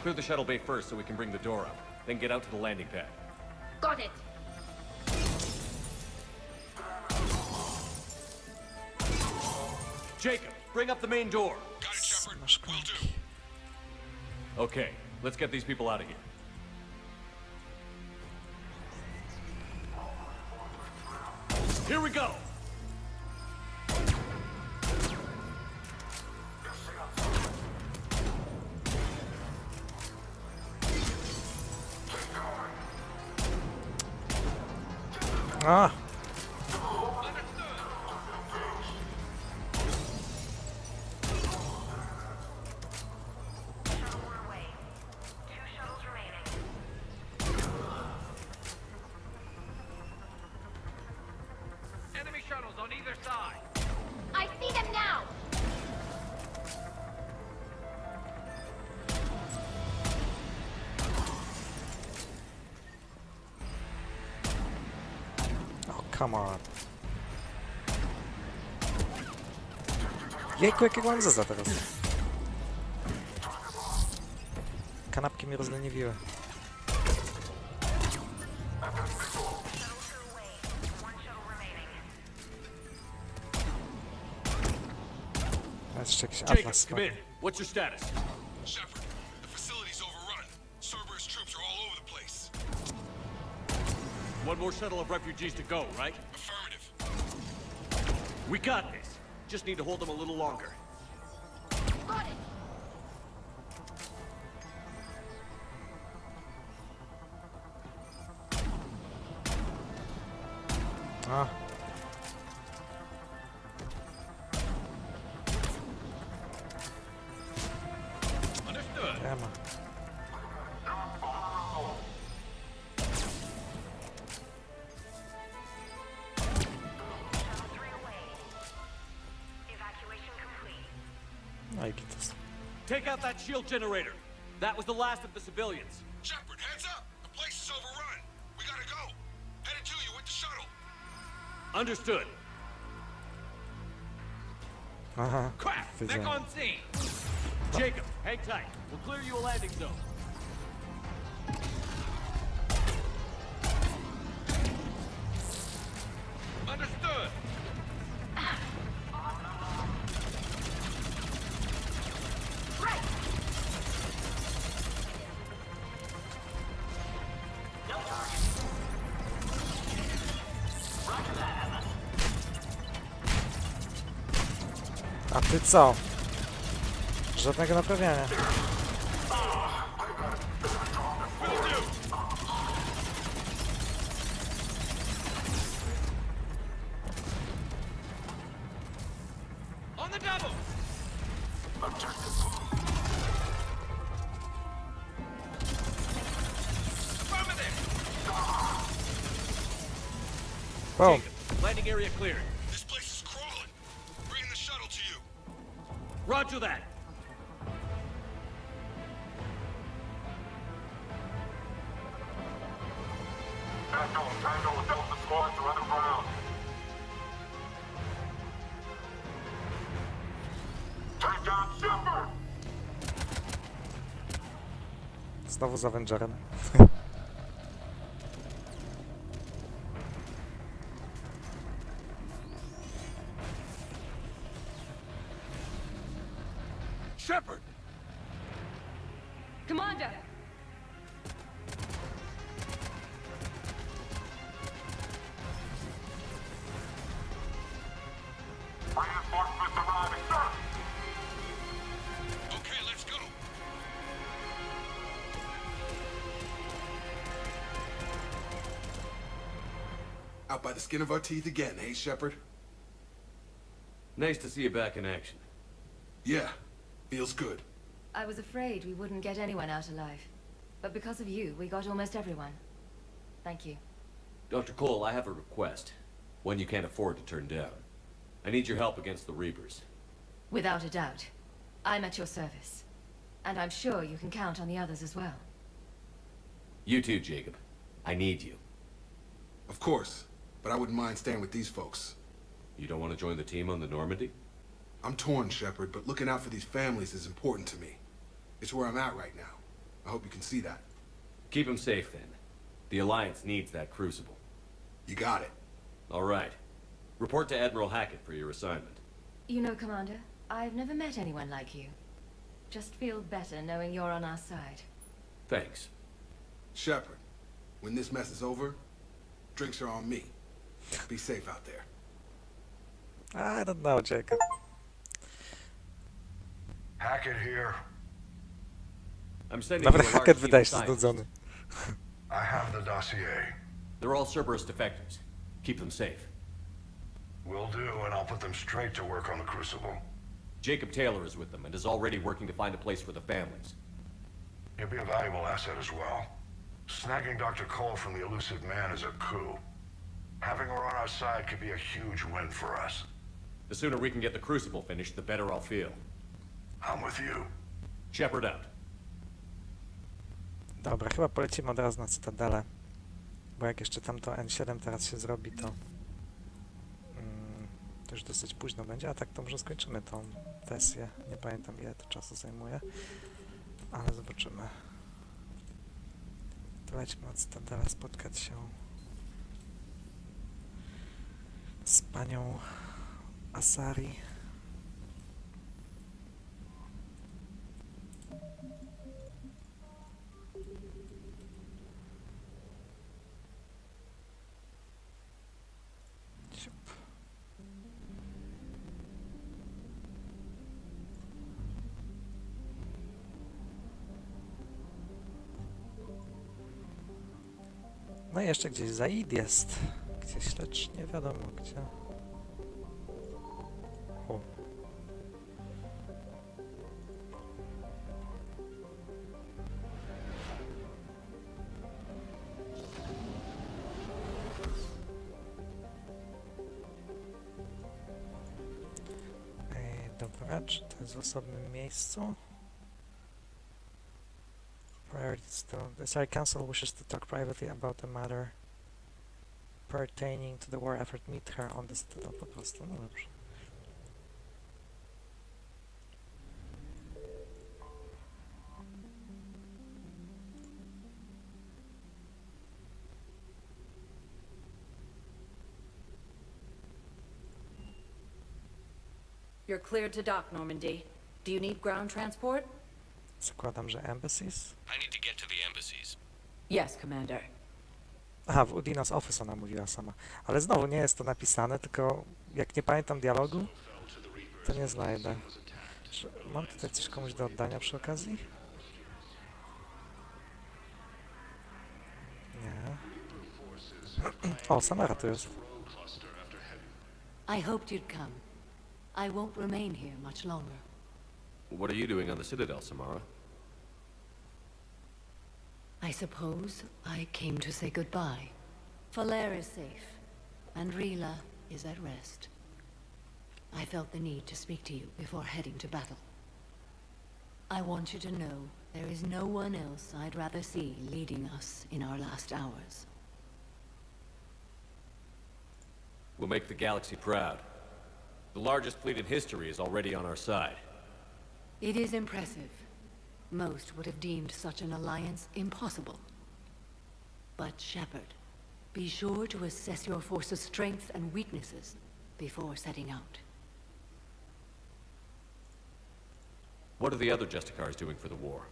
Clear the shuttle bay first so we can bring the door up. Then get out to the landing pad. Got it. Jacob, bring up the main door. Got it, Shepard. Will do. Okay, let's get these people out of here. Here we go! Ah! Enemy shuttles on either side. I see them now. Oh, come on. Jejku, jakiego mam zeza teraz. Kanapki mnie rozleniwiły. jeszcze jakiś Jacob, atlas. come in. What's your status? Shepard, the facility's overrun. Cerberus troops are all over the place. One more shuttle of refugees to go, right? Affirmative. We got this. Just need to hold them a little longer. Got it. A. Understood. Nie ma. No i gitas. Take out that shield generator. That was the last of the civilians. Shepard, heads up! The place is overrun. We gotta go. Headed to you with the shuttle. Understood. Aha. Crap! Back Wiedziałem. on scene. Jacob, hang tight. We'll clear you a landing zone. Understood. A ty co? Żadnego naprawiania. On the double. Wow. Jacob, landing area cleared. This place is crawling. Bringing the shuttle to you. Roger that. Tango, Delta squads are underground. Take down Shepard! Znowu z Avengerem. Shepard! Commander! Reinforcements arriving, sir! Okay, let's go. Out by the skin of our teeth again, eh, Shepard? Nice to see you back in action. Yeah, feels good. I was afraid we wouldn't get anyone out alive. But because of you, we got almost everyone. Thank you. Dr. Cole, I have a request. One you can't afford to turn down. I need your help against the Reapers. Without a doubt. I'm at your service. And I'm sure you can count on the others as well. You too, Jacob. I need you. Of course, but I wouldn't mind staying with these folks. You don't want to join the team on the Normandy? I'm torn, Shepard, but looking out for these families is important to me. It's where I'm at right now. I hope you can see that. Keep them safe, then. The Alliance needs that crucible. You got it. All right. Report to Admiral Hackett for your assignment. You know, Commander, I've never met anyone like you. Just feel better knowing you're on our side. Thanks. Shepard, when this mess is over, drinks are on me. Be safe out there. I don't know, Jacob. Hackett here. I'm sending Nawet you a large Hackett team wydaje of się scientists. znudzony. I have the dossier. They're all Cerberus defectors. Keep them safe. Will do, and I'll put them straight to work on the Crucible. Jacob Taylor is with them and is already working to find a place for the families. He'll be a valuable asset as well. Snagging Dr. Cole from the elusive man is a coup. Having her on our side could be a huge win for us. The sooner we can get the Crucible finished, the better I'll feel. I'm with you. Shepard out. Dobra, chyba polecimy od razu na Cytadelę. Bo jak jeszcze tamto N7 teraz się zrobi, to... to już dosyć późno będzie, a tak to może skończymy tą sesję. Nie pamiętam, ile to czasu zajmuje, ale zobaczymy. To lećmy na Cytadelę spotkać się z panią Asari. No i jeszcze gdzieś Zaid jest. Gdzieś, lecz nie wiadomo gdzie. O. Dobra, czy to jest w osobnym miejscu? Priority still. The Sorry Council wishes to talk privately about the matter pertaining to the war effort. Meet her on the Citadel po prostu. No dobrze. You're cleared to dock, Normandy. Do you need ground transport? Zakładam, że embassies. I need to get to the embassies. Yes, Commander. Aha, w Udina's Office ona mówiła sama. Ale znowu nie jest to napisane, tylko jak nie pamiętam dialogu, to nie znajdę. Czy mam tutaj coś komuś do oddania przy okazji? Nie. O, Samara tu jest. I hoped you'd come. I won't remain here much longer. What are you doing on the Citadel, Samara? I suppose I came to say goodbye. Falere is safe, and Rila is at rest. I felt the need to speak to you before heading to battle. I want you to know there is no one else I'd rather see leading us in our last hours. We'll make the galaxy proud. The largest fleet in history is already on our side. It is impressive. Most would have deemed such an alliance impossible. But Shepard, be sure to assess your force's strengths and weaknesses before setting out. What are the other Justicars doing for the war?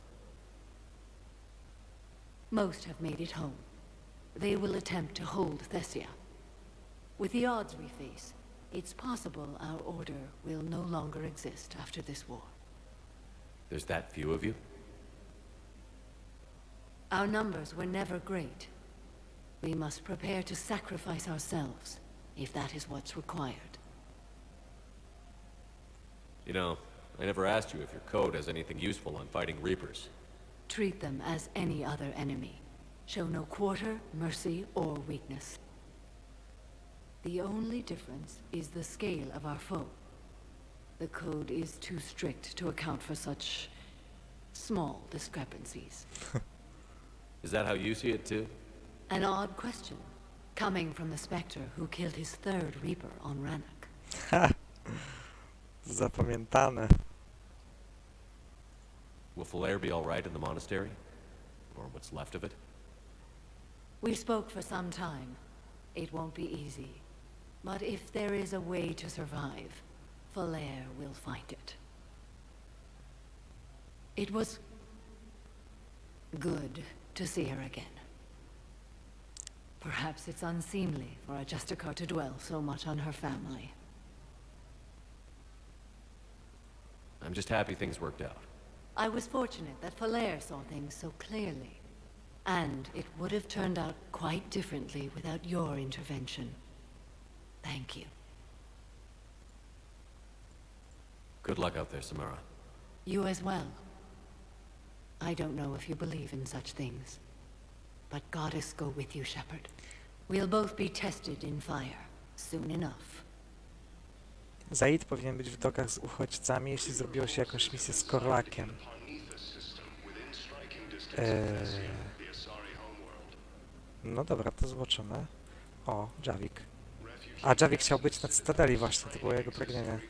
Most have made it home. They will attempt to hold Thessia. With the odds we face, it's possible our order will no longer exist after this war. There's that few of you? Our numbers were never great. We must prepare to sacrifice ourselves, if that is what's required. You know, I never asked you if your code has anything useful on fighting Reapers. Treat them as any other enemy. Show no quarter, mercy, or weakness. The only difference is the scale of our foe. The code is too strict to account for such small discrepancies. Is that how you see it too? An odd question, coming from the Spectre who killed his third Reaper on Rannoch. Ha! Zapamiętane. Will Falere be alright in the monastery? Or what's left of it? We spoke for some time. It won't be easy. But if there is a way to survive, Falere will find it. It was good to see her again. Perhaps it's unseemly for a Justicar to dwell so much on her family. I'm just happy things worked out. I was fortunate that Falere saw things so clearly. And it would have turned out quite differently without your intervention. Thank you. Good luck out there, Samara. You as well. I don't know if you believe in such things. But Goddess go with you, Shepard. We'll both be tested in fire, soon enough. Zaid powinien być w dokach z uchodźcami, jeśli zrobiło się jakąś misję z Korlakiem. No dobra, to zobaczymy. O, Javik. A, Javik chciał być na Cytadeli właśnie, to było jego pragnienie.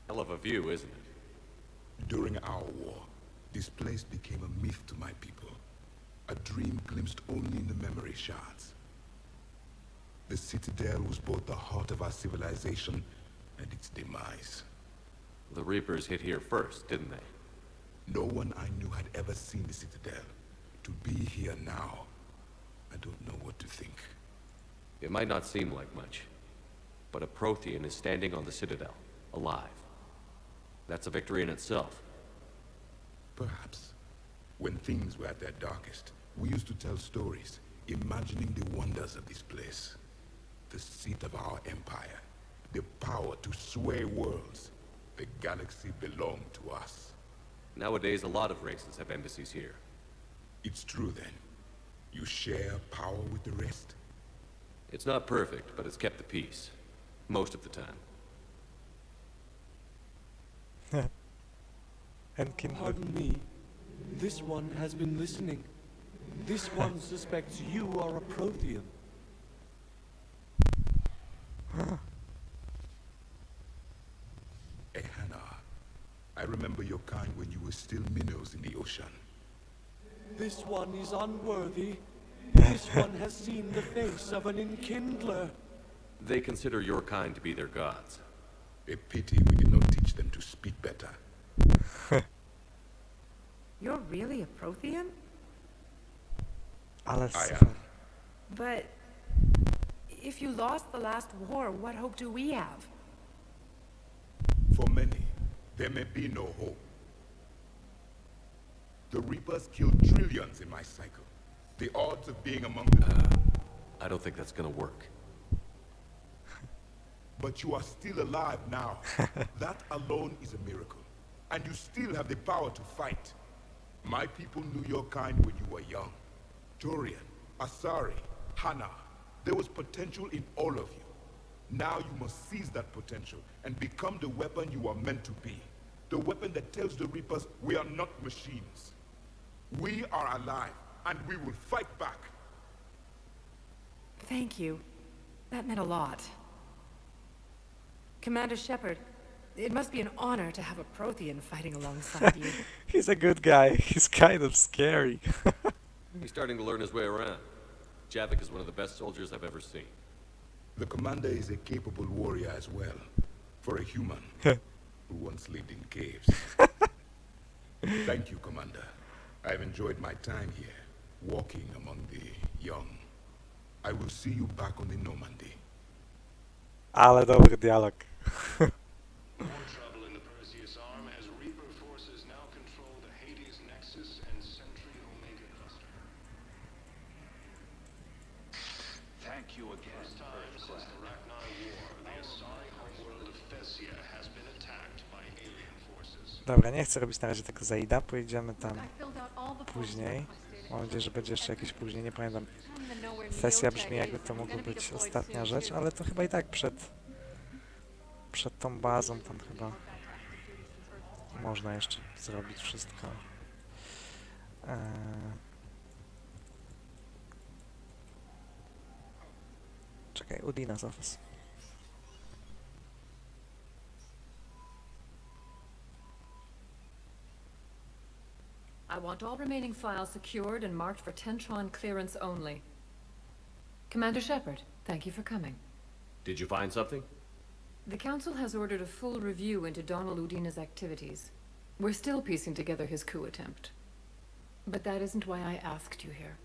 Hell of a view, isn't it? During our war, this place became a myth to my people. A dream glimpsed only in the memory shards. The Citadel was both the heart of our civilization and its demise. The Reapers hit here first, didn't they? No one I knew had ever seen the Citadel. To be here now, I don't know what to think. It might not seem like much, but a Prothean is standing on the Citadel, alive. That's a victory in itself. Perhaps. When things were at their darkest, we used to tell stories, imagining the wonders of this place. The seat of our empire. The power to sway worlds. The galaxy belonged to us. Nowadays, a lot of races have embassies here. It's true then. You share power with the rest? It's not perfect, but it's kept the peace. Most of the time. And Kindle. Pardon me. This one has been listening. This one suspects you are a Prothean. Hannah, I remember your kind when you were still minnows in the ocean. This one is unworthy. This one has seen the face of an enkindler. They consider your kind to be their gods. A pity we did not teach them to speak better. You're really a Prothean? I am. But if you lost the last war, what hope do we have? For many, there may be no hope. The Reapers killed trillions in my cycle. The odds of being among them... I don't think that's gonna work. But you are still alive now. That alone is a miracle. And you still have the power to fight. My people knew your kind when you were young. Dorian, Asari, Hannah. There was potential in all of you. Now you must seize that potential and become the weapon you are meant to be. The weapon that tells the Reapers we are not machines. We are alive, and we will fight back. Thank you. That meant a lot. Commander Shepard, it must be an honor to have a Prothean fighting alongside you. He's a good guy. He's kind of scary. He's starting to learn his way around. Javik is one of the best soldiers I've ever seen. The commander is a capable warrior as well. For a human who once lived in caves. Thank you, Commander. I've enjoyed my time here, walking among the young. I will see you back on the Normandy. Ale dobry dialog. More trouble in the Perseus arm as Reaper forces now control the Hades Nexus and Sentry Omega cluster. Thank you again. First time since the Rachni War, the Asari homeworld of Thessia has been attacked by alien forces. Dobra, nie chcę robić na razie tego Zaida. Pojedziemy tam później. Mam nadzieję, że będzie jeszcze jakieś później. Nie pamiętam. Sesja brzmi, jakby to mogła być ostatnia rzecz, ale to chyba i tak przed tą bazą tam chyba można jeszcze zrobić wszystko. Czekaj, Udina's office. I want all remaining files secured and marked for Tentron clearance only. Commander Shepard, thank you for coming. Did you find something? The Council has ordered a full review into Donald Udina's activities. We're still piecing together his coup attempt. But that isn't why I asked you here.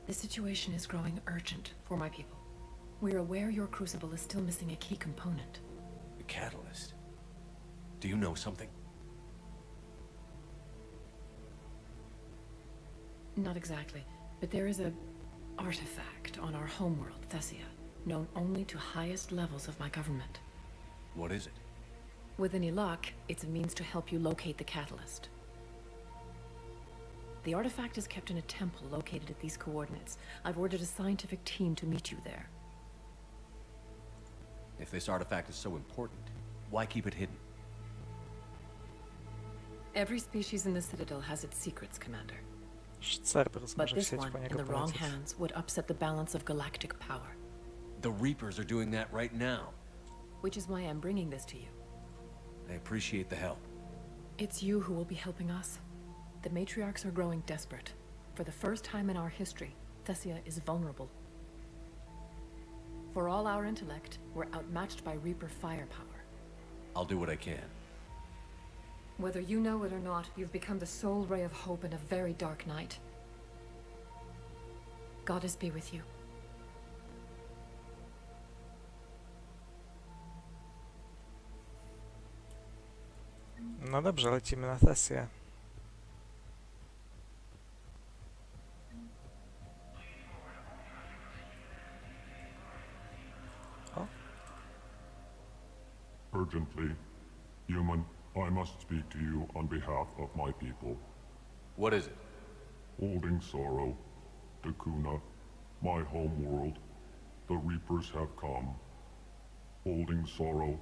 The situation is growing urgent for my people. We're aware your crucible is still missing a key component. The catalyst. Do you know something? Not exactly, but there is a artifact on our homeworld, Thessia, known only to highest levels of my government. What is it? With any luck, it's a means to help you locate the catalyst. The artifact is kept in a temple located at these coordinates. I've ordered a scientific team to meet you there. If this artifact is so important, why keep it hidden? Every species in the Citadel has its secrets, Commander. Cerberus But może this chcieć one, po in niego the wrong polecieć. hands, would upset the balance of galactic power. The Reapers are doing that right now. Which is why I'm bringing this to you. I appreciate the help. It's you who will be helping us. The matriarchs are growing desperate. For the first time in our history, Thessia is vulnerable. For all our intellect, we're outmatched by Reaper firepower. I'll do what I can. Whether you know it or not, you've become the sole ray of hope in a very dark night. Goddess be with you. No dobrze, lecimy na sesję. O. Urgently, human, I must speak to you on behalf of my people. What is it? Holding sorrow, Takuna, my home world, the Reapers have come. Holding sorrow,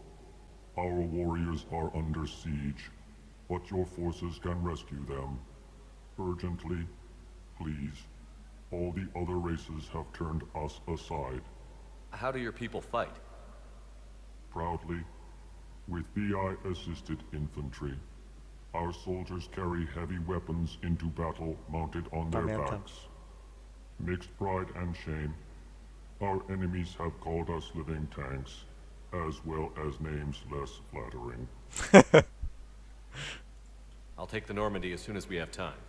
our warriors are under siege, but your forces can rescue them. Urgently, please. All the other races have turned us aside. How do your people fight? Proudly, with VI-assisted infantry. Our soldiers carry heavy weapons into battle mounted on their Pamiętam. backs. Mixed pride and shame, our enemies have called us living tanks, as well as names less flattering. I'll take the Normandy as soon as we have time.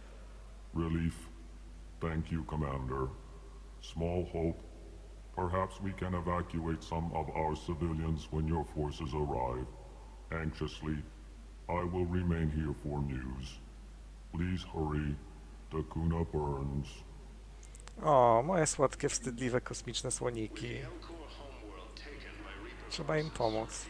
Relief. Thank you, Commander. Small hope. Perhaps we can evacuate some of our civilians when your forces arrive. Anxiously, I will remain here for news. Please hurry. Takuna burns. O, moje słodkie, wstydliwe, kosmiczne słoniki. Trzeba im pomóc.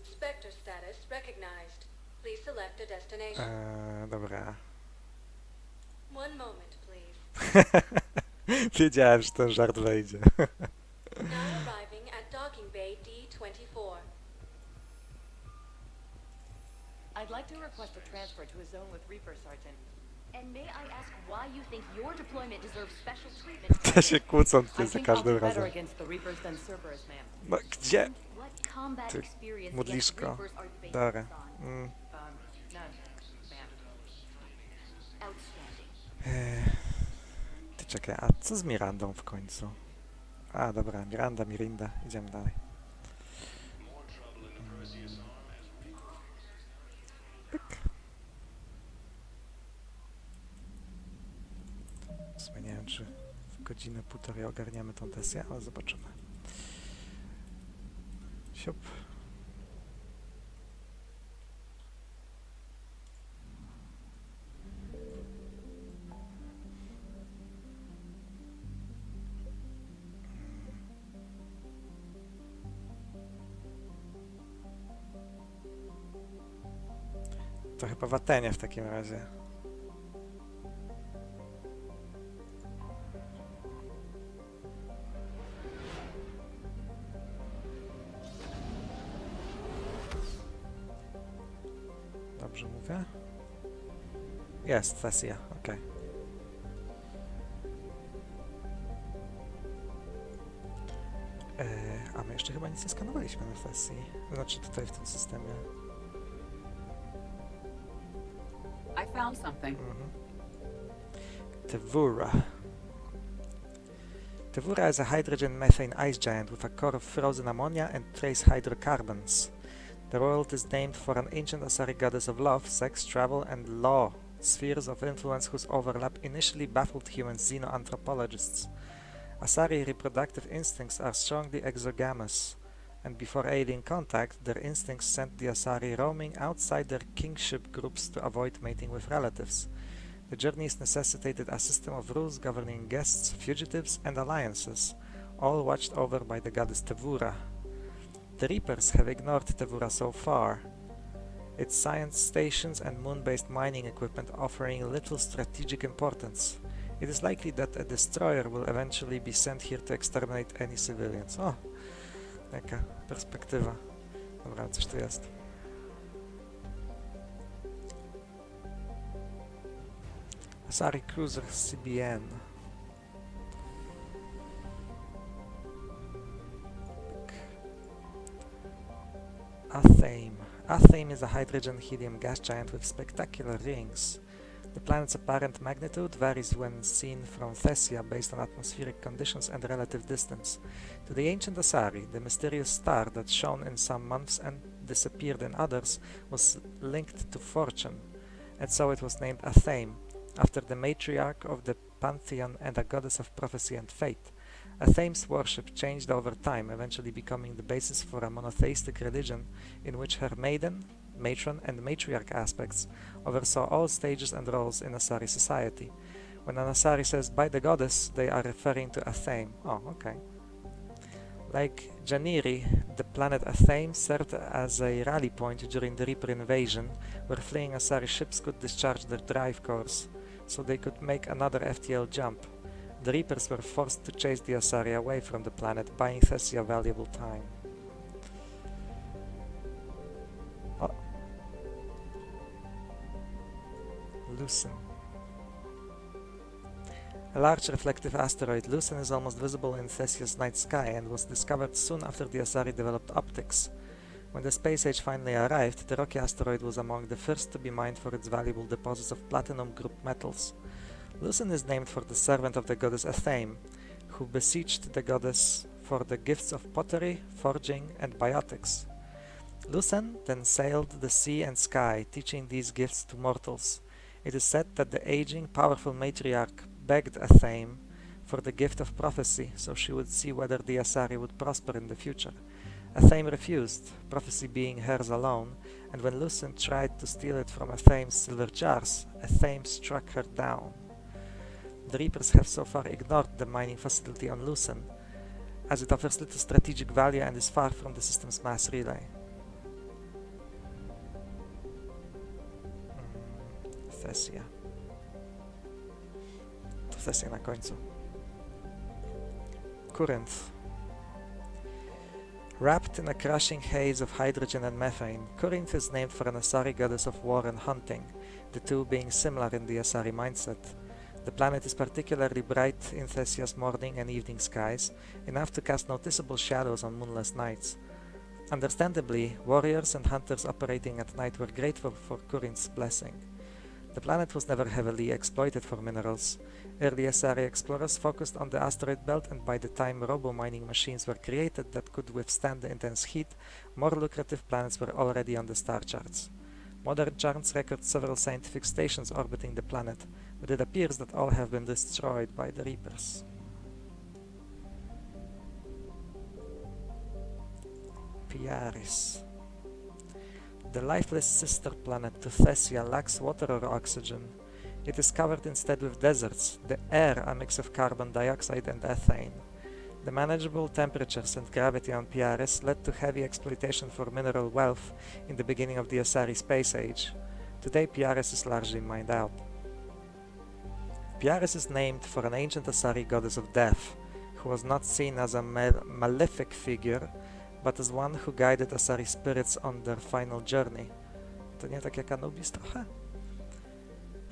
Spectre status recognized. Please select a destination. Dobra. One moment, please. Wiedziałem, że ten żart wejdzie. Now arriving at docking bay D24. I'd like to request a transfer to a zone with Reaper, Sergeant. And may I ask why you think your deployment deserves special treatment? Te się kłócą tutaj I za think I'll każdym do better razem. against the Reapers than Cerberus, ma'am. No, gdzie? What combat Ty, experience against modliszko. Reapers are you based Dobra. this on? Mm. None, ma'am. Outstanding. Ty czekaj, a co z Mirandą w końcu? A, dobra, Mirinda. Idziemy dalej. Pyk. W sumie nie wiem, czy w godzinę, półtorej ogarniamy tą sesję, ale zobaczymy. Siup. To chyba w Atenie w takim razie. Dobrze mówię? Jest sesja, okej. A my jeszcze chyba nic nie skanowaliśmy na sesji. Znaczy tutaj w tym systemie. I found something. Tevura. Tevura is a hydrogen methane ice giant with a core of frozen ammonia and trace hydrocarbons. The world is named for an ancient Asari goddess of love, sex, travel, and law, spheres of influence whose overlap initially baffled human xenoanthropologists. Asari reproductive instincts are strongly exogamous, and before alien contact, their instincts sent the Asari roaming outside their kingship groups to avoid mating with relatives. The journeys necessitated a system of rules governing guests, fugitives, and alliances, all watched over by the goddess Tevura. The Reapers have ignored Tevura so far, its science stations and moon-based mining equipment offering little strategic importance. It is likely that a destroyer will eventually be sent here to exterminate any civilians. O! Jaka perspektywa. Dobra, coś tu jest. Asari Cruiser CBN. Athame. Athame is a hydrogen-helium gas giant with spectacular rings. The planet's apparent magnitude varies when seen from Thessia based on atmospheric conditions and relative distance. To the ancient Asari, the mysterious star that shone in some months and disappeared in others was linked to fortune, and so it was named Athame, after the matriarch of the pantheon and a goddess of prophecy and fate. Athame's worship changed over time, eventually becoming the basis for a monotheistic religion in which her maiden, matron, and matriarch aspects oversaw all stages and roles in Asari society. When an Asari says by the goddess, they are referring to Athame. Oh, okay. Like Janiri, the planet Athame served as a rally point during the Reaper invasion, where fleeing Asari ships could discharge their drive cores, so they could make another FTL jump. The Reapers were forced to chase the Asari away from the planet, buying Thessia valuable time. Oh. Lucen. A large reflective asteroid, Lucen is almost visible in Thessia's night sky and was discovered soon after the Asari developed optics. When the space age finally arrived, the rocky asteroid was among the first to be mined for its valuable deposits of platinum group metals. Lucen is named for the servant of the goddess Athame, who beseeched the goddess for the gifts of pottery, forging, and biotics. Lucen then sailed the sea and sky, teaching these gifts to mortals. It is said that the aging, powerful matriarch begged Athame for the gift of prophecy, so she would see whether the Asari would prosper in the future. Athame refused, prophecy being hers alone, and when Lucen tried to steal it from Athame's silver jars, Athame struck her down. The Reapers have so far ignored the mining facility on Lucen, as it offers little strategic value and is far from the system's mass relay. Thessia. To Thessia na końcu. Corinth. Wrapped in a crushing haze of hydrogen and methane, Corinth is named for an Asari goddess of war and hunting, the two being similar in the Asari mindset. The planet is particularly bright in Thessia's morning and evening skies, enough to cast noticeable shadows on moonless nights. Understandably, warriors and hunters operating at night were grateful for Corinth's blessing. The planet was never heavily exploited for minerals. Early Asari explorers focused on the asteroid belt, and by the time robo-mining machines were created that could withstand the intense heat, more lucrative planets were already on the star charts. Modern charts record several scientific stations orbiting the planet, but it appears that all have been destroyed by the Reapers. Piaris. The lifeless sister planet to Thessia lacks water or oxygen. It is covered instead with deserts, the air a mix of carbon dioxide and ethane. The manageable temperatures and gravity on Piaris led to heavy exploitation for mineral wealth in the beginning of the Asari space age. Today Piaris is largely mined out. Piaris is named for an ancient Asari goddess of death, who was not seen as a malefic figure, but as one who guided Asari spirits on their final journey. To nie tak jak Anubis trochę?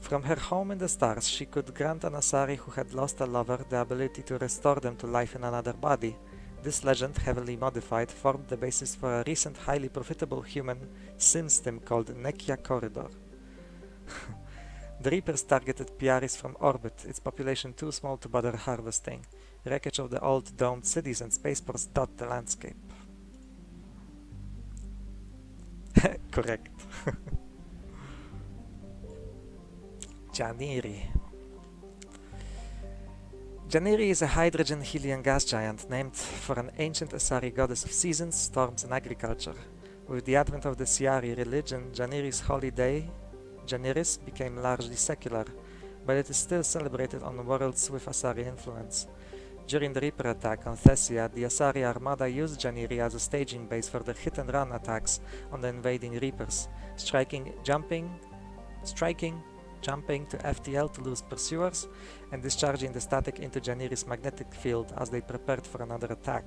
From her home in the stars, she could grant an Asari who had lost a lover the ability to restore them to life in another body. This legend, heavily modified, formed the basis for a recent highly profitable human sim called Nekia Corridor. The Reapers targeted Piaris from orbit, its population too small to bother harvesting. Wreckage of the old domed cities and spaceports dot the landscape. Correct. Janiri. Janiri is a hydrogen helium gas giant named for an ancient Asari goddess of seasons, storms, and agriculture. With the advent of the Siari religion, Janiri's holy day, Janiris, became largely secular, but it is still celebrated on worlds with Asari influence. During the Reaper attack on Thessia, the Asari Armada used Janiri as a staging base for their hit-and-run attacks on the invading Reapers, jumping to FTL to lose pursuers, and discharging the static into Janiri's magnetic field as they prepared for another attack.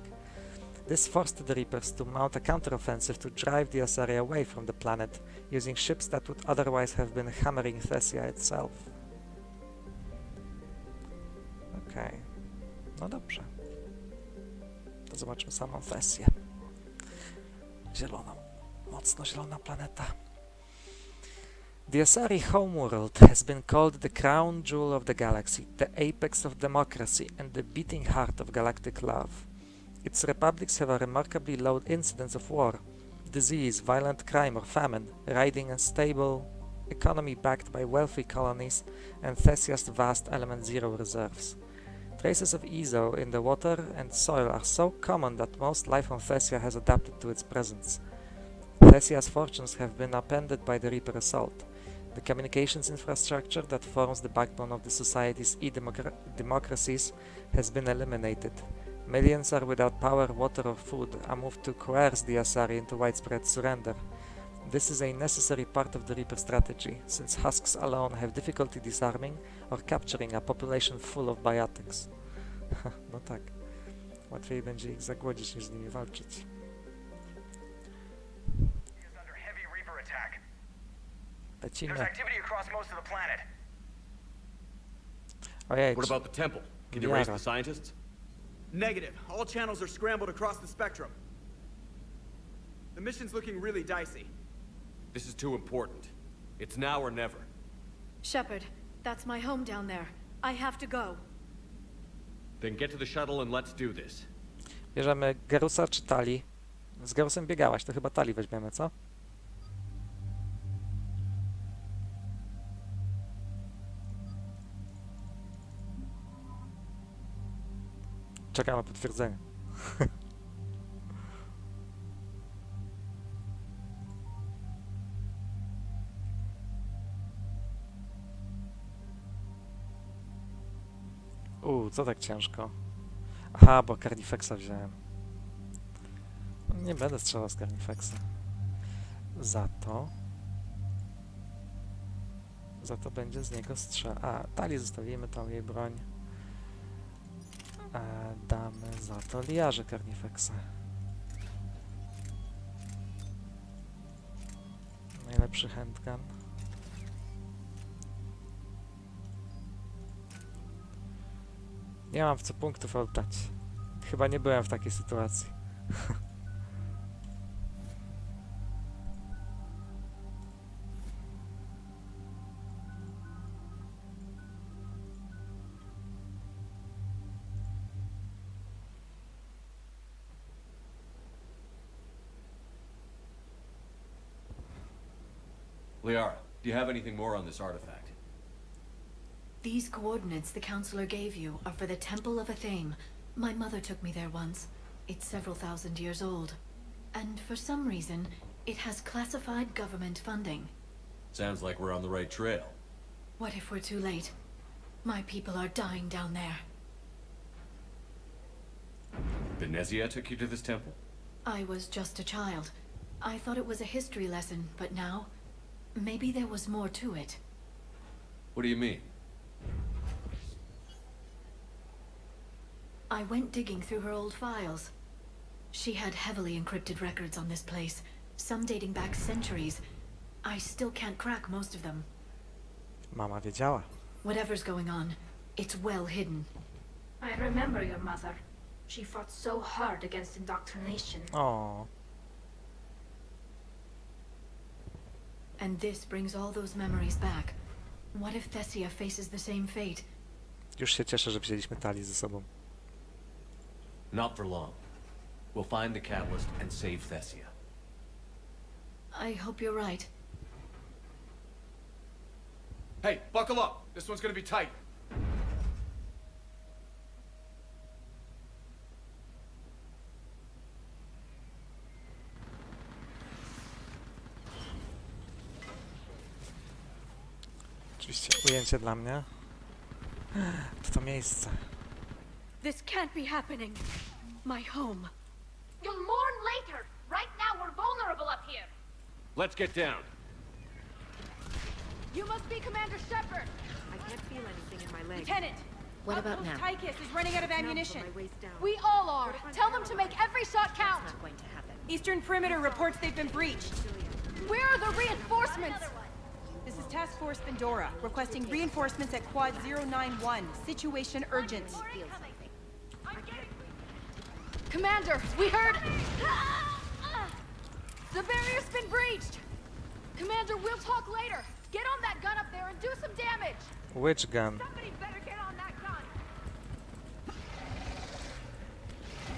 This forced the Reapers to mount a counteroffensive to drive the Asari away from the planet, using ships that would otherwise have been hammering Thessia itself. Okej. No dobrze. To zobaczmy samą Thessię. Zieloną. Mocno zielona planeta. The Asari homeworld has been called the crown jewel of the galaxy, the apex of democracy, and the beating heart of galactic love. Its republics have a remarkably low incidence of war, disease, violent crime or famine, riding a stable economy backed by wealthy colonies and Thessia's vast Element Zero reserves. Traces of Ezo in the water and soil are so common that most life on Thessia has adapted to its presence. Thessia's fortunes have been upended by the Reaper assault. The communications infrastructure that forms the backbone of the society's democracies has been eliminated. Millions are without power, water or food, a move to coerce the Asari into widespread surrender. This is a necessary part of the Reaper strategy, since husks alone have difficulty disarming or capturing a population full of biotics. No tak. Łatwiej będzie ich zagłodzić niż z nimi walczyć. Lecimy. Ojej, What about the temple? Can you Miara. raise the scientists? Negative. All channels are scrambled across the spectrum. The mission's looking really dicey. This is too important. It's now or never. Shepard, that's my home down there. I have to go. Then get to the shuttle and let's do this. Bierzemy Gerusa czy Tali? Z Gerusem biegałaś, to chyba Tali weźmiemy, co? Czekam na potwierdzenie. Co tak ciężko? Aha, bo Carnifexa wziąłem. Nie będę strzelał z Carnifexa. Za to będzie z niego strzał. A, Tali zostawimy, tą jej broń. Damy za to liarze Carnifexa. Najlepszy handgun. Nie mam w co punktów oddać. Chyba nie byłem w takiej sytuacji. Liara, do you have anything more on this artifact? These coordinates the Counselor gave you are for the Temple of Athame. My mother took me there once. It's several thousand years old. And for some reason, it has classified government funding. Sounds like we're on the right trail. What if we're too late? My people are dying down there. Benezia took you to this temple? I was just a child. I thought it was a history lesson, but now, maybe there was more to it. What do you mean? I went digging through her old files. She had heavily encrypted records on this place, some dating back centuries. I still can't crack most of them. Mama wiedziała. Whatever's going on, it's well hidden. I remember your mother. She fought so hard against indoctrination. Oh. And this brings all those memories back. What if Thessia faces the same fate? Już się cieszę, że wzięliśmy Tali ze sobą. Not for long. We'll find the catalyst and save Thessia. I hope you're right. Hey, buckle up. This one's gonna be tight. Oczywiście ujęcie dla mnie. To miejsce. This can't be happening. My home. You'll mourn later. Right now we're vulnerable up here. Let's get down. You must be Commander Shepard. I can't feel anything in my leg. Lieutenant. What about now? Tychus is running out of ammunition. My waist down. We all are. Tell them to make every shot count. Not going to happen. Eastern perimeter reports they've been breached. Where are the reinforcements? This is Task Force Pandora, requesting reinforcements at Quad 091. Situation urgent. Commander, we heard... The barrier's been breached! Commander, we'll talk later. Get on that gun up there and do some damage! Which gun? Somebody better get on that gun!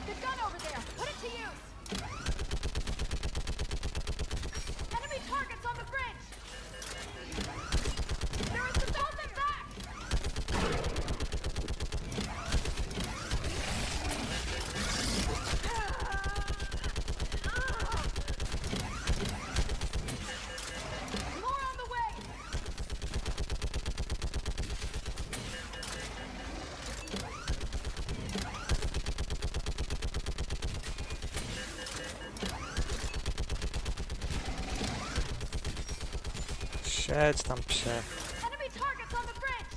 The gun over there! Put it to use! Enemy targets on the bridge! There is the Dolphin back! Siedź tam, psie. Enemy targets on the bridge!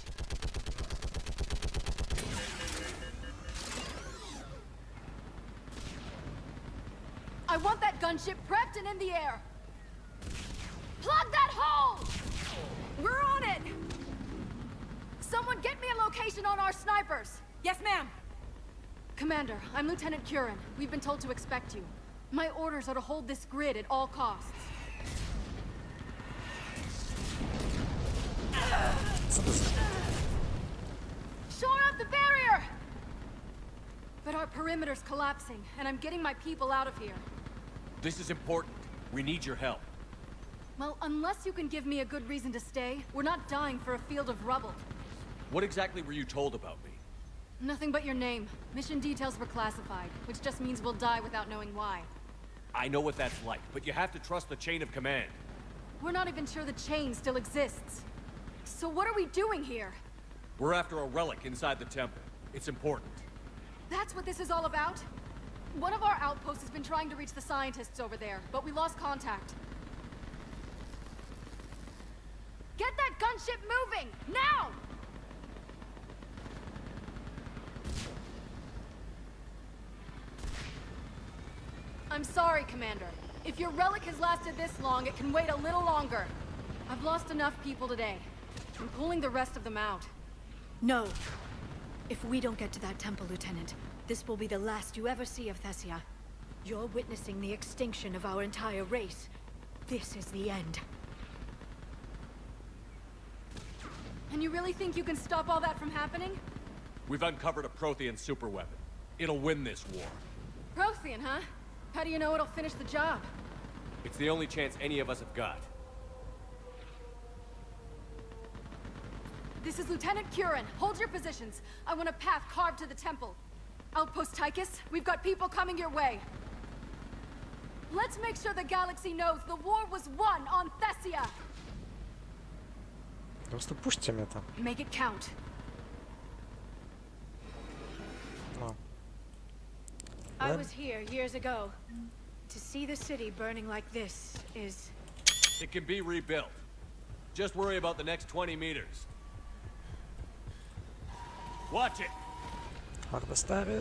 I want that gunship prepped and in the air! Plug that hole! We're on it! Someone get me a location on our snipers! Yes, ma'am. Commander, I'm Lieutenant Curran. We've been told to expect you. My orders are to hold this grid at all costs. Shore up the barrier! But our perimeter's collapsing, and I'm getting my people out of here. This is important. We need your help. Well, unless you can give me a good reason to stay, we're not dying for a field of rubble. What exactly were you told about me? Nothing but your name. Mission details were classified, which just means we'll die without knowing why. I know what that's like, but you have to trust the chain of command. We're not even sure the chain still exists. So what are we doing here? We're after a relic inside the temple. It's important. That's what this is all about? One of our outposts has been trying to reach the scientists over there, but we lost contact. Get that gunship moving! Now! I'm sorry, Commander. If your relic has lasted this long, it can wait a little longer. I've lost enough people today. I'm pulling the rest of them out. No. If we don't get to that temple, Lieutenant, this will be the last you ever see of Thessia. You're witnessing the extinction of our entire race. This is the end. And you really think you can stop all that from happening? We've uncovered a Prothean superweapon. It'll win this war. Prothean, huh? How do you know it'll finish the job? It's the only chance any of us have got. This is Lieutenant Curran. Hold your positions. I want a path carved to the temple. Outpost Tychus, we've got people coming your way. Let's make sure the galaxy knows the war was won on Thessia. Po prostu puśćcie mnie tam. Make it count. No. I was here years ago. To see the city burning like this is... It can be rebuilt. Just worry about the next 20 meters. Watch it! Harda stary.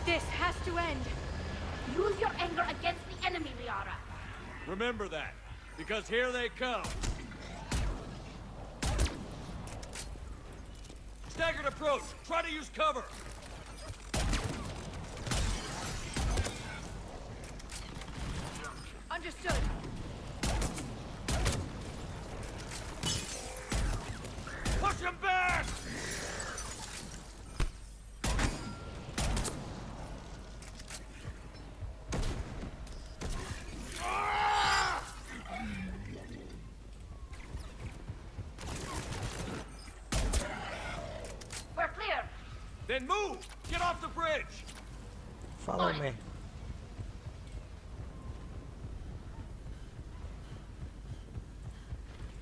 This has to end. Use your anger against the enemy, Liara. Remember that, because here they come. Staggered approach. Try to use cover. Understood. Push him back! We're clear. Then move! Get off the bridge! Follow me.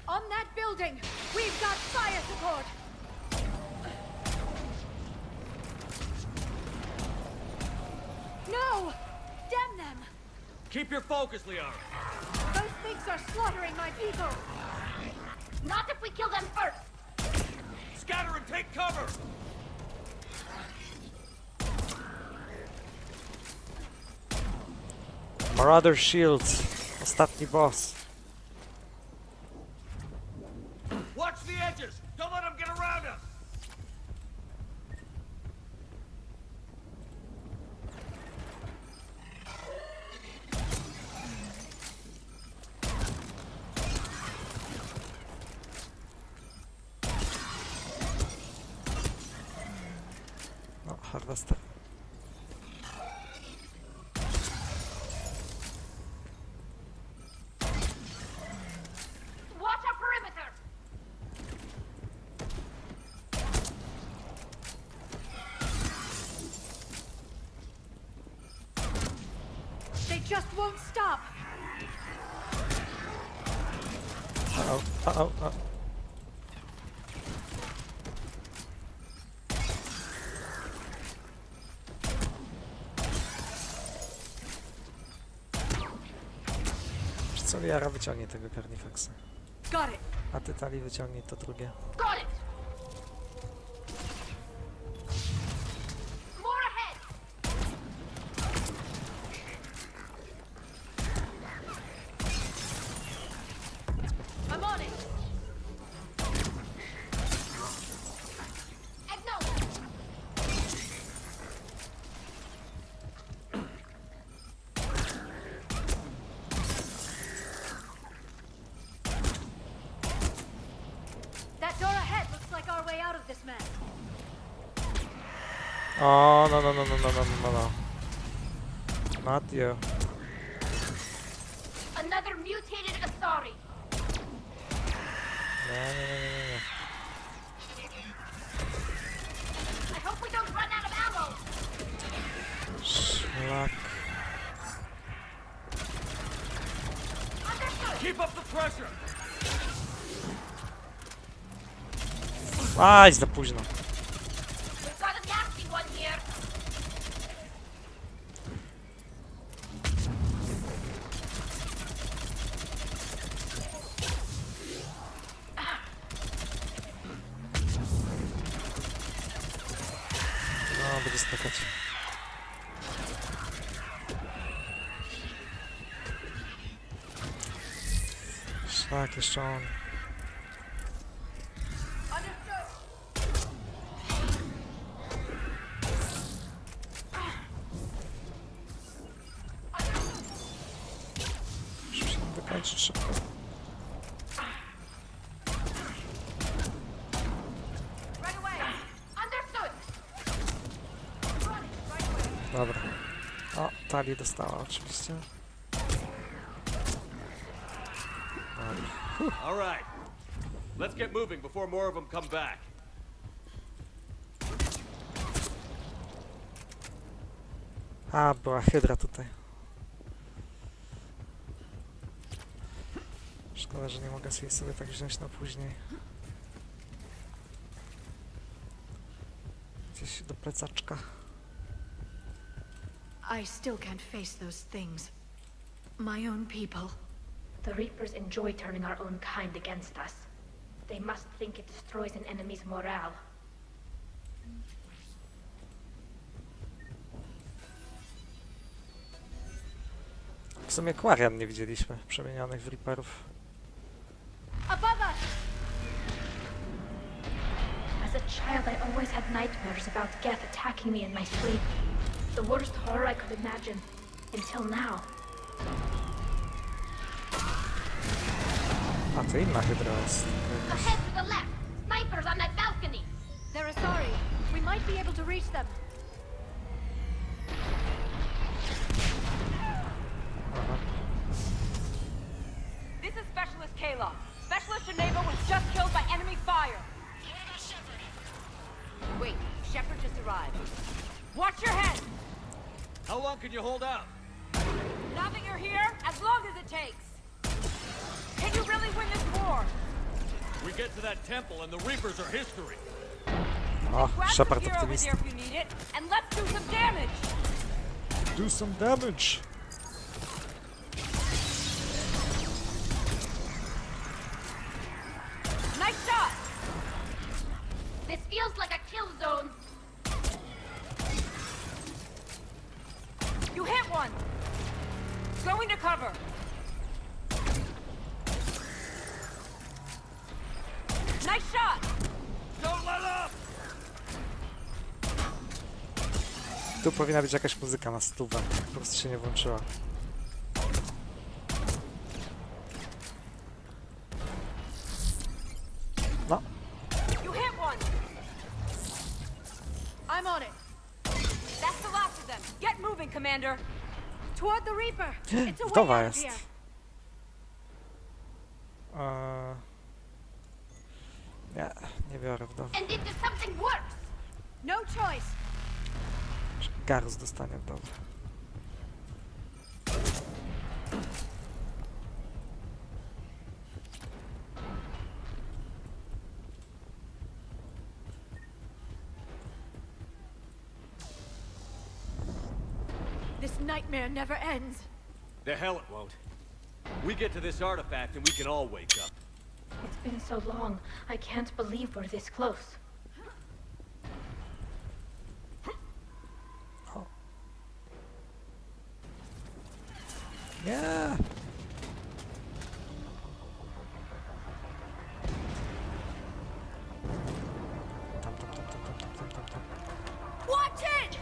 On that building, we've got fire support. No! Damn them! Keep your focus, Liara. Those things are slaughtering my people. Not if we kill them first. Scatter and take cover! Marauder Shields. Ostatni boss. Watch the edges! Don't let them get around us! No, harda stary. Watch our perimeter. They just won't stop. Uh-oh, uh-oh, uh-oh. Co Liara wyciągnie tego Carnifexa. Got it. A ty, Tali, wyciągnij to drugie. Got it! More ahead! I'm on it! Acknowledge! That door ahead looks like our way out of this mess. O, no. Not you. Another mutated Asari. Nie. I hope we don't run out of ammo. Szlak. Keep up the pressure! Aj, za późno. We've got a nasty one here. No, będzie skakać. Szlak, jeszcze on. Muszę się wykończyć szybko. Right away. Understood. Dobra. O, Tali dostała oczywiście. All right. Let's get moving before more of them come back. A, była hydra tutaj. Szkoda, że nie mogę sobie tak wziąć na później. Gdzieś do plecaczka. I still can't face those things. My own people. The Reapers enjoy turning our own kind against us. They must think it destroys an enemy's morale. W sumie Quarian nie widzieliśmy przemienionych w Reaperów. Above us! As a child, I always had nightmares about Geth attacking me in my sleep. The worst horror I could imagine. Until now. A to inna hydra jest. Ahead to the left! Snipers on that balcony! They're Asari. We might be able to reach them. This is Specialist Kayla. Specialist Geneva was just killed by enemy fire. Wait, Shepard just arrived. Watch your head! How long can you hold out? Now that you're here, as long as it takes. Can you really win this war? We get to that temple and the Reapers are history. O, Grab some Shepard gear over optymist. there if you need it, and let's do some damage! Do some damage! Nice shot! This feels like a kill zone. You hit one! Going to cover! Nice shot! Don't let up! Tu powinna być jakaś muzyka na stówę. Po prostu się nie włączyła. No. You hit one! I'm on it. That's the last of them. Get moving, Commander. Toward the Reaper. It's a way Wdowa out jest. here. Nie biorę wdowy. And into something worse! No choice. Garus dostanie wdowy. This nightmare never ends. The hell it won't. We get to this artifact and we can all wake up. It's been so long. I can't believe we're this close. Nie! Watch it!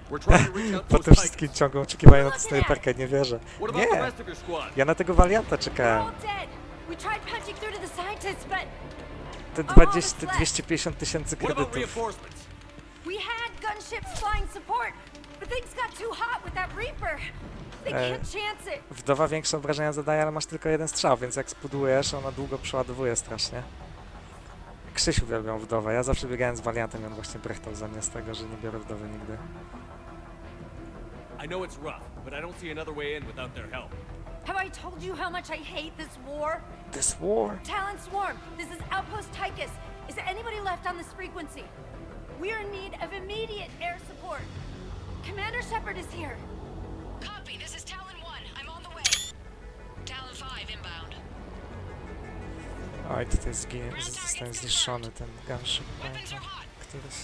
We're trying to reach out Po those tym Titans. wszystkim ciągu oczekiwania na tę snajperkę, nie wierzę. What about Nie! the rest of your squad? Ja na tego warianta czekałem. All dead. We tried punching through to the scientists, but Te 20, 250 tysięcy What about kredytów. reinforcements? we had gunships flying support. But things got too hot with that Reaper. They can't chance it. Wdowa większe obrażenia zadaje, ale masz tylko jeden strzał, więc jak spudujesz, ona długo przeładowuje strasznie. Krzysiu uwielbiał wdowę. Ja zawsze biegałem z wariantem i on właśnie brechtał za mnie z tego, że nie biorę wdowy nigdy. I know it's rough, but I don't see another way in without their help. Have I told you how much I hate this war? This war? Talon Swarm, this is Outpost Tychus. Is there anybody left on this frequency? We're in need of immediate air support. Commander Shepard is here. Copy, this is Talon 1. I'm on the way. Talon 5 inbound. Oj, tutaj zostanie zniszczony ten gunship. Któryś...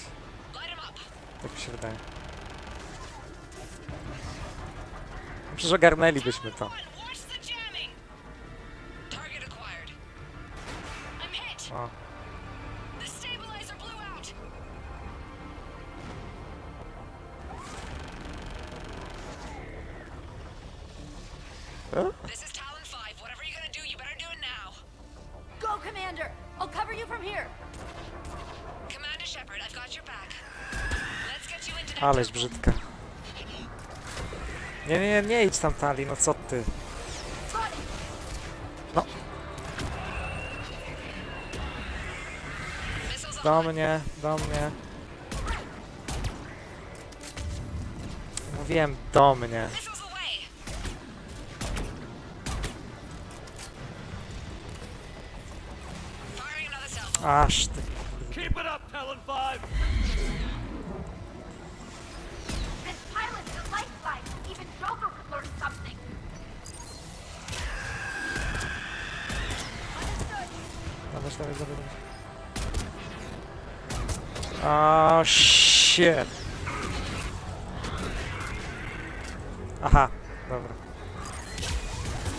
Tak mi się wydaje. Przecież ogarnęlibyśmy to. O. This is Talon 5. Whatever you're gonna do, you better do it now. Go, Commander! I'll cover you from here. Commander Shepard, I've got your back. Let's get you into that Aleś temple. brzydka. Nie idź tam, Tali, no co ty? No. Do mnie, do mnie. Mówiłem do mnie. Aż ty. Keep it up, Talon 5! This pilot's a lifeline. Even Joker could learn something. Dawaj, dawaj, dawaj. Ah, shit. Aha, dobra.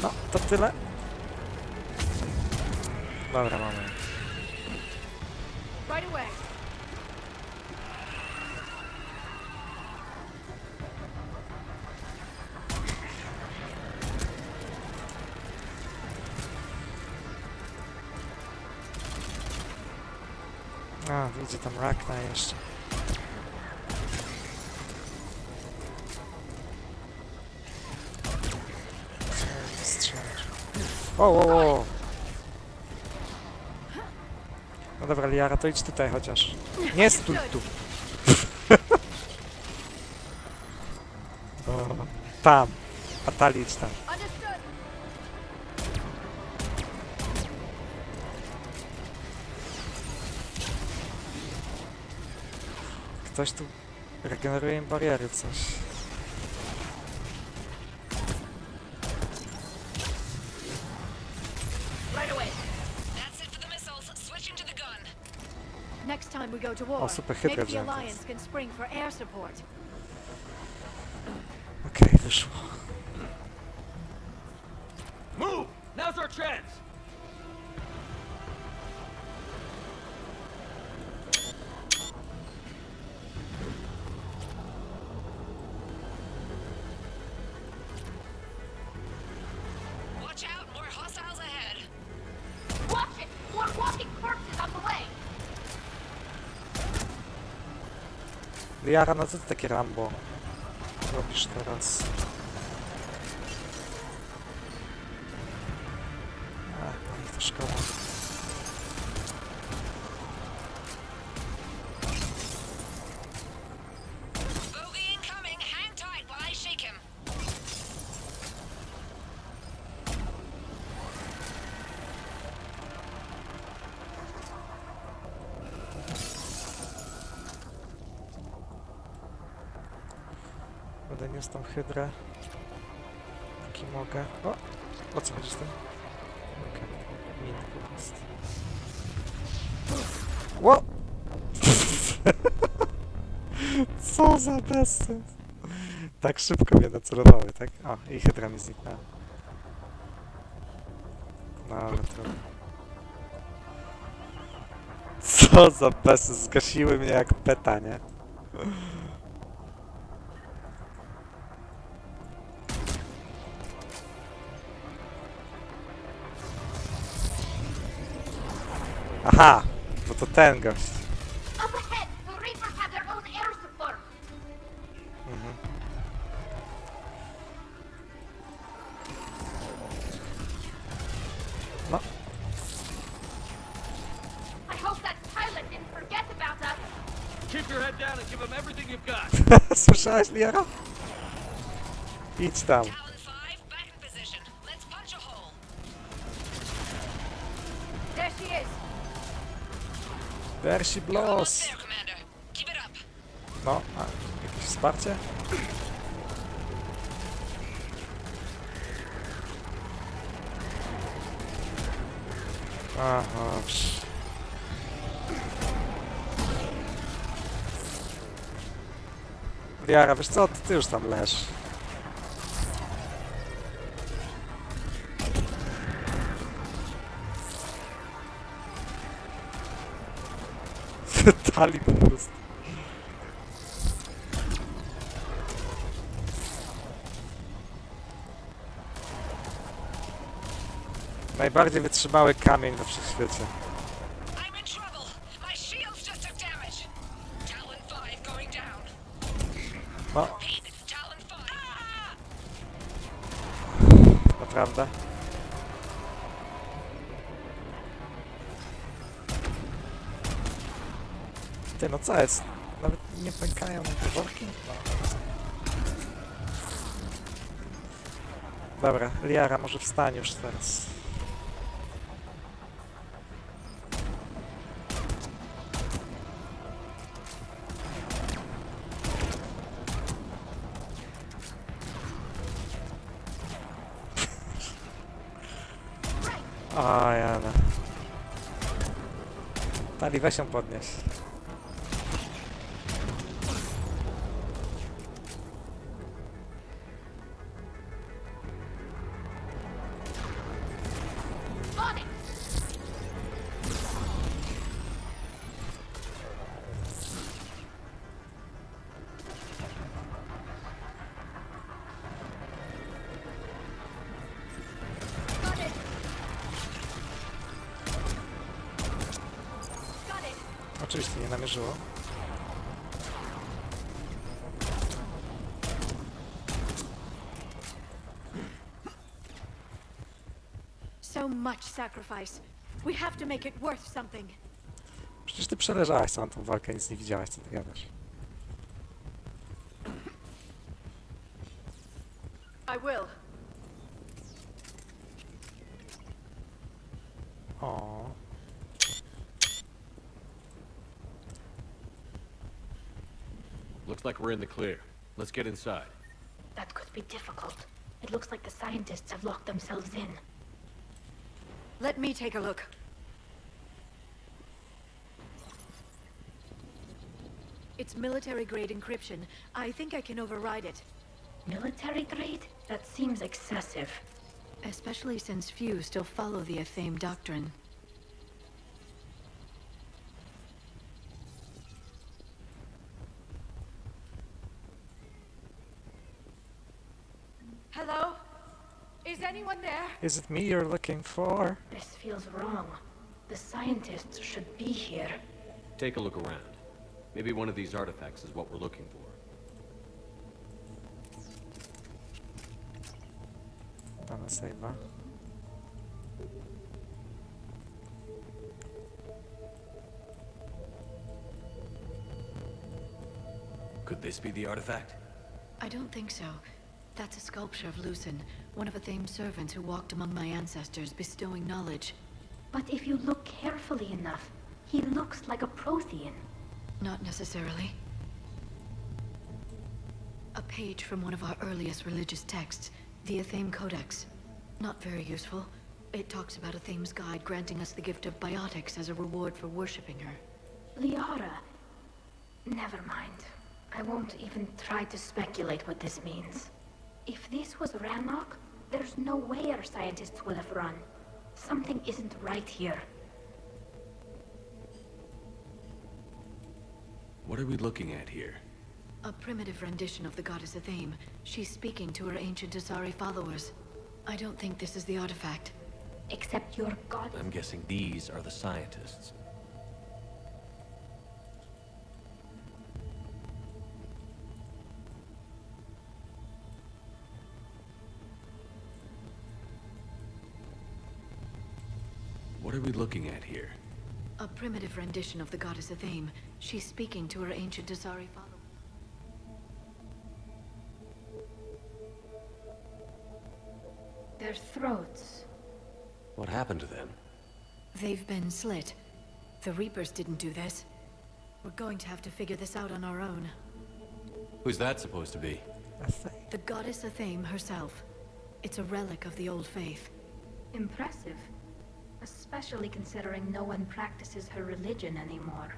No, to tyle. Dobra, mamy. Right away. A, widzę tam Rakna jeszcze. Strzelać. O. No dobra, Liara, to idź tutaj chociaż. Nie stój tu. O, tam. A Tali idź tam. Ktoś tu regeneruje im bariery, coś. Right away. That's it for the missiles. Switching to the gun. Next time we go to war, O, super maybe hydra the wziąłem Alliance can spring for air support. Okej, wyszło. Move! Now's our chance! Watch out, more hostiles ahead. Watch it! More walking corpses on the way! Liara, no co ty takie Rambo robisz teraz? Ach, to szkoda. Bogey incoming. Hang tight while I shake him. Będę niósł tą hydrę. póki mogę. O co chodzi z tym? Okej, min po prostu. Ło! Co za bezsens! Tak szybko mnie nacelowały, tak? O, i hydra mi zniknęła. No ale to... Co za bezsens! Zgasiły mnie jak peta, nie? Aha! Bo to ten gość. Up ahead, the Reapers have their own air support. Mhm. No. I hope that pilot didn't forget about us. Keep your head down and give them everything you've got. Słyszałeś, Liara? Idź tam. There she is. There she blows. No, a jakieś wsparcie? Aha, Liara, wiesz co? Ty już tam leż. Tali po prostu. Najbardziej wytrzymały kamień na wszechświecie. No. Naprawdę? Ty, no co jest? Nawet nie pękają te worki? No. Dobra, Liara, może wstań już teraz. O, Jana. Tali, weź ją podnieś. Oczywiście nie namierzyło. So much sacrifice. We have to make it worth something. Przecież ty przeleżałaś całą tą walkę, nic nie widziałaś, co ty gadasz. I will. O. Looks like we're in the clear. Let's get inside. That could be difficult. It looks like the scientists have locked themselves in. Let me take a look. It's military-grade encryption. I think I can override it. Military grade? That seems excessive. Especially since few still follow the Athame doctrine. Hello? Is anyone there? Is it me you're looking for? This feels wrong. The scientists should be here. Take a look around. Maybe one of these artifacts is what we're looking for. Damy save'a. Could this be the artifact? I don't think so. That's a sculpture of Lucen, one of Athame's servants who walked among my ancestors, bestowing knowledge. But if you look carefully enough, he looks like a Prothean. Not necessarily. A page from one of our earliest religious texts, The Athame Codex. Not very useful. It talks about Athame's guide granting us the gift of biotics as a reward for worshipping her. Liara. Never mind. I won't even try to speculate what this means. If this was Rannoch, there's no way our scientists will have run. Something isn't right here. What are we looking at here? A primitive rendition of the goddess Athame. She's speaking to her ancient Asari followers. I don't think this is the artifact. Except your god... I'm guessing these are the scientists. What are we looking at here? A primitive rendition of the goddess Athame. She's speaking to her ancient Asari followers. Their throats. What happened to them? They've been slit. The Reapers didn't do this. We're going to have to figure this out on our own. Who's that supposed to be? The goddess Athame herself. It's a relic of the old faith. Impressive. Especially considering no one practices her religion anymore.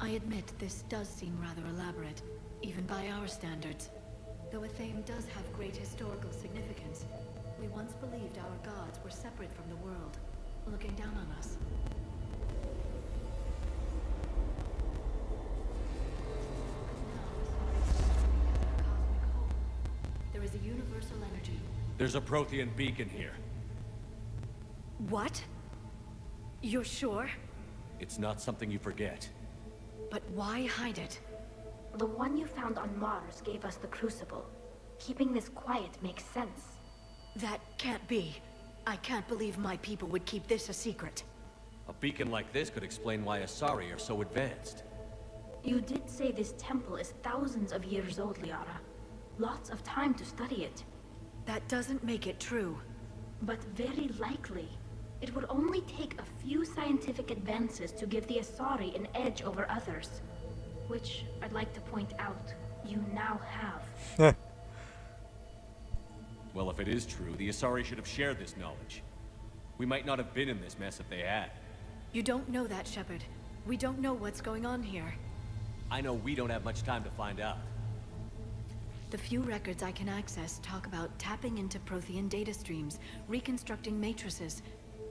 I admit this does seem rather elaborate, even by our standards. Though Athame does have great historical significance, we once believed our gods were separate from the world, looking down on us. There is a universal energy. There's a Prothean beacon here. What? You're sure? It's not something you forget. But why hide it? The one you found on Mars gave us the Crucible. Keeping this quiet makes sense. That can't be. I can't believe my people would keep this a secret. A beacon like this could explain why Asari are so advanced. You did say this temple is thousands of years old, Liara. Lots of time to study it. That doesn't make it true. But very likely. It would only take a few scientific advances to give the Asari an edge over others. Which, I'd like to point out, you now have. Well, if it is true, the Asari should have shared this knowledge. We might not have been in this mess if they had. You don't know that, Shepard. We don't know what's going on here. I know we don't have much time to find out. The few records I can access talk about tapping into Prothean data streams, reconstructing matrices,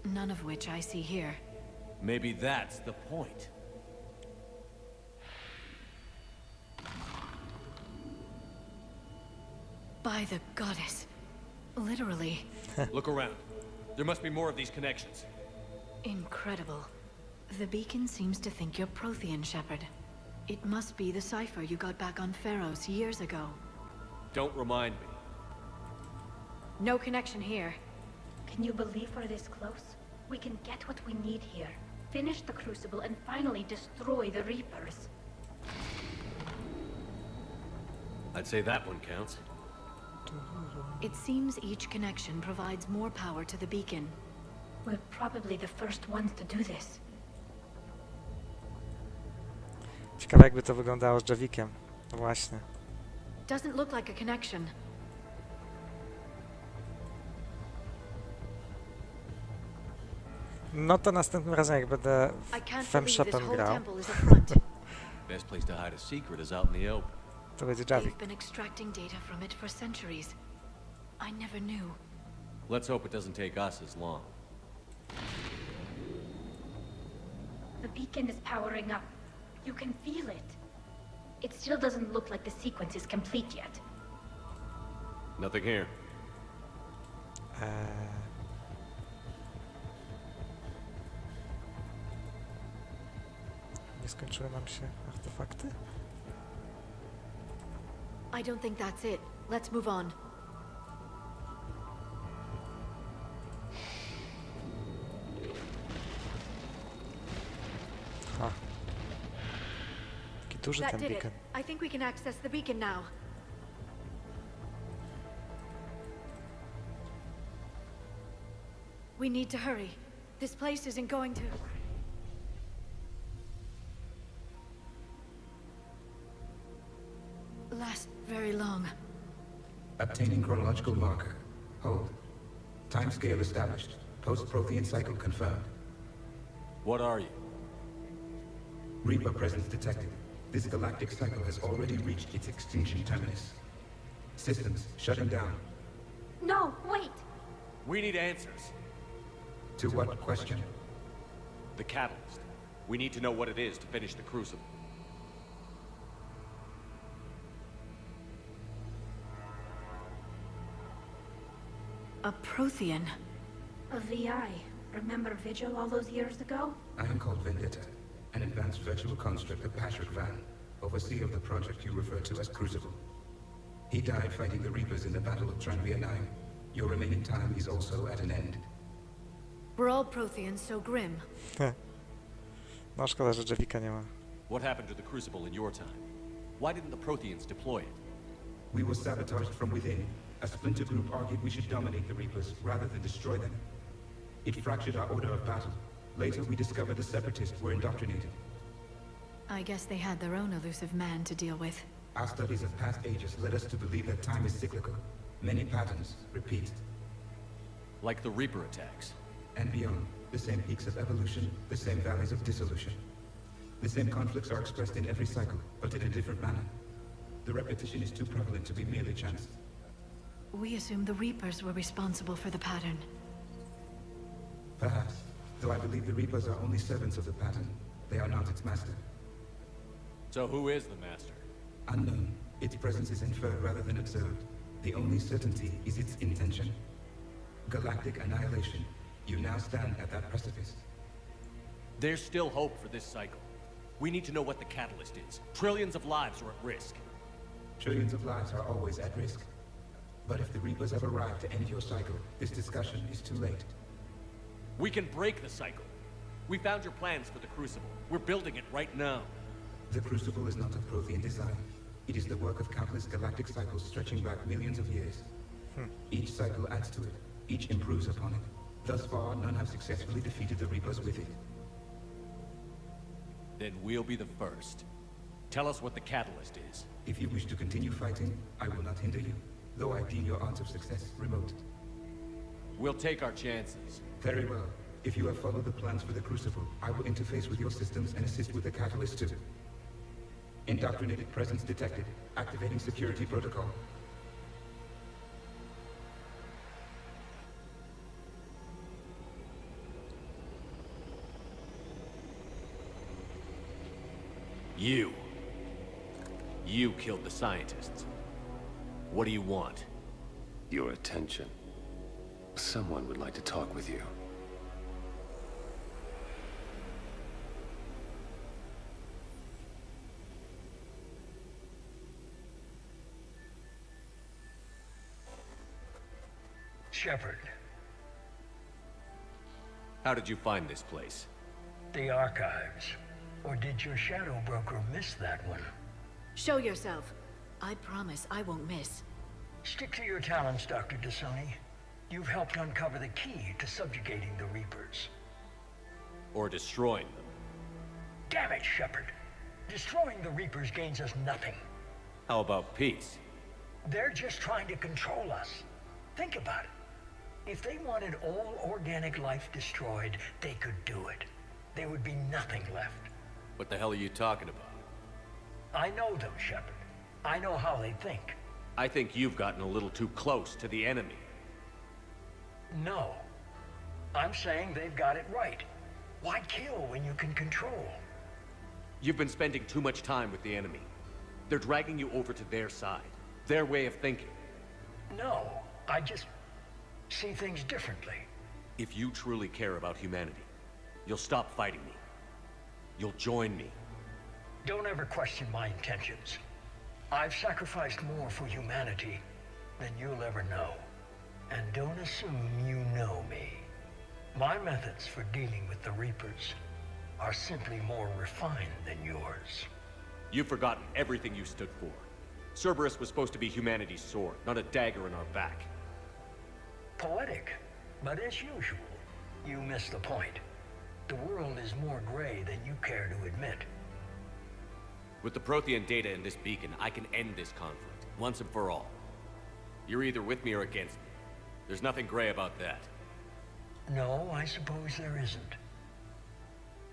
none of which I see here. Maybe that's the point. By the goddess. Literally. Look around. There must be more of these connections. Incredible. The beacon seems to think you're Prothean, Shepard. It must be the cipher you got back on Pharos years ago. Don't remind me. No connection here. Can you believe we're this close? We can get what we need here. Finish the Crucible and finally destroy the Reapers. I'd say that one counts. It seems each connection provides more power to the beacon. We're probably the first ones to do this. Ciekawe jakby to wyglądało z Javikiem. No właśnie. Doesn't look like a connection. No to następnym razem jak będę Femshopem grał, Best place to hide a secret is out in the open. to będzie Javik. They've been extracting data from it for centuries. I never knew. Let's hope it doesn't take us as long. The beacon is powering up. You can feel it. It still doesn't look like the sequence is complete yet. Nothing here. Nie skończyły nam się artefakty? I don't think that's it. Let's move on. Ha. Taki duży That ten did it. beacon. I think we can access the beacon now. We need to hurry. This place isn't going to... last very long. Obtaining chronological marker. Hold. Timescale established. Post-Prothean cycle confirmed. What are you? Reaper presence detected. This galactic cycle has already reached its extinction terminus. Systems shutting down. No, wait! We need answers. To what question? The catalyst. We need to know what it is to finish the Crucible. A Prothean. A VI. Remember Vigil all those years ago? I am called Vendetta, an advanced virtual construct of Patrick Van, overseer of the project you refer to as Crucible. He died fighting the Reapers in the Battle of Tranvia 9. Your remaining time is also at an end. Were all Protheans so grim? No szkoda, że Jeffika nie ma. What happened to the Crucible in your time? Why didn't the Protheans deploy it? We were sabotaged from within. A splinter group argued we should dominate the Reapers rather than destroy them. It fractured our order of battle. Later, we discovered the Separatists were indoctrinated. I guess they had their own elusive man to deal with. Our studies of past ages led us to believe that time is cyclical. Many patterns repeat. Like the Reaper attacks. And beyond, the same peaks of evolution, the same valleys of dissolution. The same conflicts are expressed in every cycle, but in a different manner. The repetition is too prevalent to be merely chance. We assumed the Reapers were responsible for the pattern. Perhaps, though I believe the Reapers are only servants of the pattern. They are not its master. So who is the master? Unknown. Its presence is inferred rather than observed. The only certainty is its intention. Galactic annihilation. You now stand at that precipice. There's still hope for this cycle. We need to know what the catalyst is. Trillions of lives are at risk. Trillions of lives are always at risk. But if the Reapers have arrived to end your cycle, this discussion is too late. We can break the cycle. We found your plans for the Crucible. We're building it right now. The Crucible is not of Prothean design. It is the work of countless galactic cycles stretching back millions of years. Each cycle adds to it. Each improves upon it. Thus far, none have successfully defeated the Reapers with it. Then we'll be the first. Tell us what the catalyst is. If you wish to continue fighting, I will not hinder you, though I deem your odds of success remote. We'll take our chances. Very well. If you have followed the plans for the Crucible, I will interface with your systems and assist with the catalyst too. Indoctrinated presence detected. Activating security protocol. You killed the scientists. What do you want? Your attention. Someone would like to talk with you. Shepard. How did you find this place? The archives. Or did your shadow broker miss that one? Show yourself. I promise I won't miss. Stick to your talents, Dr. Dasoni. You've helped uncover the key to subjugating the Reapers. Or destroying them. Damn it, Shepard. Destroying the Reapers gains us nothing. How about peace? They're just trying to control us. Think about it. If they wanted all organic life destroyed, they could do it. There would be nothing left. What the hell are you talking about? I know them, Shepard. I know how they think. I think you've gotten a little too close to the enemy. No. I'm saying they've got it right. Why kill when you can control? You've been spending too much time with the enemy. They're dragging you over to their side. Their way of thinking. No, I just see things differently. If you truly care about humanity, you'll stop fighting me. You'll join me. Don't ever question my intentions. I've sacrificed more for humanity than you'll ever know. And don't assume you know me. My methods for dealing with the Reapers are simply more refined than yours. You've forgotten everything you stood for. Cerberus was supposed to be humanity's sword, not a dagger in our back. Poetic, but as usual, you miss the point. The world is more gray than you care to admit. With the Prothean data in this beacon, I can end this conflict, once and for all. You're either with me or against me. There's nothing gray about that. No, I suppose there isn't.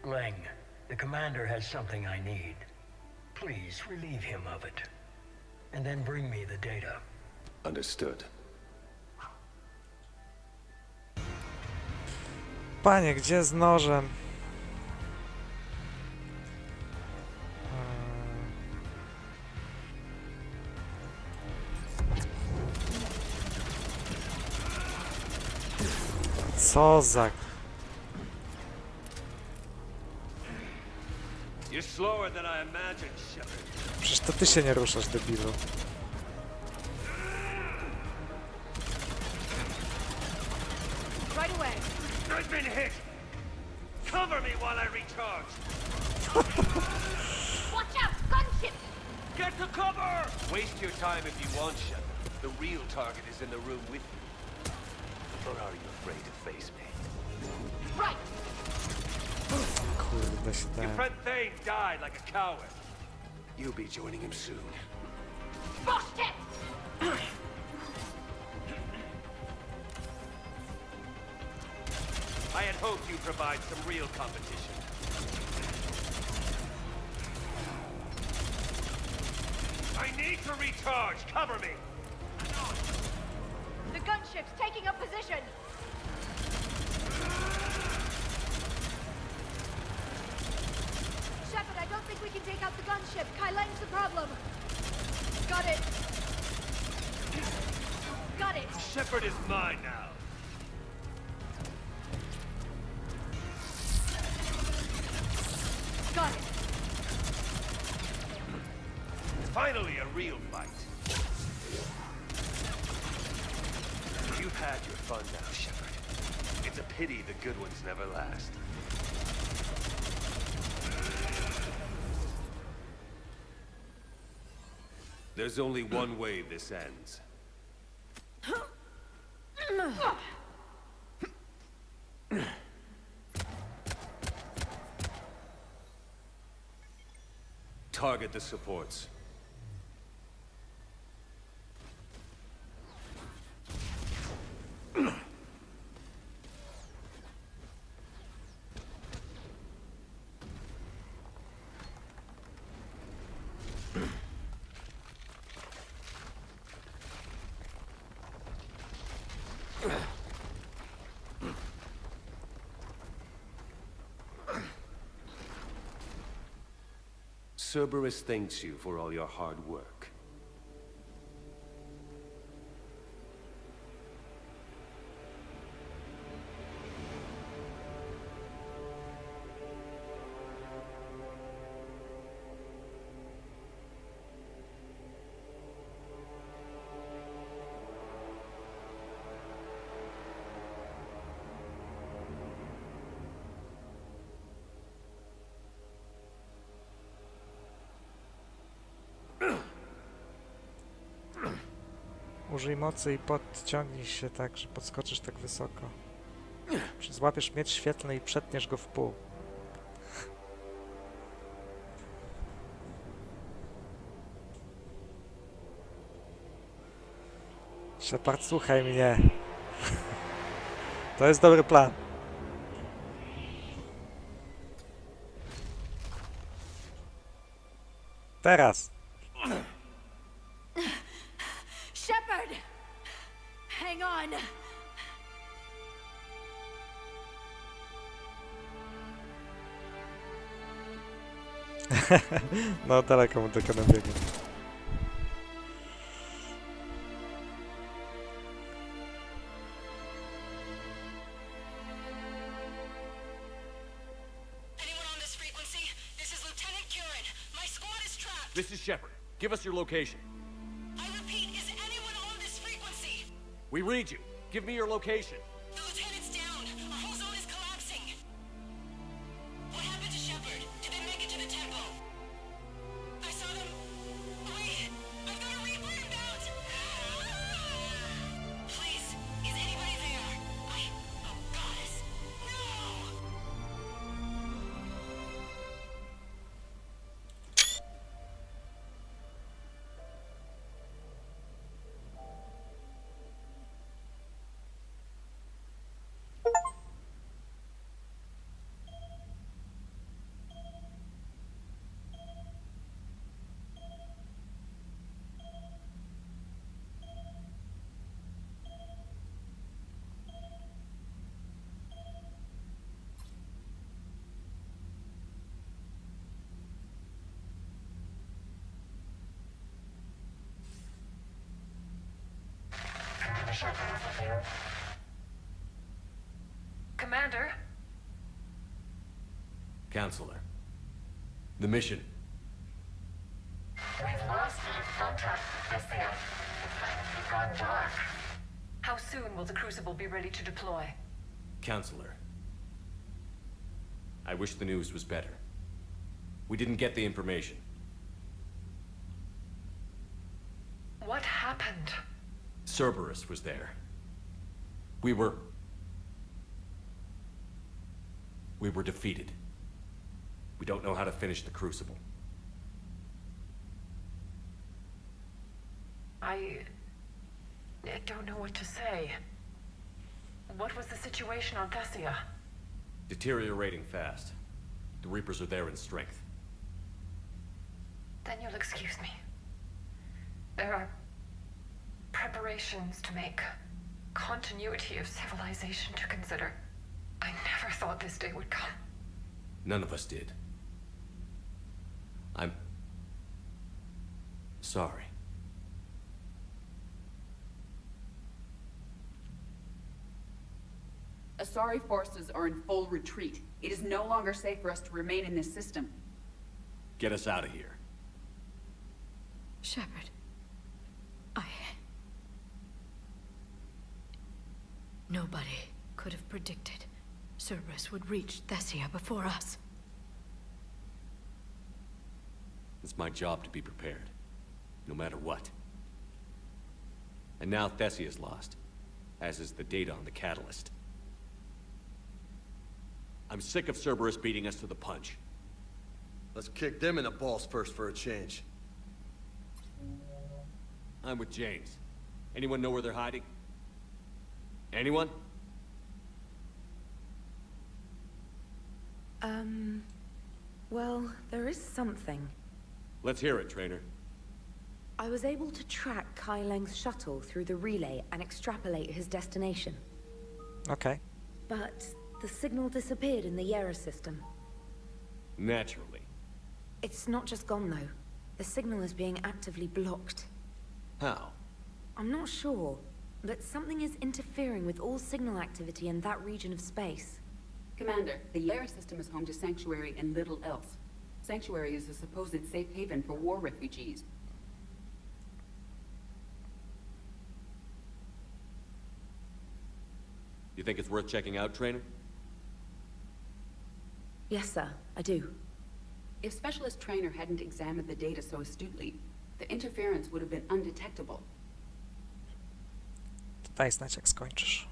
Leng, the commander has something I need. Please relieve him of it. And then bring me the data. Understood. Panie, gdzie z nożem? Co za... You're slower than I imagined, Shepard. Przecież to ty się nie ruszasz, debilu. Right away. I've been hit. Cover me while I recharge. Watch out! Gunship! Get to cover! Waste your time if you want, Shepard. The real target is in the room with you. Or are you afraid to face me? Right! Kurde, się Your dałem. friend Thane died like a coward. You'll be joining him soon. Boshed it! I had hoped you'd provide some real competition. I need to recharge. Cover me. The gunship's taking up position. Shepard, I don't think we can take out the gunship. Kai Lang's the problem. Got it. Got it. Shepard is mine now. Got it. Finally, a real fight. You've had your fun now, Shepard. It's a pity the good ones never last. There's only one way this ends. Target the supports. Cerberus thanks you for all your hard work. Użyj mocy i podciągnij się tak, że podskoczysz tak wysoko. Złapiesz miecz świetlny i przetniesz go w pół. Shepard, słuchaj mnie. To jest dobry plan. Teraz. Shepard! Hang on. No, daleko mu tylko nabiegnie. This is Shepard. Give us your location. I repeat, is anyone on this frequency? We read you. Give me your location. The lieutenant's down. Our whole zone is collapsing. What happened to Shepard? Did they make it to the temple? I saw them. Wait, I've got a Reaper inbound. Please, is anybody there? Oh, goddess. No! Commander? Counselor. The mission. We've lost contact with the It's gone dark. How soon will the Crucible be ready to deploy? Counselor. I wish the news was better. We didn't get the information. What happened? Cerberus was there. We were defeated. We don't know how to finish the Crucible. I don't know what to say. What was the situation on Thessia? Deteriorating fast. The Reapers are there in strength. Then you'll excuse me. There are preparations to make, continuity of civilization to consider. I never thought this day would come. None of us did. I'm sorry. Asari forces are in full retreat. It is no longer safe for us to remain in this system. Get us out of here. Shepard, Nobody could have predicted Cerberus would reach Thessia before us. It's my job to be prepared, no matter what. And now Thessia's lost, as is the data on the catalyst. I'm sick of Cerberus beating us to the punch. Let's kick them in the balls first for a change. I'm with James. Anyone know where they're hiding? Anyone? Well, there is something. Let's hear it, Trainer. I was able to track Kai Leng's shuttle through the relay and extrapolate his destination. Okay. But the signal disappeared in the Yera system. Naturally. It's not just gone, though. The signal is being actively blocked. How? I'm not sure, but something is interfering with all signal activity in that region of space. Commander, the Yera system is home to Sanctuary and little else. Sanctuary is a supposed safe haven for war refugees. You think it's worth checking out, Trainer? Yes, sir, I do. If Specialist Trainer hadn't examined the data so astutely, the interference would have been undetectable. Daj znać, jak skończysz.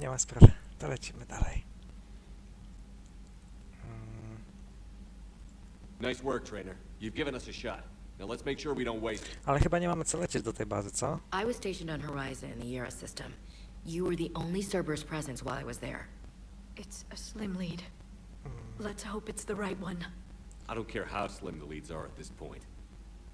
nie ma sprawy. To lecimy dalej. Nice work, trainer. You've given us a shot. Now let's make sure we don't waste it. Ale chyba nie mamy co lecieć do tej bazy, co? I was stationed on Horizon in the ERA system. You were the only Cerberus presence while I was there. It's a slim lead. Let's hope it's the right one. I don't care how slim the leads are at this point.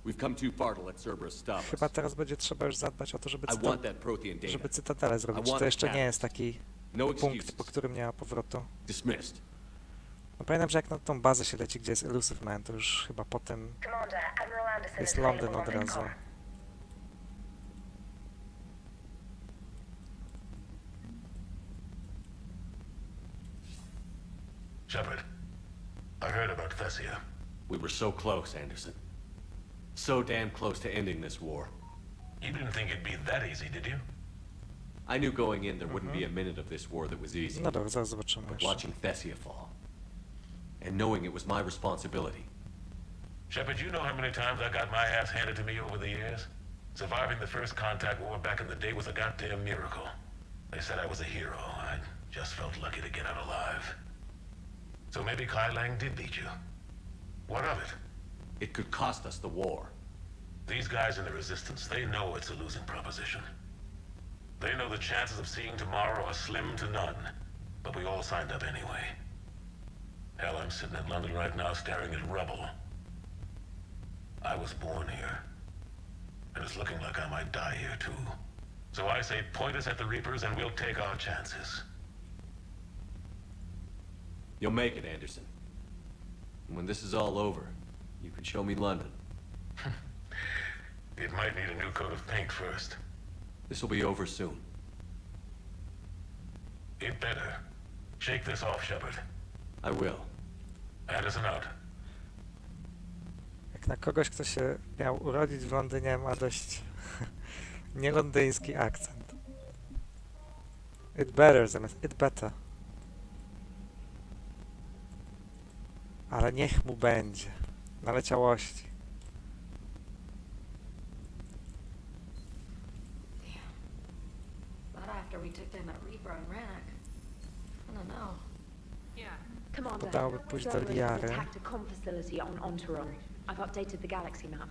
We've come too far to let Cerberus stop us. Chyba teraz będzie trzeba już zadbać o to, żeby, I want that Prothean data. żeby cytadelę zrobić. I want To jeszcze it nie jest taki No punkt, excuses. po którym nie ma powrotu. Dismissed. No pamiętam, że jak na tą bazę się leci, gdzie jest Elusive Man, to już chyba potem jest Londyn od razu. Shepard, I heard about Thessia. We were so close, Anderson. So damn close to ending this war. You didn't think it'd be that easy, did you? I knew going in there wouldn't be a minute of this war that was easy. No dobra, zaraz zobaczymy But jeszcze. watching Thessia fall, and knowing it was my responsibility. Shepard, you know how many times I got my ass handed to me over the years? Surviving the first contact war back in the day was a goddamn miracle. They said I was a hero. I just felt lucky to get out alive. So maybe Kai Lang did beat you. What of it? It could cost us the war. These guys in the Resistance, they know it's a losing proposition. They know the chances of seeing tomorrow are slim to none. But we all signed up anyway. Hell, I'm sitting in London right now staring at rubble. I was born here. And it's looking like I might die here too. So I say point us at the Reapers and we'll take our chances. You'll make it, Anderson. And when this is all over, you can show me London. It might need a new coat of paint first. This will be over soon. It better. Shake this off, Shepard. I will. Anderson out. Jak na kogoś, kto się miał urodzić w Londynie, ma dość nielondyński akcent. It better zamiast it better. Ale niech mu będzie. Naleciałości. Not after we took down that Reaper on Rannoch. I don't know. Commander, Udałoby pójść do Cerberus Liary. attacked a comm facility on Turon. I've updated the galaxy map.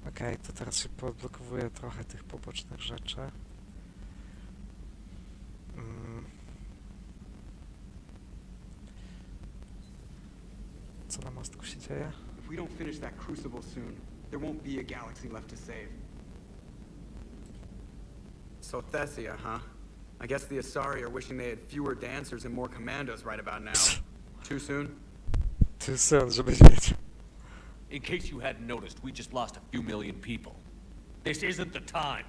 Okej, to teraz się podblokowuje trochę tych pobocznych rzeczy. Co na mostku się dzieje? If we don't finish that crucible soon, there won't be a galaxy left to save. So Thessia, huh? I guess the Asari are wishing they had fewer dancers and more commandos right about now. Too soon? Too soon, żebyś wiedział. In case you hadn't noticed, we just lost a few million people. This isn't the time.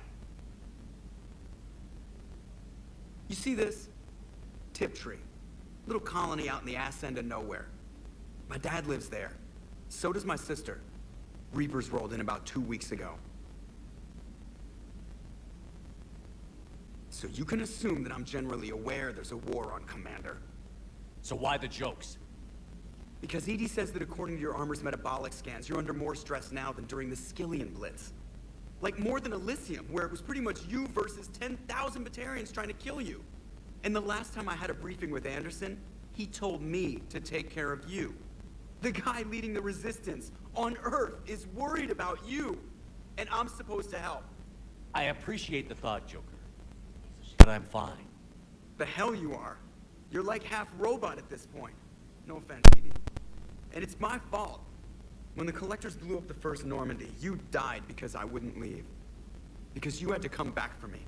You see this? Tiptree. Little colony out in the ass end of nowhere. My dad lives there. So does my sister. Reapers rolled in about 2 weeks ago. So you can assume that I'm generally aware there's a war on, Commander. So why the jokes? Because Edie says that according to your armor's metabolic scans, you're under more stress now than during the Skillian Blitz. Like more than Elysium, where it was pretty much you versus 10,000 Batarians trying to kill you. And the last time I had a briefing with Anderson, he told me to take care of you. The guy leading the resistance on Earth is worried about you. And I'm supposed to help. I appreciate the thought, Joker. But I'm fine. The hell you are. You're like half robot at this point. No offense, Edie. And it's my fault. When the Collectors blew up the first Normandy, you died because I wouldn't leave. Because you had to come back for me.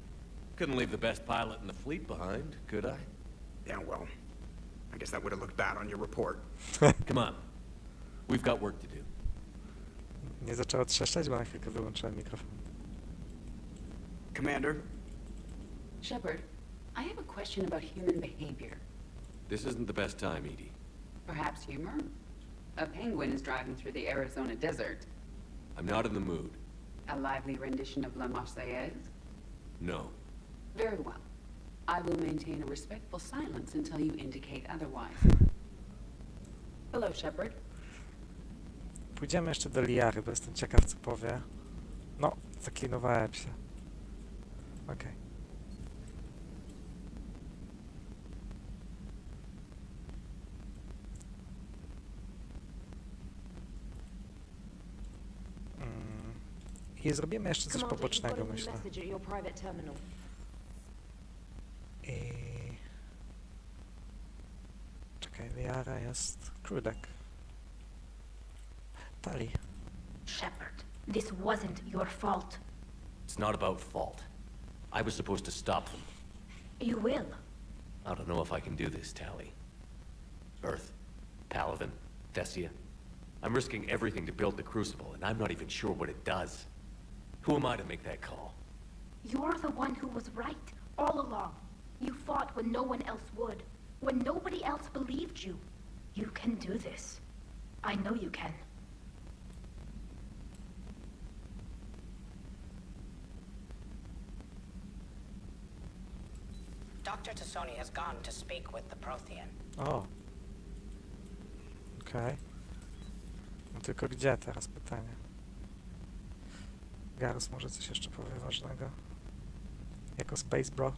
Couldn't leave the best pilot in the fleet behind, could I? Yeah, well, I guess that would have looked bad on your report. Come on. We've got work to do. Nie zaczęło trzeszczeć, bo na chwilkę wyłączyłem mikrofon. Commander? Shepard, I have a question about human behavior. This isn't the best time, Edie. Perhaps humor? A penguin is driving through the Arizona desert. I'm not in the mood. A lively rendition of La Marseillaise? No. Very well. I will maintain a respectful silence until you indicate otherwise. Hello, Shepard. Pójdziemy jeszcze do Liary, bo jestem ciekaw, co powie. No, zaklinowałem się. Okej. I zrobimy jeszcze coś Commander, you've got a pobocznego, new myślę. message at your private terminal. I... Czekaj, Liara jest... Krudek. Tali. Shepard, this wasn't your fault. It's not about fault. I was supposed to stop them. You will. I don't know if I can do this, Tali. Earth, Paladin, Thessia. I'm risking everything to build the Crucible, and I'm not even sure what it does. Who am I to make that call? You're the one who was right all along. You fought when no one else would, when nobody else believed you. You can do this. I know you can. Dr. Tassoni has gone to speak with the Prothean. O. Okej. No tylko gdzie teraz pytanie? Garus może coś jeszcze powie ważnego? Jako Space Bro?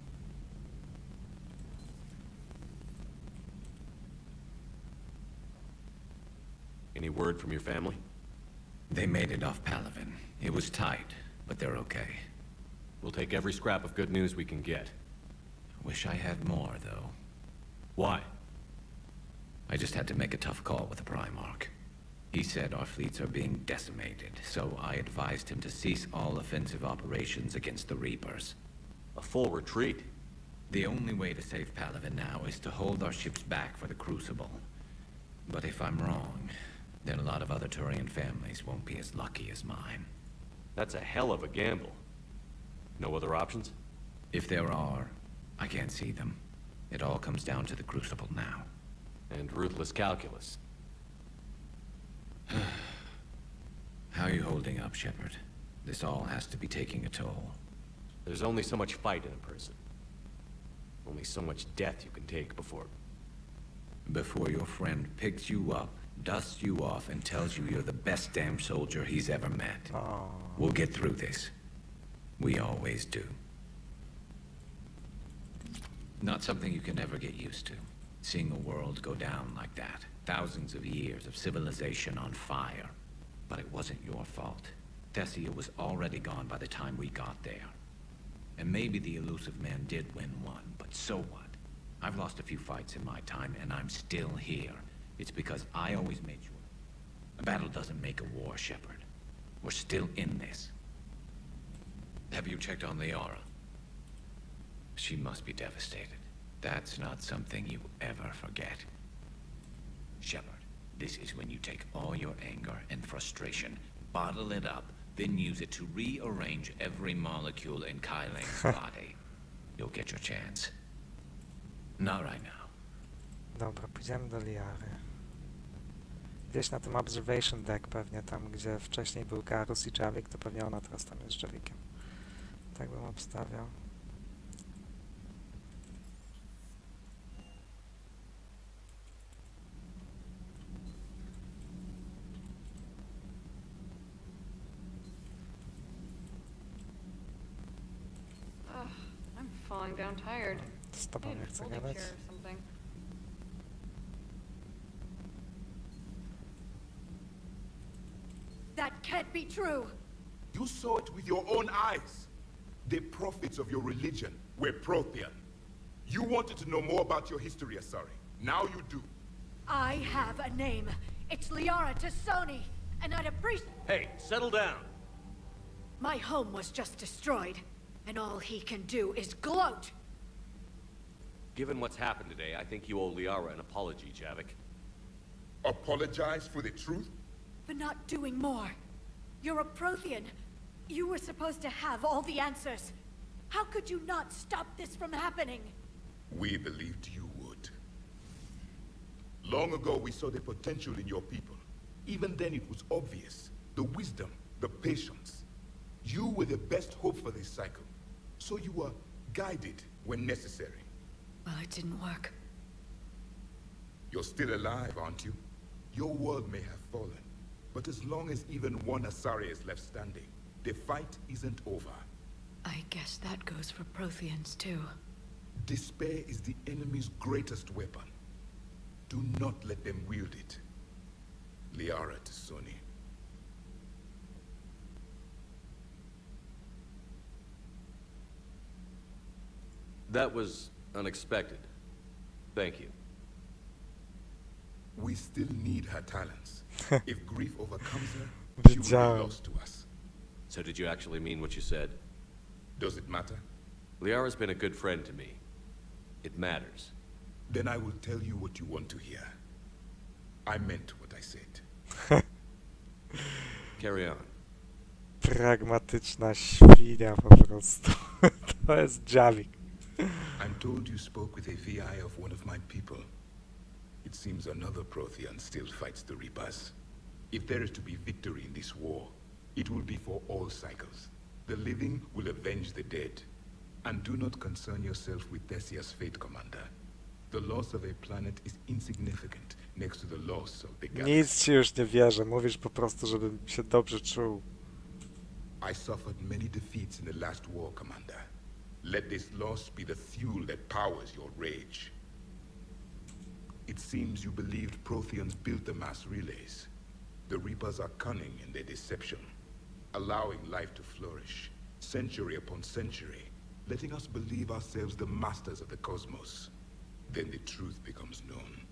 Any word from your family? They made it off Palaven. It was tight, but they're okay. We'll take every scrap of good news we can get. Wish I had more, though. Why? I just had to make a tough call with the Primarch. He said our fleets are being decimated, so I advised him to cease all offensive operations against the Reapers. A full retreat? The only way to save Palaven now is to hold our ships back for the Crucible. But if I'm wrong, then a lot of other Turian families won't be as lucky as mine. That's a hell of a gamble. No other options? If there are, I can't see them. It all comes down to the Crucible now. And ruthless calculus. How are you holding up, Shepard? This all has to be taking a toll. There's only so much fight in a person. Only so much death you can take before... Before your friend picks you up, dusts you off, and tells you you're the best damn soldier he's ever met. Oh. We'll get through this. We always do. Not something you can ever get used to. Seeing a world go down like that. Thousands of years of civilization on fire. But it wasn't your fault. Thessia was already gone by the time we got there. And maybe the elusive man did win one, but so what? I've lost a few fights in my time, and I'm still here. It's because I always made sure. A battle doesn't make a war, Shepard. We're still in this. Have you checked on Liara? She must be devastated. That's not something you ever forget. Shepard, this is when you take all your anger and frustration, bottle it up, then use it to rearrange every molecule in Kylang's body. You'll get your chance. Not right now. Dobra, pójdziemy do Liary. Gdzieś na tym observation deck pewnie, tam gdzie wcześniej był Garus i Javik, to pewnie ona teraz tam jest z Javikiem. Tak bym obstawiał. I'm falling down tired. Z tobą nie chcę gadać. That can't be true. You saw it with your own eyes. The prophets of your religion were Prothean. You wanted to know more about your history, Asari. Now you do. I have a name. It's Liara Tassoni, and I'd appreciate... Hey, settle down! My home was just destroyed, and all he can do is gloat. Given what's happened today, I think you owe Liara an apology, Javik. Apologize for the truth? For not doing more. You're a Prothean. You were supposed to have all the answers. How could you not stop this from happening? We believed you would. Long ago, we saw the potential in your people. Even then, it was obvious. The wisdom, the patience. You were the best hope for this cycle. So you were guided when necessary. Well, it didn't work. You're still alive, aren't you? Your world may have fallen. But as long as even one Asari is left standing, the fight isn't over. I guess that goes for Protheans, too. Despair is the enemy's greatest weapon. Do not let them wield it. Liara Tassoni. That was unexpected. Thank you. We still need her talents. If grief overcomes her, she will Wiedziałem. be lost to us. So did you actually mean what you said? Does it matter? Liara's been a good friend to me. It matters. Then I will tell you what you want to hear. I meant what I said. Carry on. Pragmatyczna świnia po prostu. To jest dziawik. I'm told you spoke with a VI of one of my people. It seems another Prothean still fights the Reapers. If there is to be victory in this war, it will be for all cycles. The living will avenge the dead. And do not concern yourself with Thessia's fate, Commander. The loss of a planet is insignificant next to the loss of the galaxy. Nic ci już nie wierzę. Mówisz po prostu, żebym się dobrze czuł. I suffered many defeats in the last war, Commander. Let this loss be the fuel that powers your rage. It seems you believed Protheans built the mass relays. The Reapers are cunning in their deception, allowing life to flourish, century upon century, letting us believe ourselves the masters of the cosmos. Then the truth becomes known.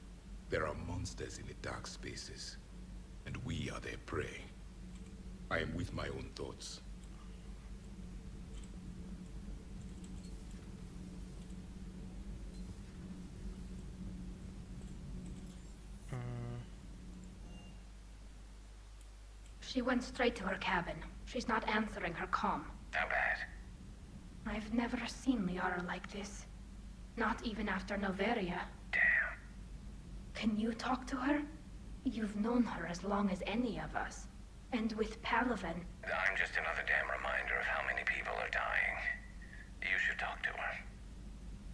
There are monsters in the dark spaces, and we are their prey. I am with my own thoughts. She went straight to her cabin. She's not answering her comm. How bad? I've never seen Liara like this. Not even after Noveria. Damn. Can you talk to her? You've known her as long as any of us. And with Palaven. I'm just another damn reminder of how many people are dying. You should talk to her.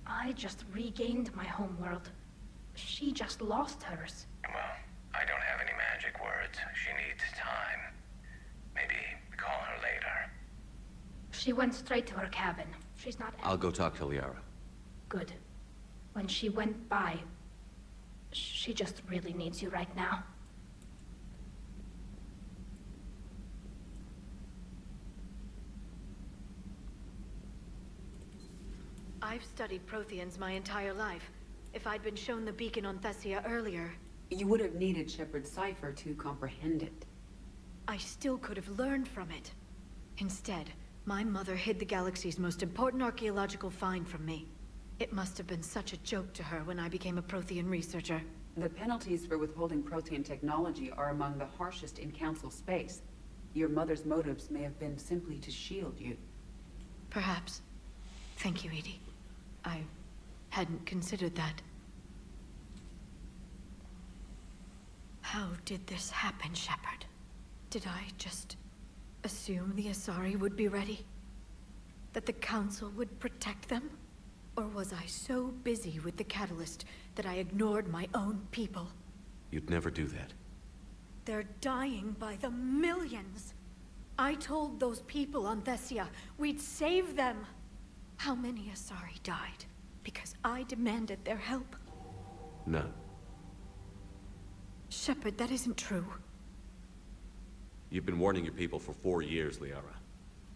I just regained my homeworld. She just lost hers. Well, I don't have any magic words. She needs time. Maybe call her later. She went straight to her cabin. She's not... I'll go talk to Liara. Good. When she went by, she just really needs you right now. I've studied Protheans my entire life. If I'd been shown the beacon on Thessia earlier... You would have needed Shepard's cipher to comprehend it. I still could have learned from it. Instead, my mother hid the galaxy's most important archaeological find from me. It must have been such a joke to her when I became a Prothean researcher. The penalties for withholding Prothean technology are among the harshest in Council space. Your mother's motives may have been simply to shield you. Perhaps. Thank you, Edie. I hadn't considered that. How did this happen, Shepard? Did I just assume the Asari would be ready? That the Council would protect them? Or was I so busy with the Catalyst that I ignored my own people? You'd never do that. They're dying by the millions. I told those people on Thessia we'd save them. How many Asari died because I demanded their help? None. Shepard, that isn't true. You've been warning your people for 4 years, Liara.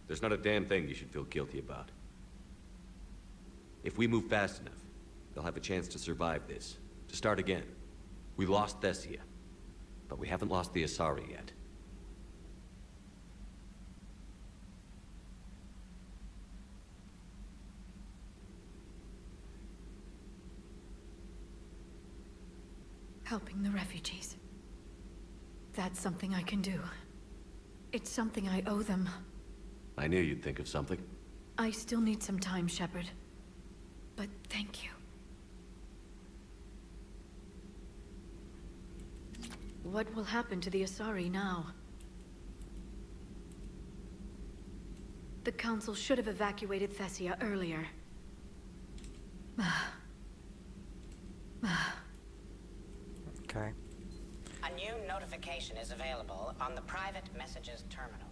There's not a damn thing you should feel guilty about. If we move fast enough, they'll have a chance to survive this, to start again. We lost Thessia, but we haven't lost the Asari yet. Helping the refugees. That's something I can do. It's something I owe them. I knew you'd think of something. I still need some time, Shepard. But thank you. What will happen to the Asari now? The Council should have evacuated Thessia earlier. Okay. A new notification is available on the private messages terminal.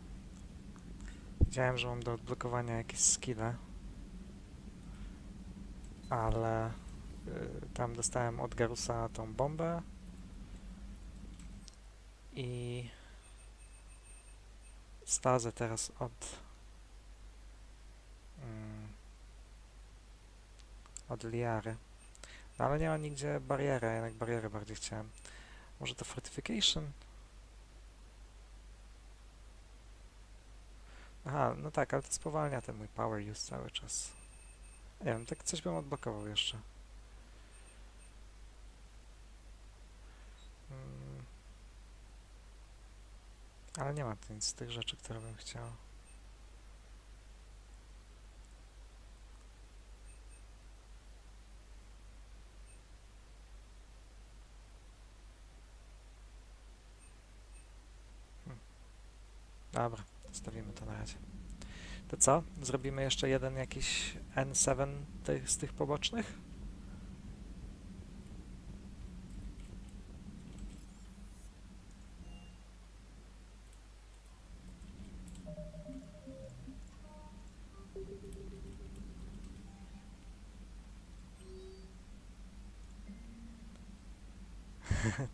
Wiedziałem, że mam do odblokowania jakieś skille, ale tam dostałem od Garusa tą bombę i stazę teraz od od Liary. No ale nie ma nigdzie bariery, jednak barierę bardziej chciałem. Może to Fortification? Aha, no tak, ale to spowalnia ten mój power use cały czas. Nie wiem, tak coś bym odblokował jeszcze. Ale nie ma tu nic z tych rzeczy, które bym chciał. Dobra, zostawimy to na razie. To co? Zrobimy jeszcze jeden jakiś N7 z tych pobocznych?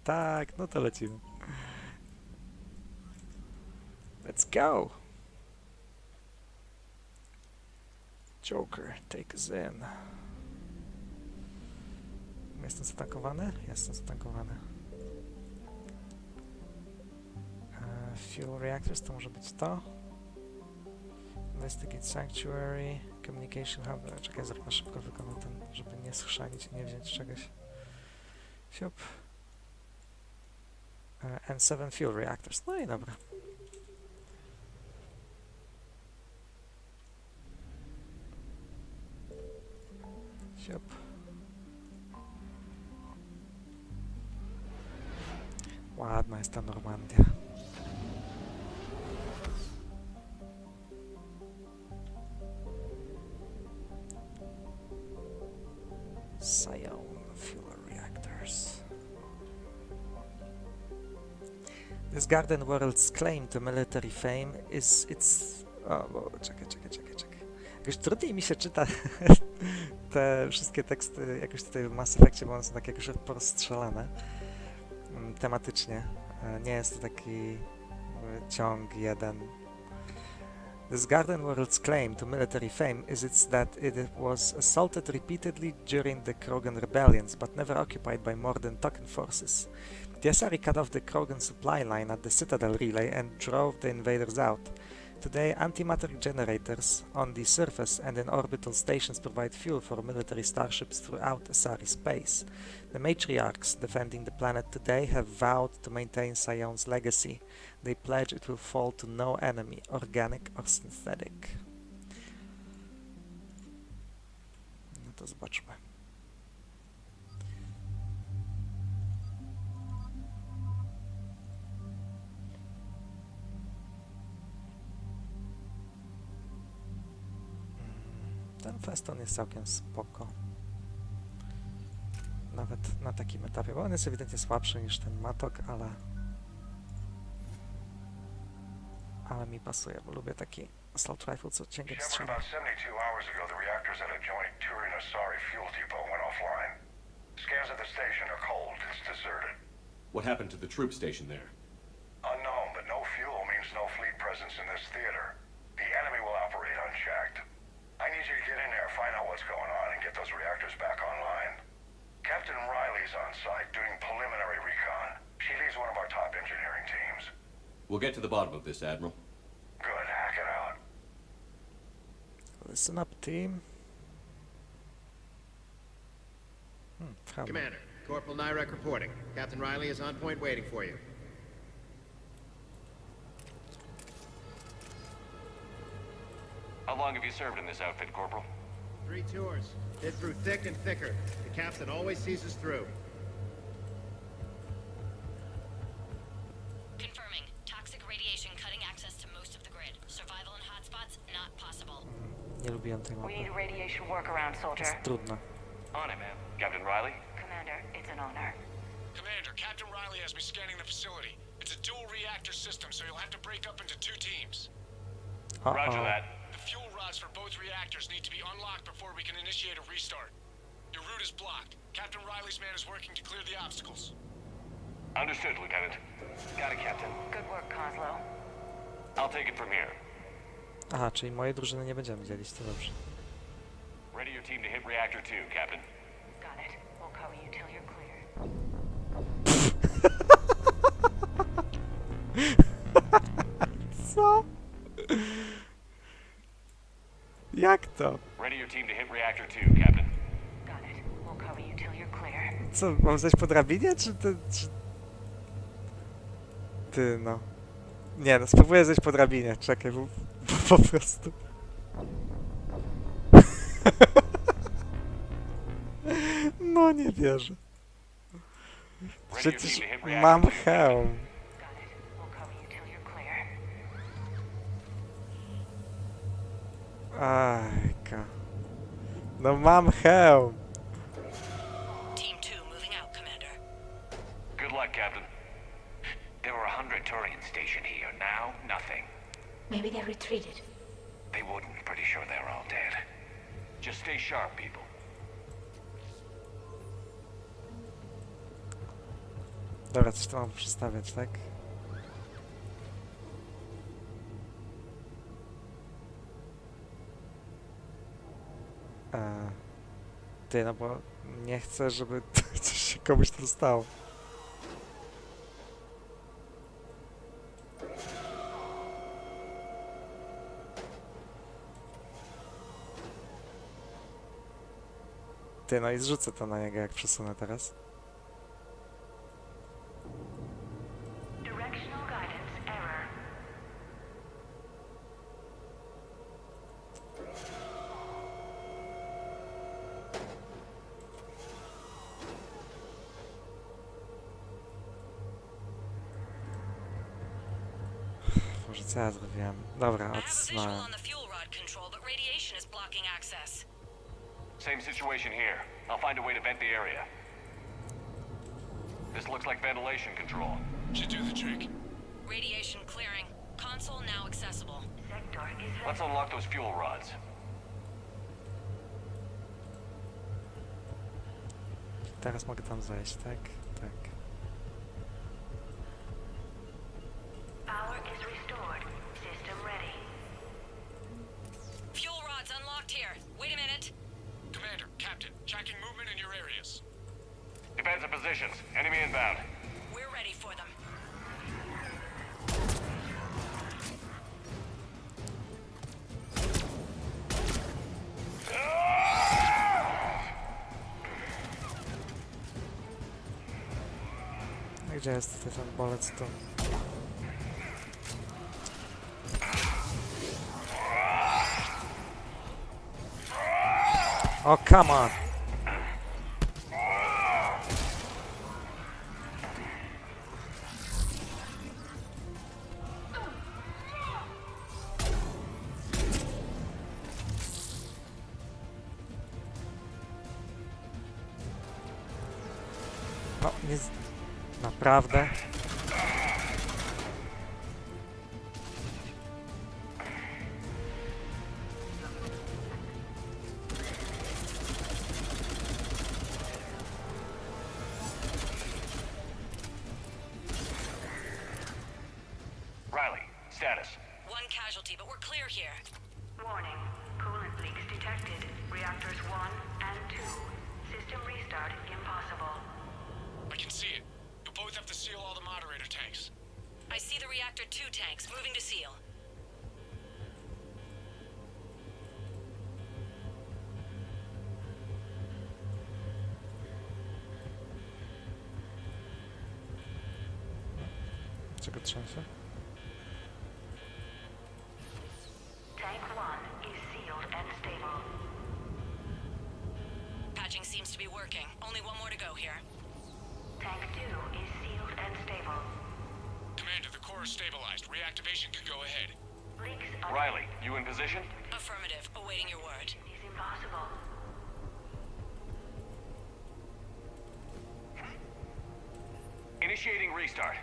Tak, no to lecimy. Let's go! Joker, take us in. Jestem zatankowany? Jestem zatankowany. Fuel reactors, to może być to. Investigate Sanctuary, Communication Hub. Czekaj, zaraz na szybko wykonam ten, żeby nie schrzanić i nie wziąć czegoś. Siup. N7 Fuel Reactors. No i dobra. Siup. Ładna jest ta Normandia. Sion Fuel Reactors. This garden world's claim to military fame is its... O, czekaj. Jakoś trudniej mi się czyta te wszystkie teksty jakoś tutaj w Mass Effectie, bo one są tak jakoś porozstrzelane tematycznie. Nie jest to taki ciąg jeden. This garden world's claim to military fame is its that it was assaulted repeatedly during the Krogan rebellions, but never occupied by more than token forces. The Asari cut off the Krogan supply line at the Citadel relay and drove the invaders out. Today, antimatter generators on the surface and in orbital stations provide fuel for military starships throughout Asari space. The matriarchs defending the planet today have vowed to maintain Sion's legacy. They pledge it will fall to no enemy, organic or synthetic. No to zobaczmy. Ten Feston jest całkiem spoko. Nawet na takim etapie, bo on jest ewidentnie słabszy niż ten Matok, ale mi pasuje, bo lubię taki assault rifle, co cięgiem strzela. About 72 hours ago, the reactors at a joint Turin-Asari fuel depot went offline. Scans of the station are cold. It's deserted. What happened to the troop station there? Unknown, but no fuel means no fleet presence in this theater. The enemy will operate unchecked. I need you to get in there, find out what's going on, and get those reactors back online. Captain Riley's on site doing preliminary recon. She leads one of our top engineering teams. We'll get to the bottom of this, Admiral. Good, hack it out. Listen up, team. Commander, Corporal Nyrek reporting. Captain Riley is on point waiting for you. How long have you served in this outfit, Corporal? 3 tours. Hit through thick and thicker. The captain always sees us through. Confirming. Toxic radiation cutting access to most of the grid. Survival in hotspots not possible. Nie lubiłem tej mapy. We need a radiation workaround, soldier. Jest trudno. On it, ma'am. Captain Riley? Commander, it's an honor. Commander, Captain Riley has me scanning the facility. It's a dual reactor system, so you'll have to break up into 2 teams. Roger that. The fuel rods for both reactors need to be unlocked before we can initiate a restart. Your route is blocked. Captain Riley's man is working to clear the obstacles. Understood, Lieutenant. Got it, Captain. Good work, Kozlo. I'll take it from here. Aha, czyli mojej drużyny nie będziemy dzielić, to dobrze. Ready your team to hit reactor 2, Captain. Got it. We'll cover you till you're clear. Co? Jak to? Ready your team to hit reactor 2, Captain. Got it. We'll cover you till you're clear. Co, mam zejść po drabinie, czy ty... Ty, no. Nie, no spróbuję zejść po drabinie, czekaj, bo po prostu... No nie wierzę. Przecież mam hełm. Ajka. No mam hełm. Team 2 moving out, Commander. Good luck, Captain. There were 100 Turians stationed here. Now, nothing. Maybe they retreated. They wouldn't. Pretty sure they're all dead. Just stay sharp, people. Dobra, coś tu mam przestawiać, tak? Ty, no bo nie chcę, żeby coś się komuś tu stało. Ty, no i zrzucę to na niego, jak przesunę teraz. Directional guidance error. Może co ja zrobiłem? Dobra, I have a visual odsunąłem. on the fuel rod control, but radiation is blocking access. Same situation here. I'll find a way to vent the area. This looks like ventilation control. Should do the trick. Radiation clearing. Console now accessible. Sector is Let's unlock those fuel rods. Teraz mogę tam zejść, tak? Tak. Power is restored. System ready. Fuel rods unlocked here. Wait a minute. Commander, Captain, tracking movement in your areas. Defensive positions. Enemy inbound. We're ready for them. Gdzie jest tutaj ten bolec tu? O, come on! No, nie... Naprawdę? Riley, status. One casualty, but we're clear here. Warning. Coolant leaks detected. Reactors 1 and 2. System restart impossible. I can see it. You'll both have to seal all the moderator tanks. I see the reactor 2 tanks moving to seal. Czego trzęsie? Tank 1 is sealed and stable. Patching seems to be working. Only one more to go here. Tank 2 is sealed and stable. Commander, the core is stabilized. Reactivation can go ahead. Leaks Riley, you in position? Affirmative. Awaiting your word. is impossible. Initiating restart.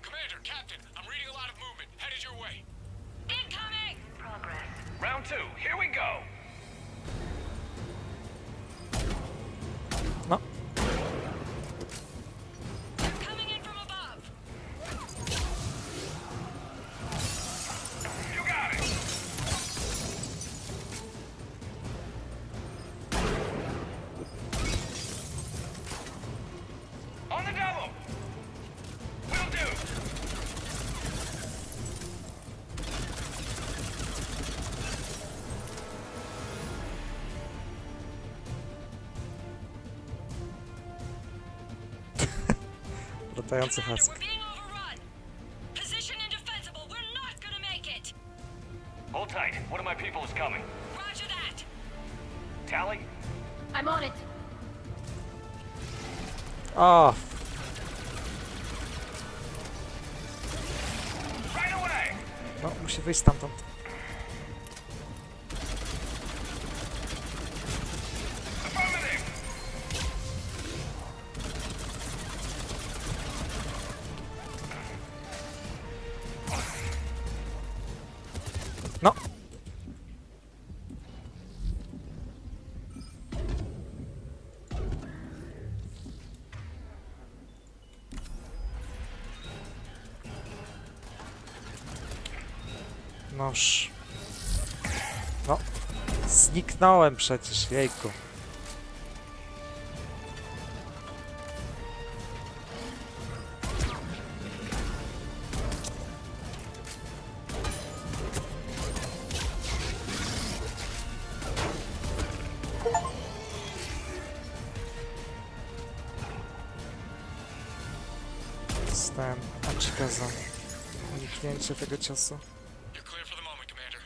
Commander, Captain, I'm reading a lot of movement. Headed your way. Incoming! Progress. Round 2, here we go. No. Coming in from above. You got it. latający hask. We're being overrun. Position indefensible. We're not gonna make it. Hold tight. One of my people is coming. Roger that. Tally? I'm on it. O! Right away! No, musi wyjść stamtąd. No! Noż. No. Zniknąłem przecież, jejku. Dostałem aczka za uniknięcie tego ciosu. You're clear for the moment, Commander.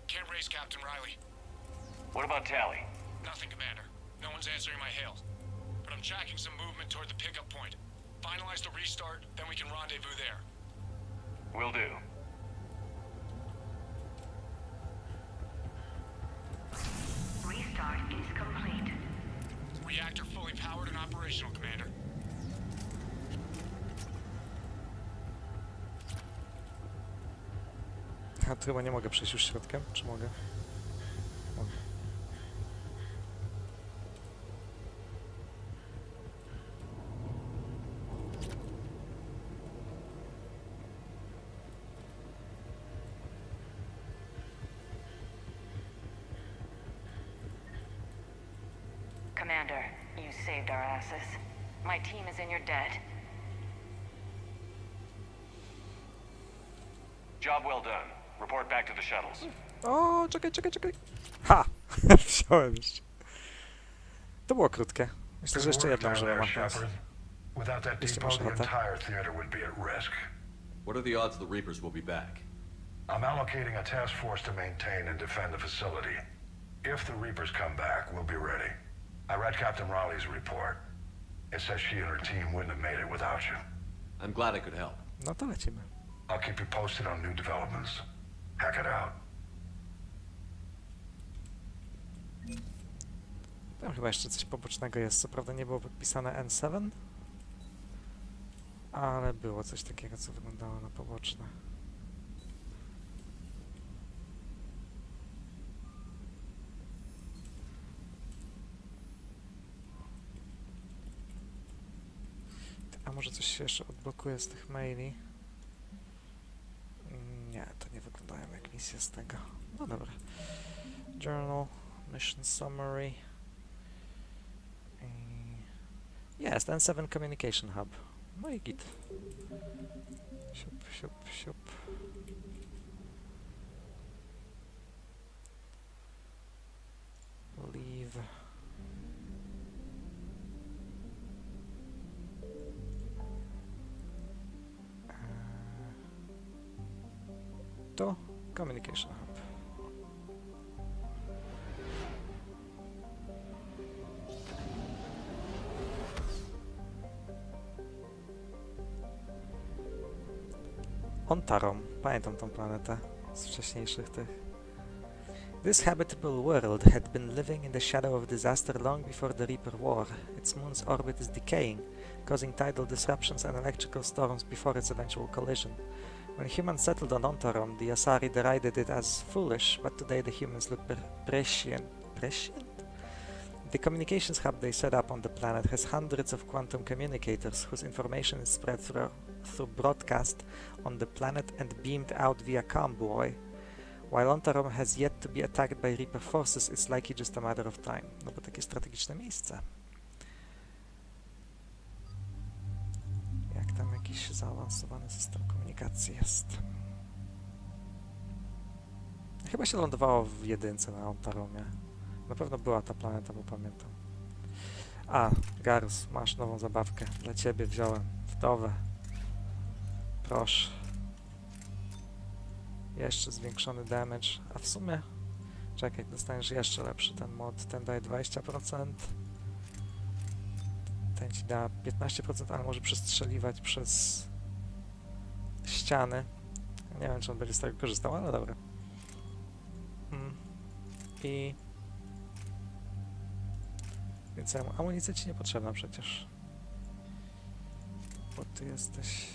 Can't raise Captain Riley. What about Tally? Nothing, Commander. No one's answering my hails. But I'm tracking some movement toward the pickup point. Finalize the restart, then we can rendezvous there. Will do. Restart is complete. Reactor fully powered and operational, Commander. A tu chyba nie mogę przejść już środkiem, czy mogę? Mogę. Commander, you saved our asses. My team is in your debt. Job well done. Report back to the shuttles. O, czekaj. Ha! Wziąłem jeszcze. To było krótkie. Myślę, że jeszcze jedną żeby mam teraz. Without that Jeśli depot, masz the ochotę. entire theater would be at risk. What are the odds the Reapers will be back? I'm allocating a task force to maintain and defend the facility. If the Reapers come back, we'll be ready. I read Captain Raleigh's report. It says she and her team wouldn't have made it without you. I'm glad I could help. No to lecimy. I'll keep you posted on new developments. Hack it out. Tam chyba jeszcze coś pobocznego jest. Co prawda nie było podpisane N7, ale było coś takiego, co wyglądało na poboczne. A może coś się jeszcze odblokuje z tych maili? Nie, to nie wyglądają jak misje z tego. No dobra. Journal, Mission Summary. Jest, N7 Communication Hub. No i git. Siup. Leave. To Communication Hub. Ontarom. Pamiętam tą planetę z wcześniejszych tych. This habitable world had been living in the shadow of disaster long before the Reaper War. Its moon's orbit is decaying, causing tidal disruptions and electrical storms before its eventual collision. When humans settled on Ontarom, the Asari derided it as foolish, but today the humans look prescient. Prescient? The communications hub they set up on the planet has hundreds of quantum communicators whose information is spread through broadcast on the planet and beamed out via Comboy. While Ontarom has yet to be attacked by Reaper forces, it's likely just a matter of time. No bo takie strategiczne miejsce. Jak tam jakiś zaawansowany system komunikacji jest. Chyba się lądowało w jedynce na Ontaromie. Na pewno była ta planeta, bo pamiętam. A, Garus, masz nową zabawkę. Dla ciebie wziąłem. Gotowe. Proszę. Jeszcze zwiększony damage, a w sumie... Czekaj, dostaniesz jeszcze lepszy ten mod. Ten daje 20%. Ten ci da 15%, ale może przestrzeliwać przez ściany. Nie wiem, czy on będzie z tego korzystał, ale dobra. I... Więc amunicja ci niepotrzebna przecież. Bo ty jesteś...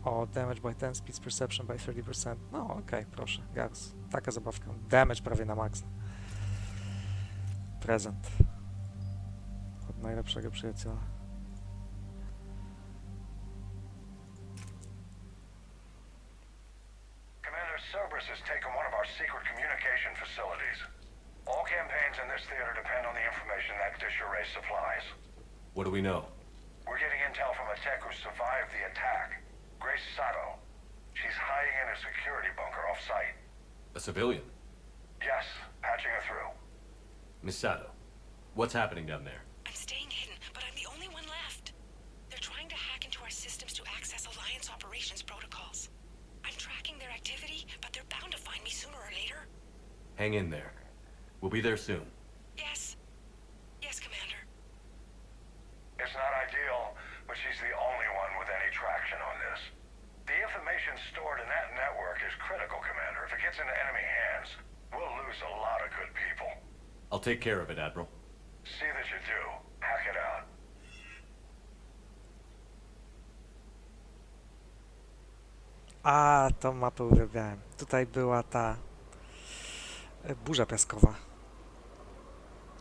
O, damage by 10, speed perception by 30%. No, okej, proszę, Gars. Taka zabawka. Damage prawie na max. Prezent. Od najlepszego przyjaciela. Commander Cerberus has taken one of our secret communication facilities. All campaigns in this theater depend on the information that dish array supplies. What do we know? We're getting intel from a tech who survived the attack. Grace Sato. She's hiding in a security bunker off-site. A civilian? Yes, patching her through. Miss Sato, what's happening down there? I'm staying hidden, but I'm the only one left. They're trying to hack into our systems to access Alliance operations protocols. I'm tracking their activity, but they're bound to find me sooner or later. Hang in there. We'll be there soon. Yes. Yes, Commander. It's not ideal, but she's the only one with any traction on this. The information stored in that network is critical, Commander. If it gets into enemy hands, we'll lose a lot of good people. I'll take care of it, Admiral. See that you do. Hack it out. A, tą mapę uwielbiałem. Tutaj była ta burza piaskowa.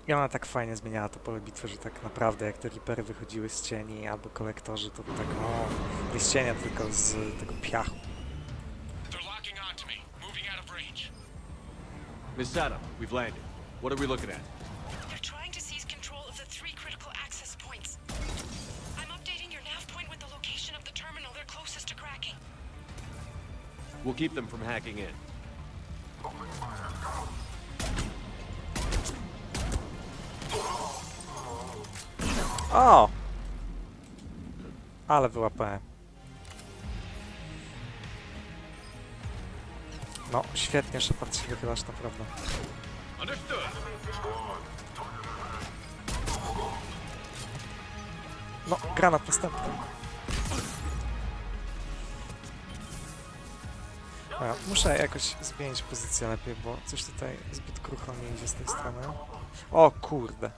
I ona tak fajnie zmieniała to pole bitwy, że tak naprawdę jak te Reapery wychodziły z cieni albo kolektorzy, to tak o, nie z cienia, tylko z tego piachu. Miss Sato, we've landed. What are we looking at? They're trying to seize control of the 3 critical access points. I'm updating your nav point with the location of the terminal they're closest to cracking. We'll keep them from hacking in. O! Ale wyłapałem. No, świetnie, Shepard się wychylasz, naprawdę. No, granat następny. A, muszę jakoś zmienić pozycję lepiej, bo coś tutaj zbyt krucho nie idzie z tej strony. O kurde.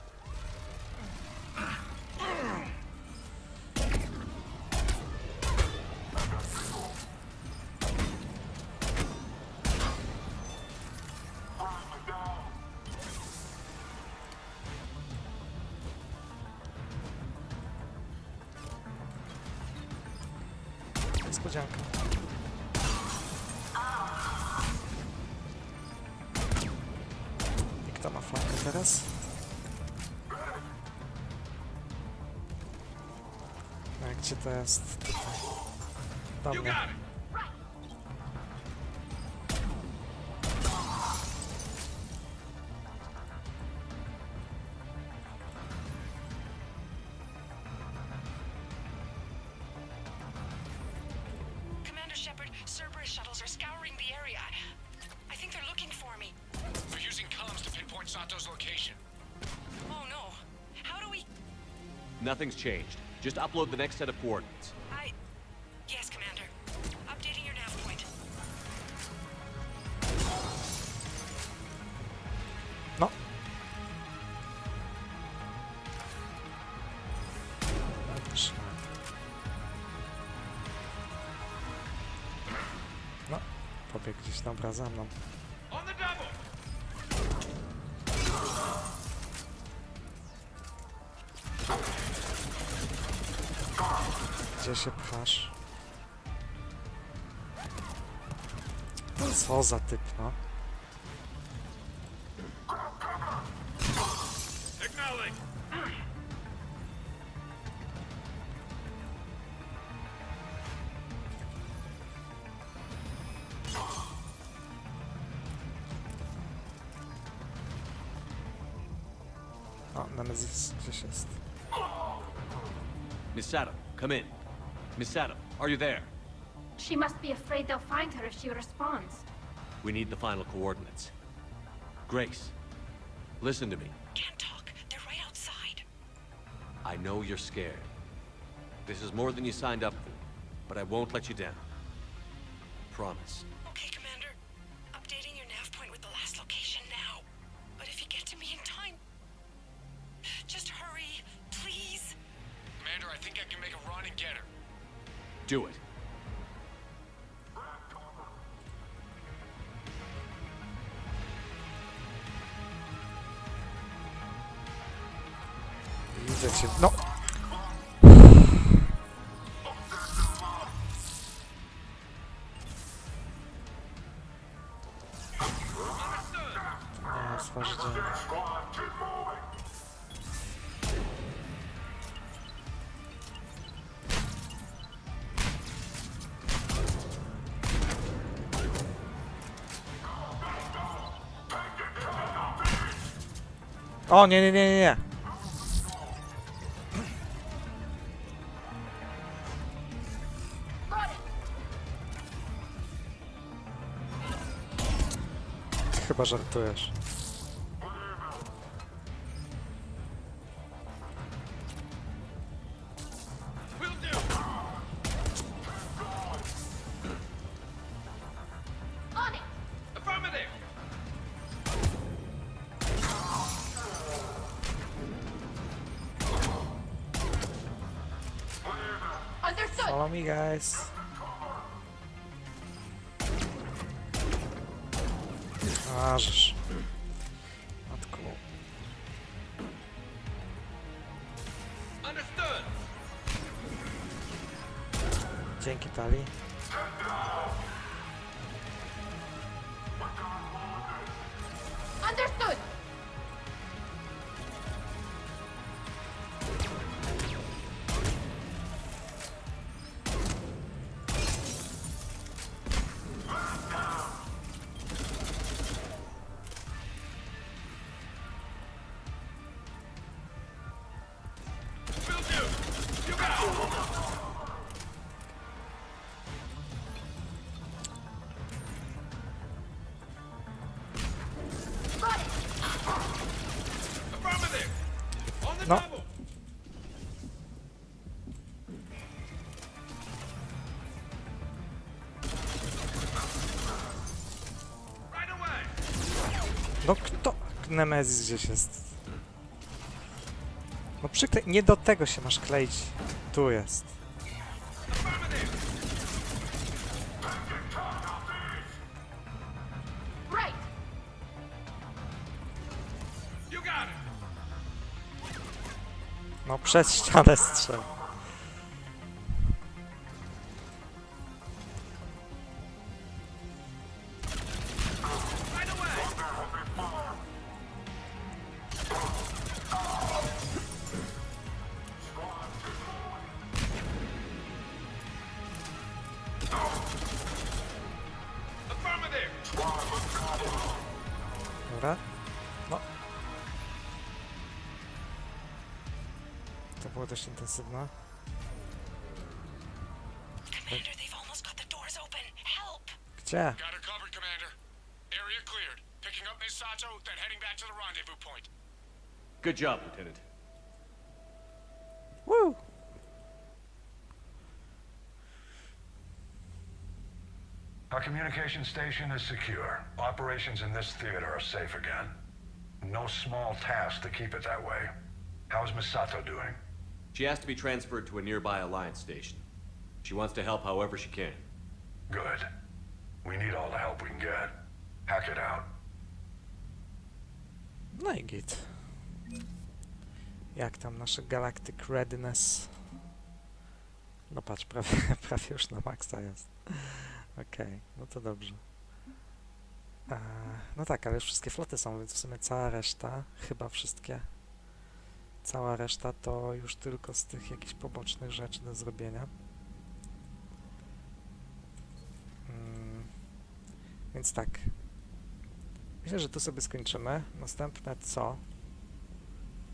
Niespodzianka. I kto ma flankę teraz? A gdzie to jest? Tutaj. Do mnie. Cerberus shuttles are scouring the area. I think they're looking for me. They're using comms to pinpoint Sato's location. Oh no. How do we... Nothing's changed. Just upload the next set of coordinates. Yes, Commander. Updating your nav point. No. No, pobiegł gdzieś, dobra, za mną. Gdzie się pchasz? Co za typ, no? O, Nemesis gdzieś jest. Miss Sato, come in. Miss Sato, are you there? She must be afraid they'll find her if she responds. We need the final coordinates. Grace, listen to me. Can't talk. They're right outside. I know you're scared. This is more than you signed up for, but I won't let you down. Promise. Okay, Commander. Updating your nav point with the last location now. But if you get to me in time, just hurry, please. Commander, I think I can make a run and get her. Do it. Widzę cię. No! Nie, stworzycie. O, nie, nie, nie, nie, nie. Chyba żartujesz. On it! Affirmative! Understood! Follow me, guys. Ażeż. Matku. Dzięki, Tali. Understood! No. No kto? Nemezis gdzieś jest. No przyklej... Nie do tego się masz kleić. Tu jest. No przez ścianę strzel. Dobra. No. To było dość intensywne. Commander, they've almost got the doors open. Help! Gdzie? Got her covered, Commander. Area cleared. Picking up Miss Sato, then heading back to the rendezvous point. Good job, Lieutenant. Woo! Our communication station is secure. Operations in this theater are safe again. No small task to keep it that way. How's Miss Sato doing? She has to be transferred to a nearby Alliance station. She wants to help however she can. Good. We need all the help we can get. Hack it out. No i git. Jak tam nasze Galactic Readiness? No patrz, prawie już na maksa jest. Okej, no to dobrze. No tak, ale już wszystkie floty są, więc w sumie cała reszta, chyba wszystkie, cała reszta to już tylko z tych jakichś pobocznych rzeczy do zrobienia. Więc tak, myślę, że tu sobie skończymy. Następne co?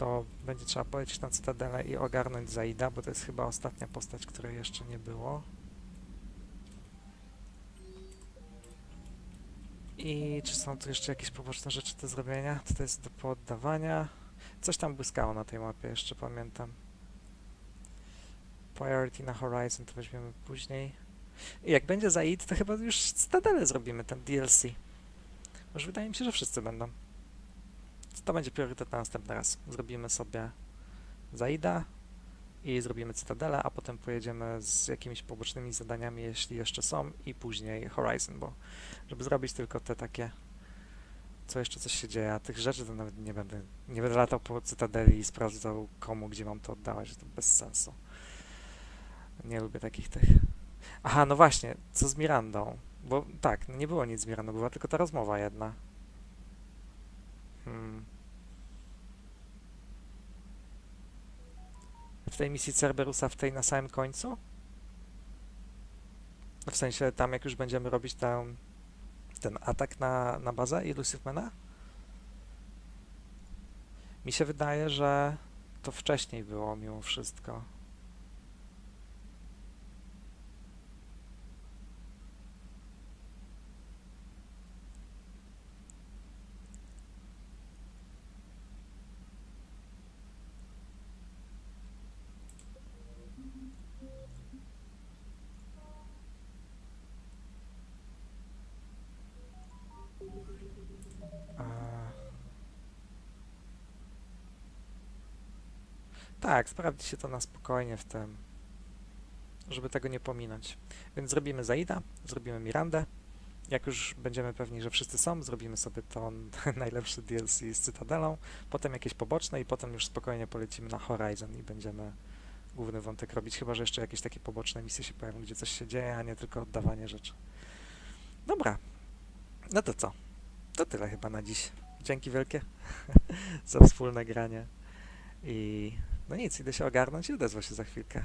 to będzie trzeba polecieć na Cytadelę i ogarnąć Zaida, bo to jest chyba ostatnia postać, której jeszcze nie było. I czy są tu jeszcze jakieś poboczne rzeczy do zrobienia? To jest do poddawania. Coś tam błyskało na tej mapie, jeszcze pamiętam. Priority na Horizon to weźmiemy później. I jak będzie Zaid, to chyba już Cytadelę zrobimy, ten DLC. Już wydaje mi się, że wszyscy będą. To będzie priorytet na następny raz. Zrobimy sobie Zaida i zrobimy Cytadelę, a potem pojedziemy z jakimiś pobocznymi zadaniami, jeśli jeszcze są, i później Horizon, bo żeby zrobić tylko te takie, co jeszcze coś się dzieje, a tych rzeczy to nawet nie będę latał po Cytadeli i sprawdzał komu, gdzie mam to oddawać, to bez sensu. Nie lubię takich tych. Aha, no właśnie, co z Mirandą? Bo tak, no nie było nic z Mirandą, była tylko ta rozmowa jedna. W tej misji Cerberusa, w tej na samym końcu? No w sensie tam, jak już będziemy robić ten atak na bazę Illusive-Mana? Mi się wydaje, że to wcześniej było mimo wszystko. Tak, sprawdzi się to na spokojnie w tym, żeby tego nie pominąć. Więc zrobimy Zaida, zrobimy Mirandę. Jak już będziemy pewni, że wszyscy są, zrobimy sobie to najlepszy DLC z Cytadelą, potem jakieś poboczne i potem już spokojnie polecimy na Horizon i będziemy główny wątek robić, chyba że jeszcze jakieś takie poboczne misje się pojawią, gdzie coś się dzieje, a nie tylko oddawanie rzeczy. Dobra, no to co? To tyle chyba na dziś. Dzięki wielkie za wspólne granie i no nic, idę się ogarnąć i odezwę się za chwilkę.